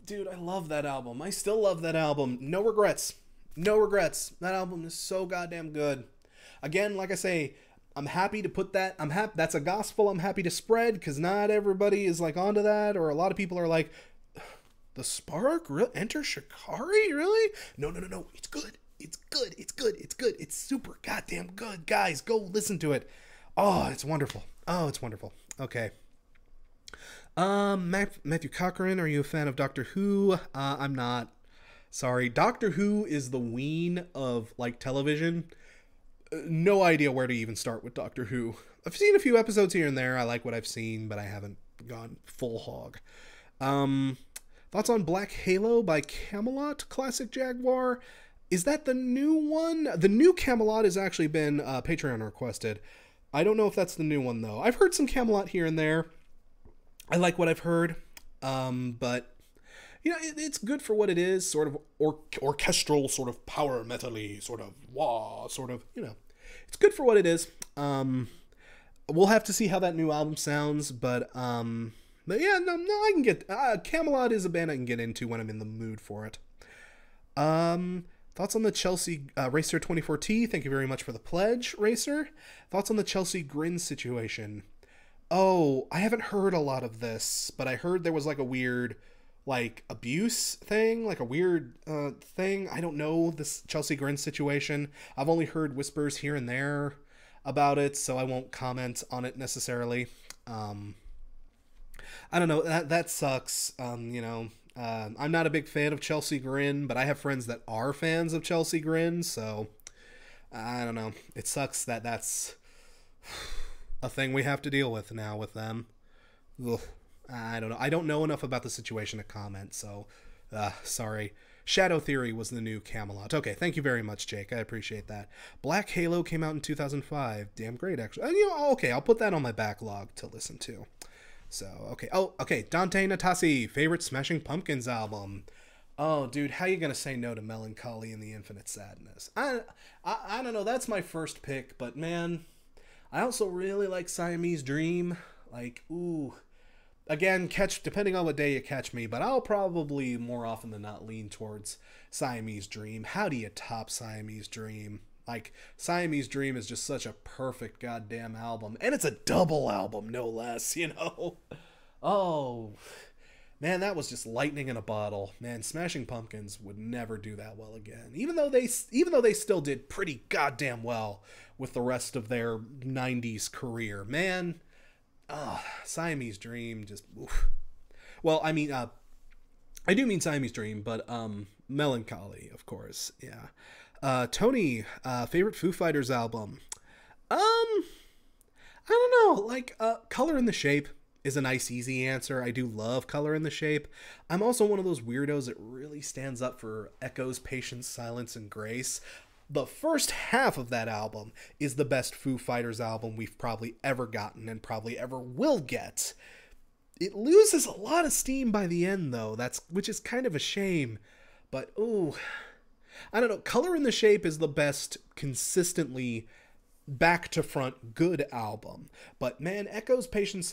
dude, I love that album. I still love that album. No regrets. No regrets. That album is so goddamn good. Again, like I say, I'm happy to put that. That's a gospel I'm happy to spread, because not everybody is like onto that, or a lot of people are like, The Spark? Enter Shikari? Really? No. It's good. It's good. It's good. It's good. It's super goddamn good. Guys, go listen to it. Oh, it's wonderful. Oh, it's wonderful. Okay. Matthew Cochran, are you a fan of Doctor Who? I'm not. Sorry. Doctor Who is the Wien of, like, television. No idea where to even start with Doctor Who. I've seen a few episodes here and there. I like what I've seen, but I haven't gone full hog. Thoughts on Black Halo by Camelot, Classic Jaguar? Is that the new one? The new Camelot has actually been Patreon requested. I don't know if that's the new one, though. I've heard some Camelot here and there. I like what I've heard, but you know, it's good for what it is, sort of orchestral, sort of power metal-y, sort of wah, sort of, you know. It's good for what it is. We'll have to see how that new album sounds, but yeah, no, I can get, Camelot is a band I can get into when I'm in the mood for it. Thoughts on the Chelsea Racer 24T? Thank you very much for the pledge, Racer. Thoughts on the Chelsea Grin situation? Oh, I haven't heard a lot of this, but I heard there was like a weird, like, abuse thing, like a weird thing. I don't know this Chelsea Grin situation. I've only heard whispers here and there about it, so I won't comment on it necessarily. Um, I don't know. That sucks. I'm not a big fan of Chelsea Grin, but I have friends that are fans of Chelsea Grin, so I don't know. It sucks that that's a thing we have to deal with now with them. Ugh. I don't know. I don't know enough about the situation to comment, so sorry. Shadow Theory was the new Camelot. Okay, thank you very much, Jake. I appreciate that. Black Halo came out in 2005. Damn great, actually. Okay, I'll put that on my backlog to listen to. So, okay. Oh, okay. Dante Natasi, favorite Smashing Pumpkins album. Oh, dude, how you gonna say no to Melancholy and the Infinite Sadness? I don't know. That's my first pick, but man, I also really like Siamese Dream. Like, ooh. Again, depending on what day you catch me, but I'll probably more often than not lean towards Siamese Dream. How do you top Siamese Dream? Like, Siamese Dream is just such a perfect goddamn album. And it's a double album, no less, you know? Oh, man, that was just lightning in a bottle. Man, Smashing Pumpkins would never do that well again. Even though they still did pretty goddamn well with the rest of their 90s career. Man, Siamese Dream just oof. Well, I mean, I do mean Siamese Dream, but Melancholy, of course. Yeah. Tony, favorite Foo Fighters album. I don't know. Like, Color in the Shape is a nice, easy answer. I do love Color in the Shape. I'm also one of those weirdos that really stands up for Echo's Patience, Silence, and Grace. The first half of that album is the best Foo Fighters album we've probably ever gotten and probably ever will get. It loses a lot of steam by the end, though, which is kind of a shame. But, ooh, I don't know. Color in the Shape is the best consistently back to front good album. But man, Echo's Patience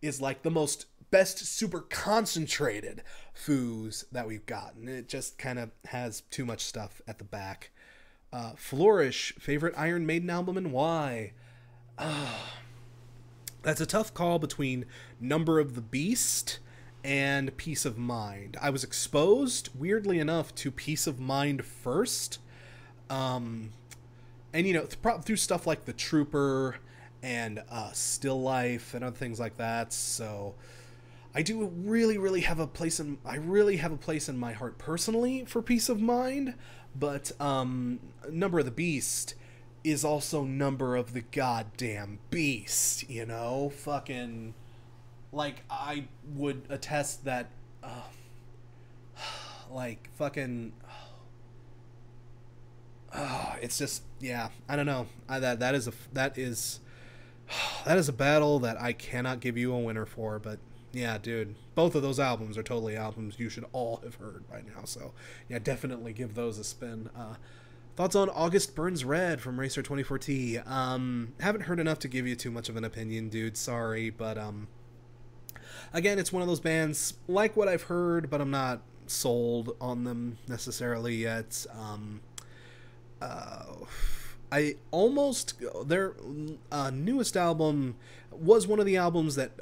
is like the most best super concentrated Foos that we've gotten. It just kind of has too much stuff at the back. Flourish, favorite Iron Maiden album and why? That's a tough call between Number of the Beast and Peace of Mind. I was exposed, weirdly enough, to Peace of Mind first. And through stuff like The Trooper and Still Life and other things like that. So I do really have a place in my heart personally for Peace of Mind, but Number of the Beast is also Number of the goddamn Beast, you know? Fucking, like, I would attest that like fucking it's just, yeah, I don't know. That is a battle that I cannot give you a winner for, but yeah, dude, both of those albums are totally albums you should all have heard by now, so yeah, definitely give those a spin. Thoughts on August Burns Red from Racer 24T? Haven't heard enough to give you too much of an opinion, dude, sorry, but again, it's one of those bands, like what I've heard, but I'm not sold on them necessarily yet. I almost, their newest album was one of the albums that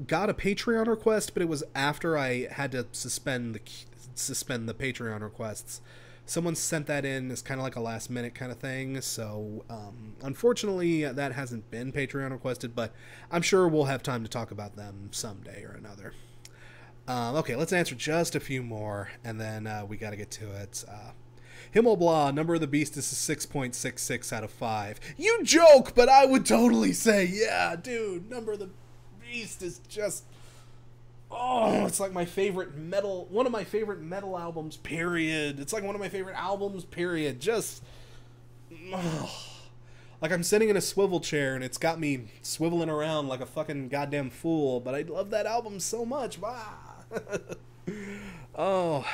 got a Patreon request, but it was after I had to suspend the Patreon requests. Someone sent that in as kind of like a last minute kind of thing, so unfortunately that hasn't been Patreon requested, but I'm sure we'll have time to talk about them someday or another. Okay, let's answer just a few more, and then we gotta get to it. Himmelblah, Number of the Beast is a 6.66 out of 5. You joke, but I would totally say, yeah, dude, Number of the Beast is just, oh, it's like my favorite metal, one of my favorite metal albums, period. It's like one of my favorite albums, period. Just, like I'm sitting in a swivel chair and it's got me swiveling around like a fucking goddamn fool, but I love that album so much. Wow. Oh.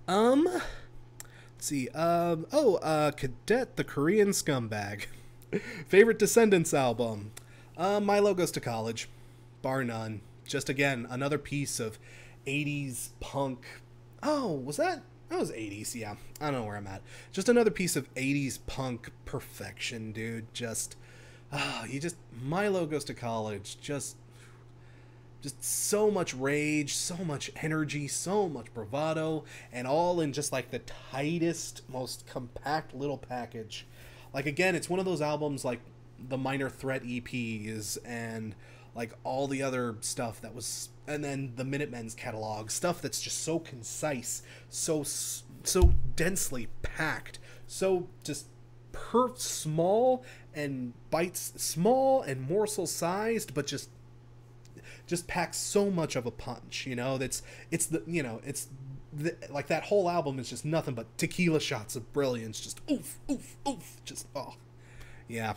Let's see. Cadet the Korean Scumbag. Favorite Descendants album. Milo Goes to College. Bar none. Just again, another piece of 80s punk. Oh, was that? That was 80s, yeah. I don't know where I'm at. Just another piece of 80s punk perfection, dude. Just you just Milo Goes to College, just so much rage, so much energy, so much bravado, and all in just like the tightest, most compact little package. Like, again, it's one of those albums like the Minor Threat EPs and like all the other stuff that was, and then the Minutemen's catalog, stuff that's just so concise, so densely packed, so just small and bites, small and morsel sized, but just packs so much of a punch, you know. Like that whole album is just nothing but tequila shots of brilliance, just oof oof oof, just oh yeah.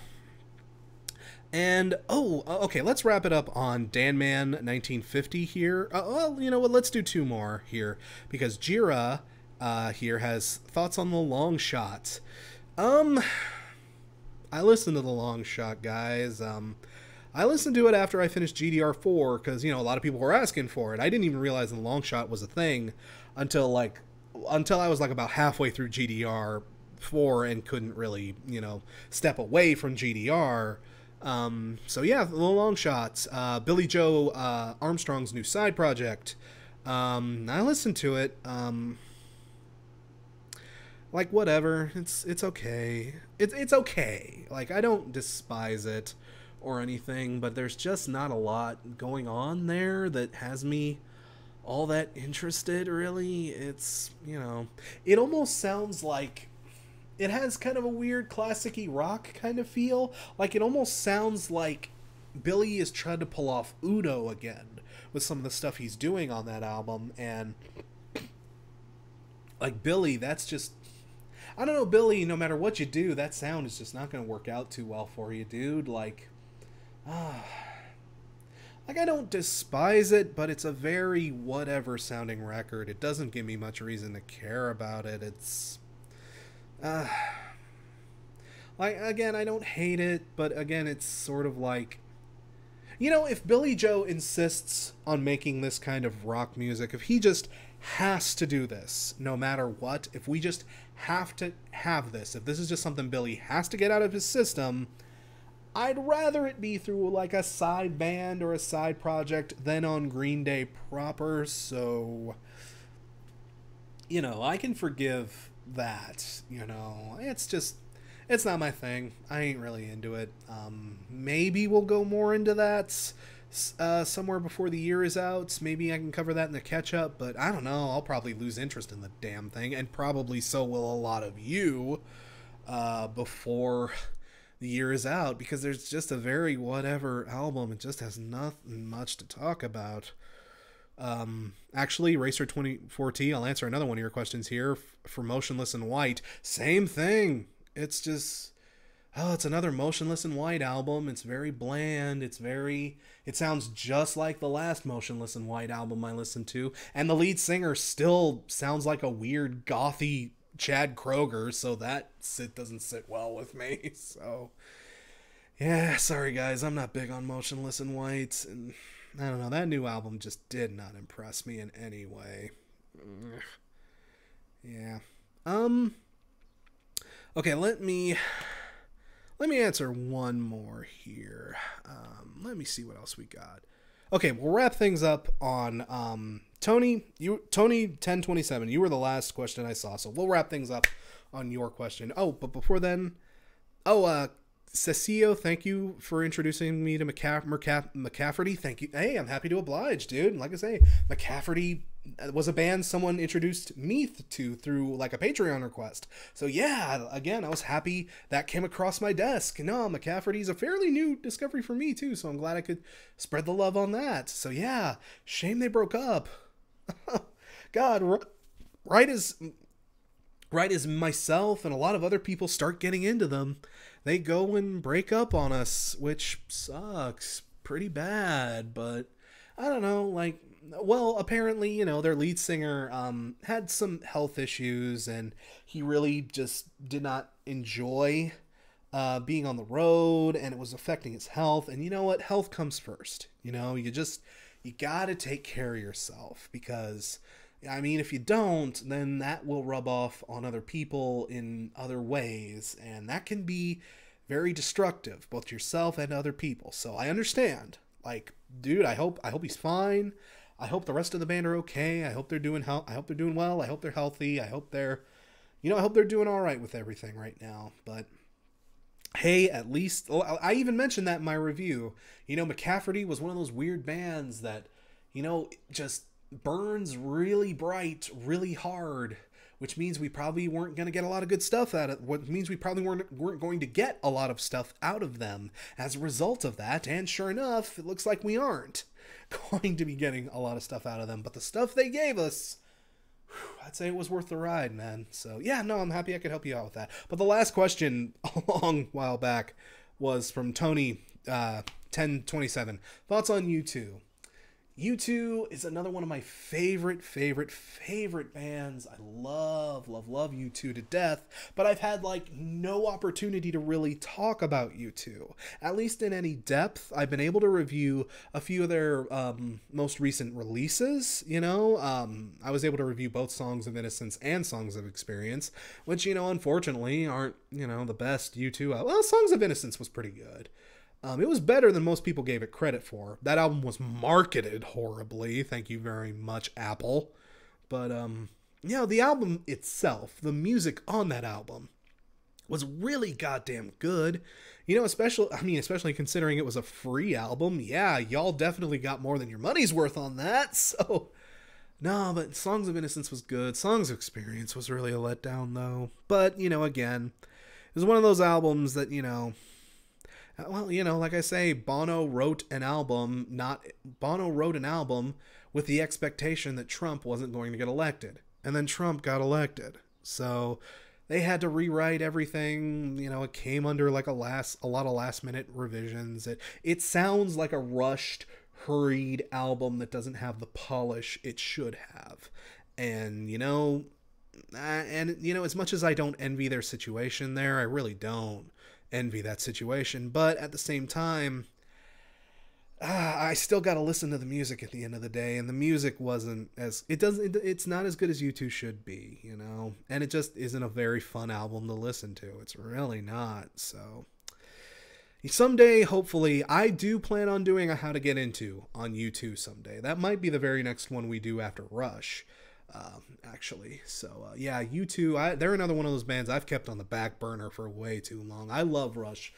And okay, let's wrap it up on Dan Man 1950 here. Well, you know what, let's do two more here, because Jira here has thoughts on The Long Shot. I listened to The Long Shot, guys. I listened to it after I finished GDR4 because, you know, a lot of people were asking for it. I didn't even realize The Long Shot was a thing until I was like about halfway through GDR4 and couldn't really, you know, step away from GDR. So yeah, The Long Shots, Billy Joe Armstrong's new side project. I listened to it. Like, whatever. It's okay. It's okay. Like, I don't despise it or anything, but there's just not a lot going on there that has me all that interested, really. It's, you know, it almost sounds like it has kind of a weird classic-y rock kind of feel. Like, it almost sounds like Billy is trying to pull off Uno again with some of the stuff he's doing on that album. And like, Billy, that's just, I don't know, Billy, no matter what you do, that sound is just not going to work out too well for you, dude. Like, like, I don't despise it, but it's a very whatever sounding record. It doesn't give me much reason to care about it. It's, like, again, I don't hate it, but again, it's sort of like, you know, if Billy Joe insists on making this kind of rock music, if he just has to do this no matter what, if we just have to have this, if this is just something Billy has to get out of his system, I'd rather it be through like a side band or a side project than on Green Day proper. So, you know, I can forgive that, you know. It's not my thing. I ain't really into it. Maybe we'll go more into that somewhere before the year is out. Maybe I can cover that in the catch-up, but I don't know. I'll probably lose interest in the damn thing, and probably so will a lot of you before the year is out, because there's just a very whatever album. It just has nothing much to talk about. Actually, Racer24T, I'll answer another one of your questions here for Motionless in White. Same thing. It's just, it's another Motionless in White album. It's very bland. It sounds just like the last Motionless in White album I listened to. And the lead singer still sounds like a weird gothy Chad Kroeger, so that doesn't sit well with me. So, yeah, sorry guys, I'm not big on Motionless in White. And I don't know, that new album just did not impress me in any way. Yeah. Okay, let me answer one more here. Let me see what else we got. Okay, we'll wrap things up on Tony 1027. You were the last question I saw, so we'll wrap things up on your question. Oh, but before then, Cecilio, thank you for introducing me to McCafferty. Thank you. Hey, I'm happy to oblige, dude. Like I say, McCafferty was a band someone introduced me to through like a Patreon request. So yeah, again, I was happy that came across my desk. No, McCafferty's a fairly new discovery for me too, so I'm glad I could spread the love on that. So yeah, shame they broke up. God, right as myself and a lot of other people start getting into them, they go and break up on us, which sucks pretty bad. But I don't know, like, well, apparently, you know, their lead singer had some health issues, and he really just did not enjoy being on the road, and it was affecting his health. And you know what? Health comes first. You know, you gotta take care of yourself, because, I mean, if you don't, then that will rub off on other people in other ways, and that can be very destructive, both to yourself and other people. So I understand. Like, dude, I hope he's fine. I hope the rest of the band are okay. I hope they're doing well. I hope they're healthy. I hope they're doing all right with everything right now. But hey, at least I even mentioned that in my review. McCafferty was one of those weird bands that, just burns really bright, really hard, which means we probably weren't going to get a lot of good stuff out of it. What means we probably weren't going to get a lot of stuff out of them as a result of that. And sure enough, it looks like we aren't going to be getting a lot of stuff out of them. But the stuff they gave us, I'd say it was worth the ride, man. So yeah, no, I'm happy I could help you out with that. But the last question a long while back was from Tony 1027. Thoughts on U2? U2 is another one of my favorite bands. I love U2 to death, but I've had no opportunity to really talk about U2, at least in any depth. I've been able to review a few of their most recent releases, I was able to review both Songs of Innocence and Songs of Experience, which, unfortunately aren't, the best U2. Well, Songs of Innocence was pretty good. It was better than most people gave it credit for. That album was marketed horribly. Thank you very much, Apple. But, the album itself, the music on that album, was really goddamn good. Especially considering it was a free album. Yeah, y'all definitely got more than your money's worth on that. So, no, but Songs of Innocence was good. Songs of Experience was really a letdown, though. But, again, it was one of those albums that, like I say, Bono wrote an album with the expectation that Trump wasn't going to get elected. And then Trump got elected. So they had to rewrite everything. It came under a lot of last minute revisions. It sounds like a rushed, hurried album that doesn't have the polish it should have. And, as much as I don't envy their situation there, I really don't envy that situation, but at the same time, I still got to listen to the music at the end of the day, and the music it's not as good as U2 should be, and it just isn't a very fun album to listen to. It's really not. So someday, hopefully, I do plan on doing a How to Get Into on U2 someday. That might be the very next one we do after Rush. Actually. So, yeah, U2, they're another one of those bands I've kept on the back burner for way too long. I love Rush.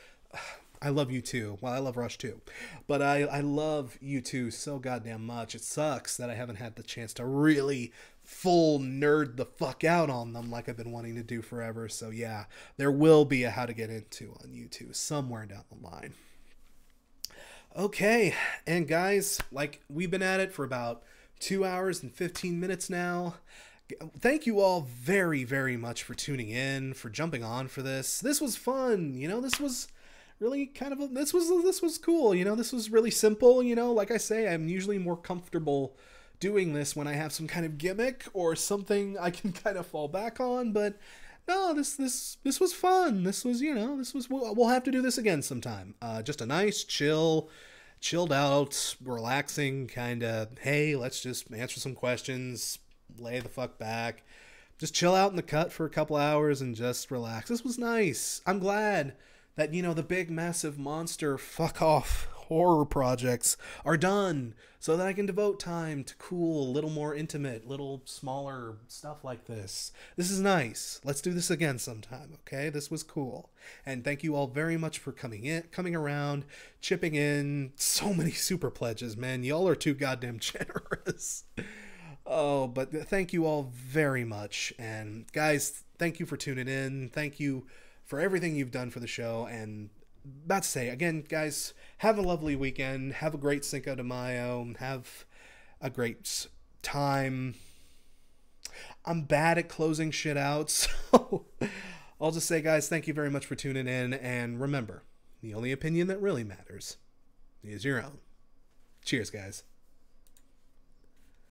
I love U2. Well, I love Rush too. But I love U2 so goddamn much. It sucks that I haven't had the chance to really full nerd the fuck out on them like I've been wanting to do forever. So, yeah, there will be a How to Get Into on U2 somewhere down the line. Okay, and guys, we've been at it for about 2 hours and 15 minutes now. Thank you all very, very much for tuning in, for jumping on for this. This was fun. This was really this was cool. This was really simple. Like I say, I'm usually more comfortable doing this when I have some kind of gimmick or something I can kind of fall back on. But no, this was fun. We'll have to do this again sometime. Just a nice, chilled out, relaxing kind of, hey, let's just answer some questions, lay the fuck back, just chill out in the cut for a couple hours and just relax. This was nice. I'm glad that, the big, massive monster fuck off horror projects are done so that I can devote time to cool, little more intimate, little smaller stuff like this. This is nice. Let's do this again sometime, okay? This was cool. And thank you all very much for coming around, chipping in. So many super pledges, man. Y'all are too goddamn generous. Oh, but thank you all very much. And guys, thank you for tuning in. Thank you for everything you've done for the show. And about to say, again, guys, have a lovely weekend. Have a great Cinco de Mayo. Have a great time. I'm bad at closing shit out, so I'll just say, guys, thank you very much for tuning in. And remember, the only opinion that really matters is your own. Cheers, guys.